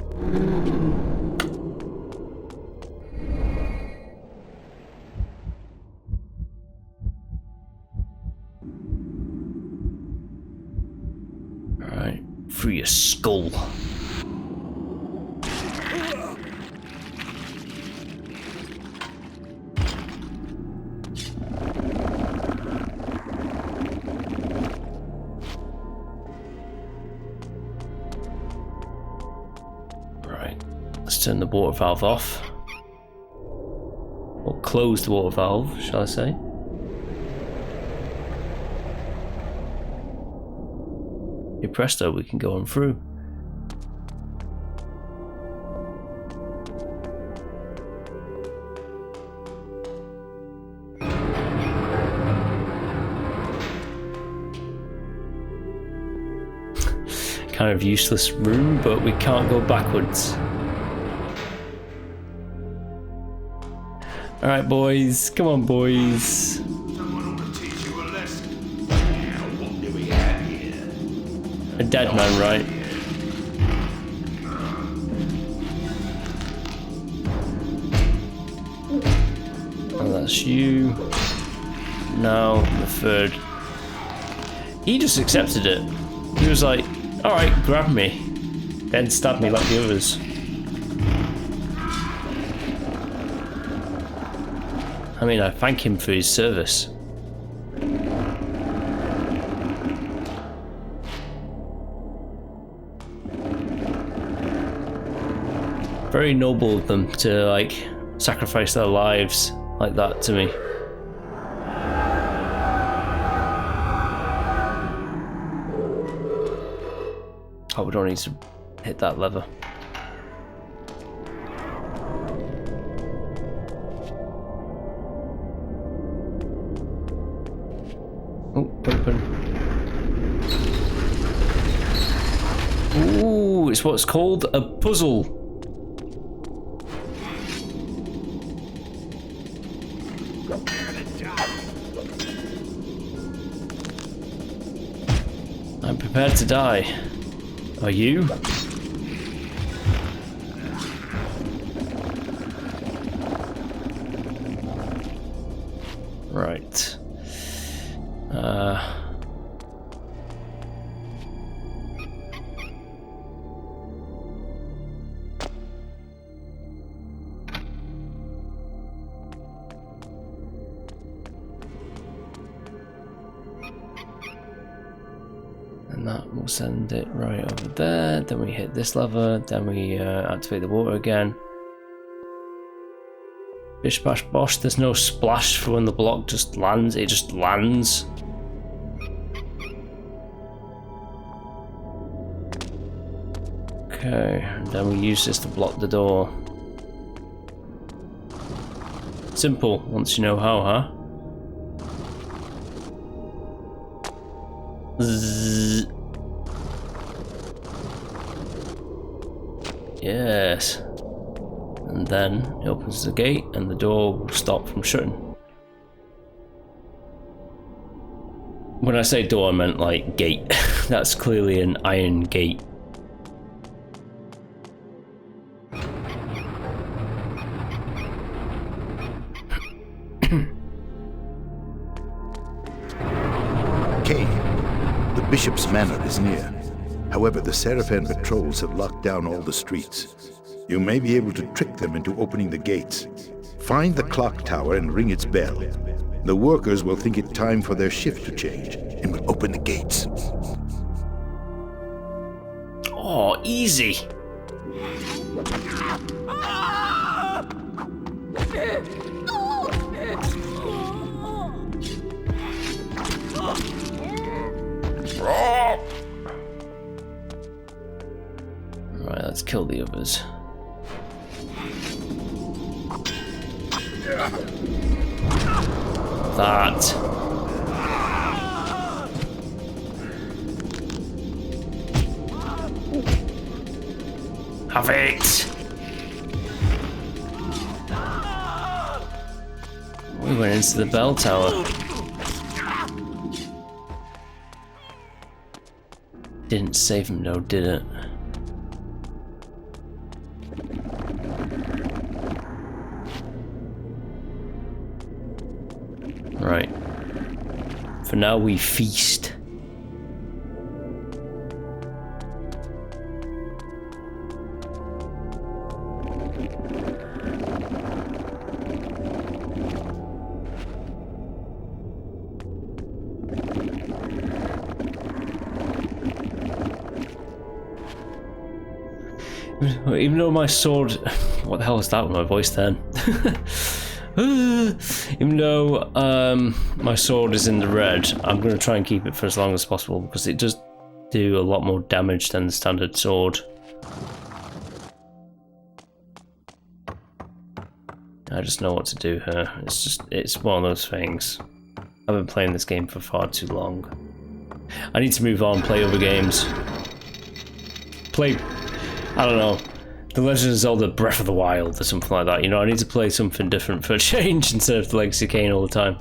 Alright, through your skull. Right, let's turn the water valve off. Or close the water valve, shall I say. Hey presto, we can go on through. Kind of useless room, but we can't go backwards. Alright boys, come on boys. Someone ought to teach you a lesson. Now, what do we have here? A dead man, right? Oh, that's you. Now, the third. He just accepted it. He was like, alright, grab me. Then stab me like the others. I mean, I thank him for his service. Very noble of them to, like, sacrifice their lives like that to me. Oh, we don't need to hit that lever. Oh, open. Ooh, it's what's called a puzzle. I'm prepared to die. Are you? Right. we'll send it right over there. Then we hit this lever. Then we activate the water again. Bish bash bosh. There's no splash for when the block just lands. It just lands. Okay, and then we use this to block the door. Simple, once you know how, huh? Zzz. Yes. And then it opens the gate and the door will stop from shutting. When I say door, I meant like gate. That's clearly an iron gate. Kain, the bishop's manor is near. However, the Seraphan patrols have locked down all the streets. You may be able to trick them into opening the gates. Find the clock tower and ring its bell. The workers will think it time for their shift to change and will open the gates. Oh, easy. Right, let's kill the others. That. Have it. We went into the bell tower. Didn't save him though, did it? Right. For now we feast. Even though my sword... What the hell was that with my voice then? Even though my sword is in the red, I'm going to try and keep it for as long as possible because it does do a lot more damage than the standard sword. I just know what to do here. It's one of those things. I've been playing this game for far too long. I need to move on, play other games. I don't know, The Legend of Zelda Breath of the Wild or something like that. You know, I need to play something different for a change instead of the Legacy of Kain all the time.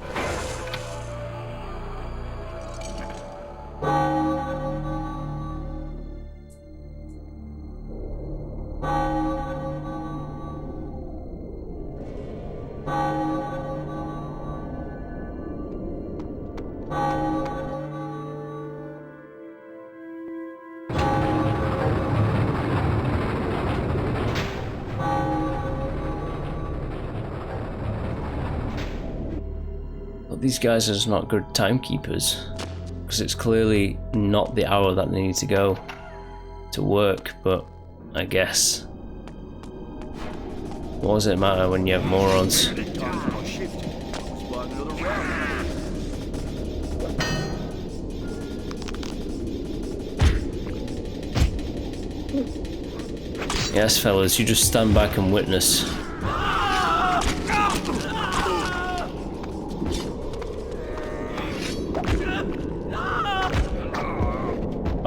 These guys are just not good timekeepers, because it's clearly not the hour that they need to go to work, but I guess. What does it matter when you have morons? Yes, fellas, you just stand back and witness.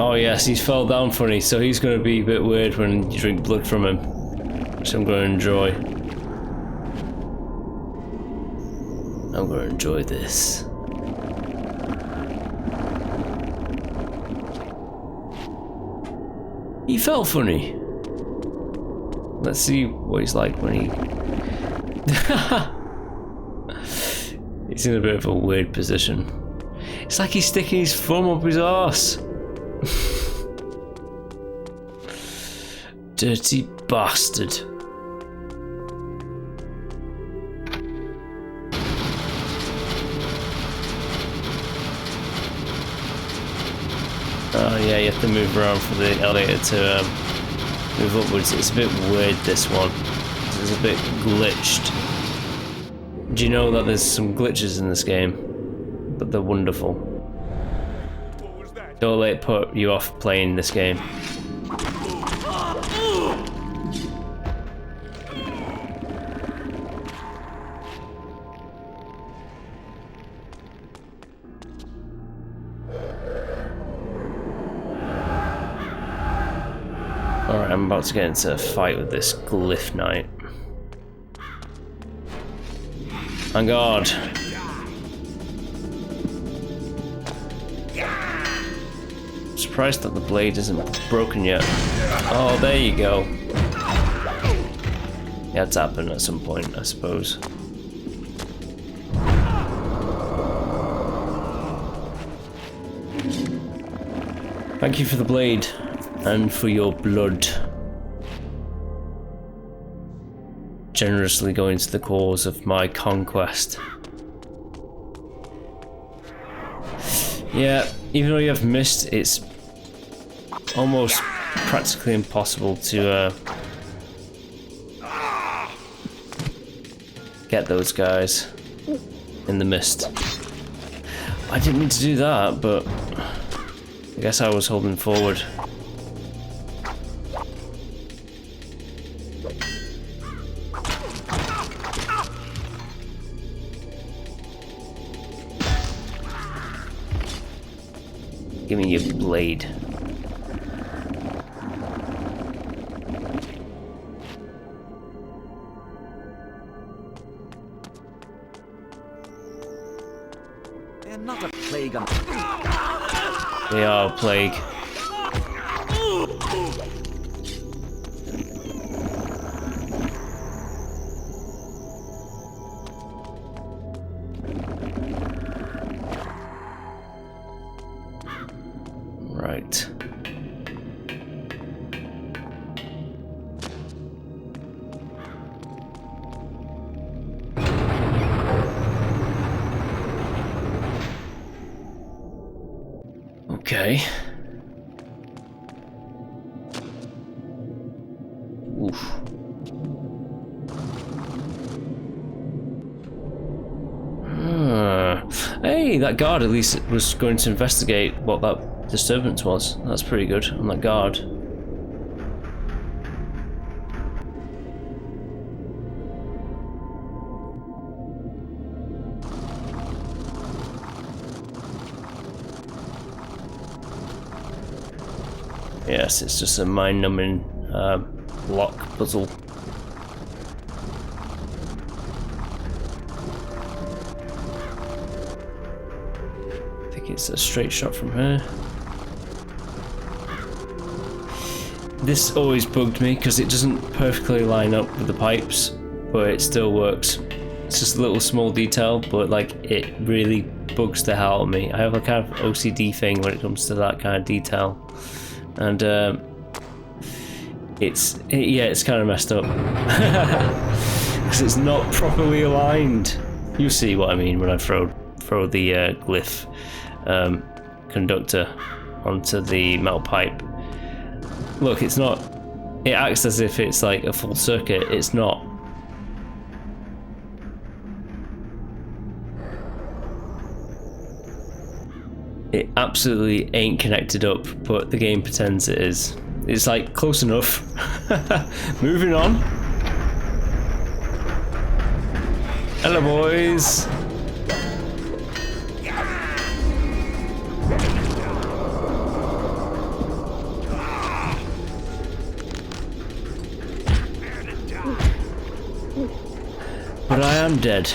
Oh yes, he's fell down funny, so he's going to be a bit weird when you drink blood from him, which I'm going to enjoy. I'm going to enjoy this. He fell funny. Let's see what he's like when he... He's in a bit of a weird position. It's like he's sticking his thumb up his arse. Dirty bastard. yeah, you have to move around for the elevator to move upwards. It's a bit weird, this one. It's a bit glitched. Do you know that there's some glitches in this game? But they're wonderful. Don't let it put you off playing this game. Alright, I'm about to get into a fight with this glyph knight. On guard. Surprised that the blade isn't broken yet. Oh, there you go. Yeah, it's happened at some point, I suppose. Thank you for the blade and for your blood. Generously going to the cause of my conquest. Yeah, even though you have missed, it's almost practically impossible to get those guys in the mist. I didn't mean to do that, but I guess I was holding forward. Give me your blade. They're not a plague on... They are a plague. Right. Okay. Oof. Hey, that guard at least was going to investigate what that disturbance was. That's pretty good on that guard. Yes, it's just a mind-numbing block puzzle. I think it's a straight shot from here. This always bugged me because it doesn't perfectly line up with the pipes, but it still works. It's just a little small detail, but like it really bugs the hell out of me. I have a kind of OCD thing when it comes to that kind of detail. And it's kind of messed up because it's not properly aligned. You see what I mean when I throw the glyph conductor onto the metal pipe. Look, it's not. It acts as if it's like a full circuit. It's not. It absolutely ain't connected up, but the game pretends it is. It's like close enough. Moving on. Hello, boys. But I am dead.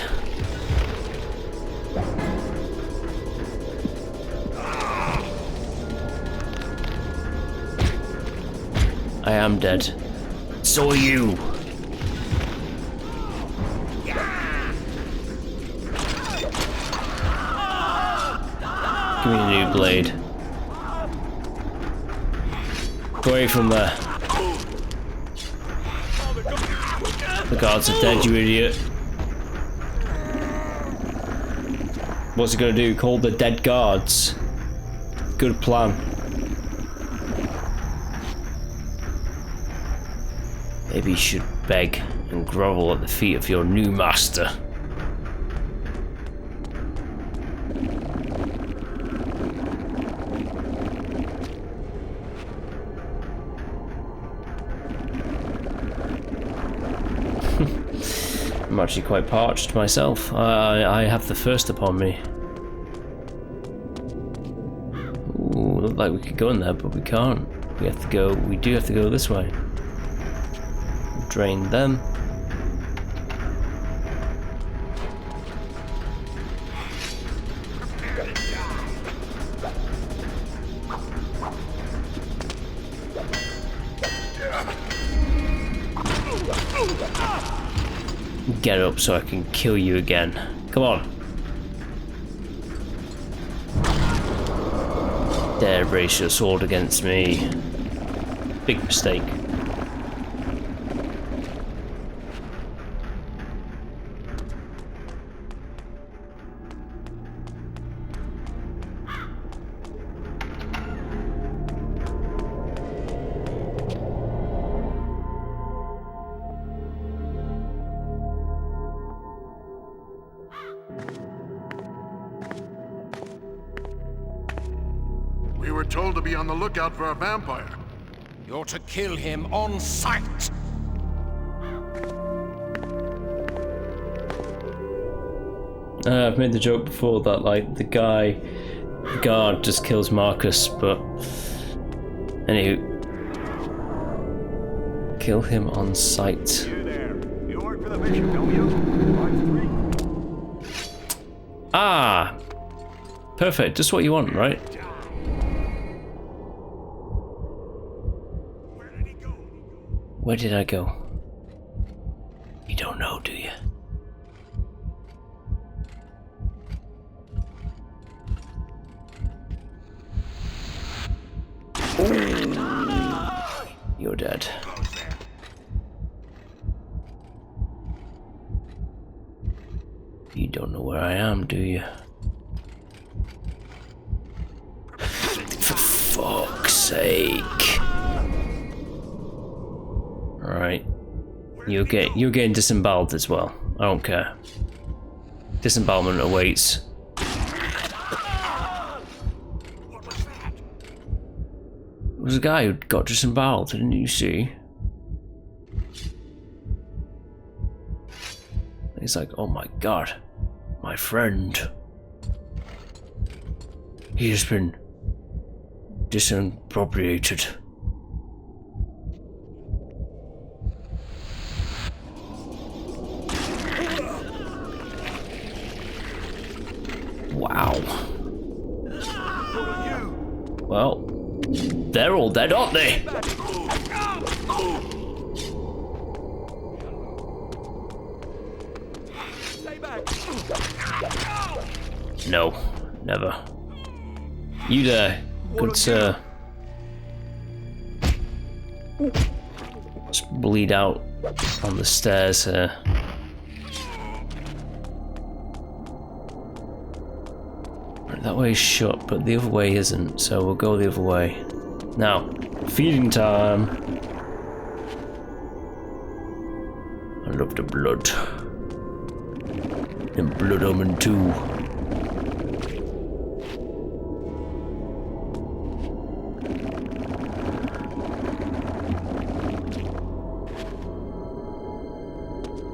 I am dead. So are you. Give me a new blade. Go away from there. The guards are dead, you idiot. What's he gonna do? Call the dead guards? Good plan. Maybe you should beg and grovel at the feet of your new master. I'm actually quite parched myself. I have the thirst upon me. Ooh, looked like we could go in there, but we can't. We have to go. We do have to go this way. Drain them. Get up so I can kill you again. Come on. Dare raise your sword against me. Big mistake. We were told to be on the lookout for a vampire. You're to kill him on sight. I've made the joke before that, like, the guard just kills Marcus, but anywho, kill him on sight. You there. You work for the bishop, don't you? Ah, perfect. Just what you want, right? Where did I go? You don't know, do you? Ooh. You're dead. You don't know where I am, do you? For fuck's sake. Alright. You're getting disemboweled as well. I don't care. Disembowelment awaits. There was a guy who got disemboweled, didn't you see? He's like, oh my god, my friend. He has been disappropriated. Wow. Well, they're all dead, aren't they? No, never. You there, good sir. Let's bleed out on the stairs here. That way is shut, but the other way isn't, so we'll go the other way. Now, feeding time. I love the blood. And Blood Omen 2.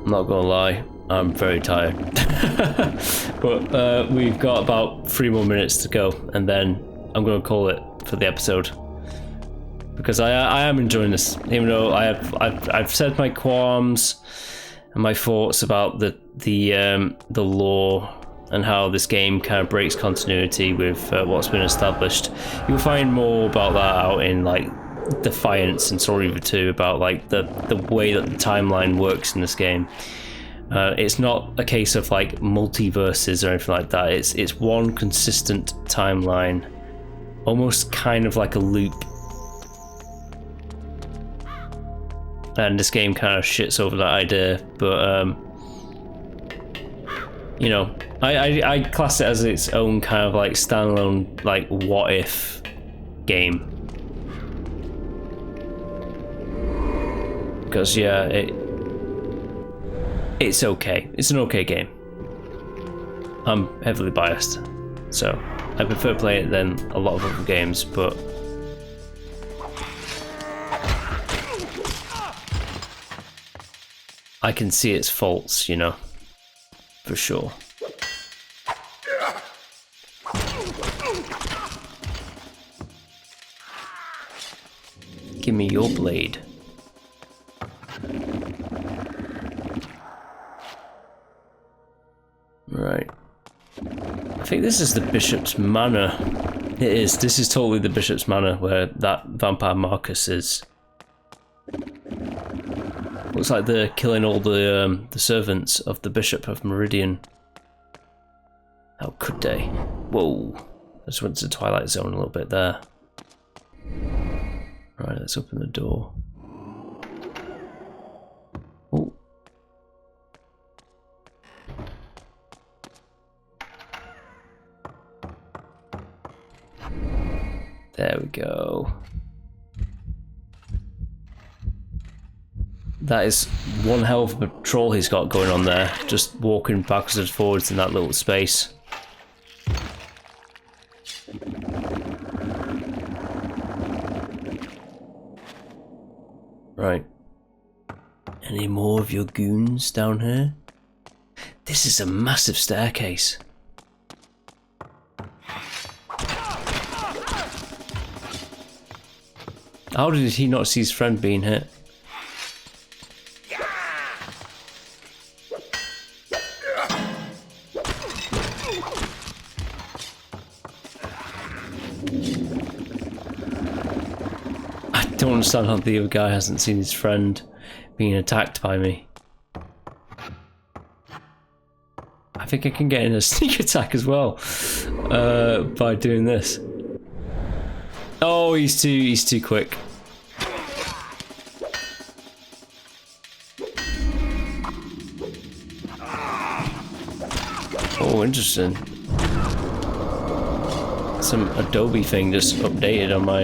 I'm not gonna lie, I'm very tired. But we've got about 3 more minutes to go, and then I'm gonna call it for the episode. Because I am enjoying this, even though I've said my qualms and my thoughts about the lore and how this game kind of breaks continuity with what's been established. You'll find more about that out in like Defiance and Soul Reaver 2 about like the way that the timeline works in this game. It's not a case of like multiverses or anything like that. It's one consistent timeline, almost kind of like a loop. And this game kind of shits over that idea, but you know, I class it as its own kind of like standalone, like what if game. Because yeah, it's okay. It's an okay game. I'm heavily biased, so I prefer playing it than a lot of other games, but I can see its faults, you know, for sure. Give me your blade. Right. I think this is the Bishop's Manor. It is. This is totally the Bishop's Manor where that vampire Marcus is. Looks like they're killing all the servants of the Bishop of Meridian. How could they? Whoa. I just went to the Twilight Zone a little bit there. Right, let's open the door. Oh. There we go. That is one hell of a patrol he's got going on there, just walking backwards and forwards in that little space. Right. Any more of your goons down here? This is a massive staircase. How did he not see his friend being hit? I don't understand how the other guy hasn't seen his friend being attacked by me. I think I can get in a sneak attack as well by doing this. Oh, he's too quick. Oh, interesting. Some Adobe thing just updated on my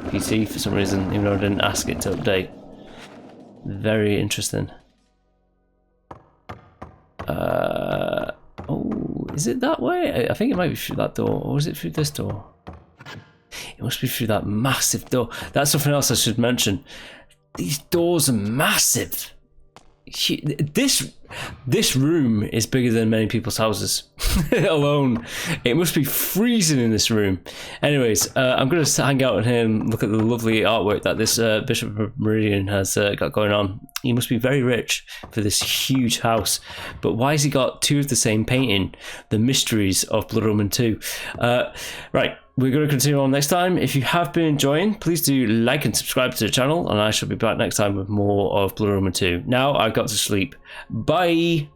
PC for some reason, even though I didn't ask it to update. Very interesting. Oh, is it that way? I think it might be through that door, or is it through this door? It must be through that massive door. That's something else I should mention. These doors are massive. This room is bigger than many people's houses alone. It must be freezing in this room. Anyways, I'm going to hang out here and look at the lovely artwork that this Bishop of Meridian has got going on. He must be very rich for this huge house. But why has he got two of the same painting? The mysteries of Blood Omen 2. Right. We're going to continue on next time. If you have been enjoying, please do like and subscribe to the channel, and I shall be back next time with more of Blood Omen 2. Now I've got to sleep. Bye!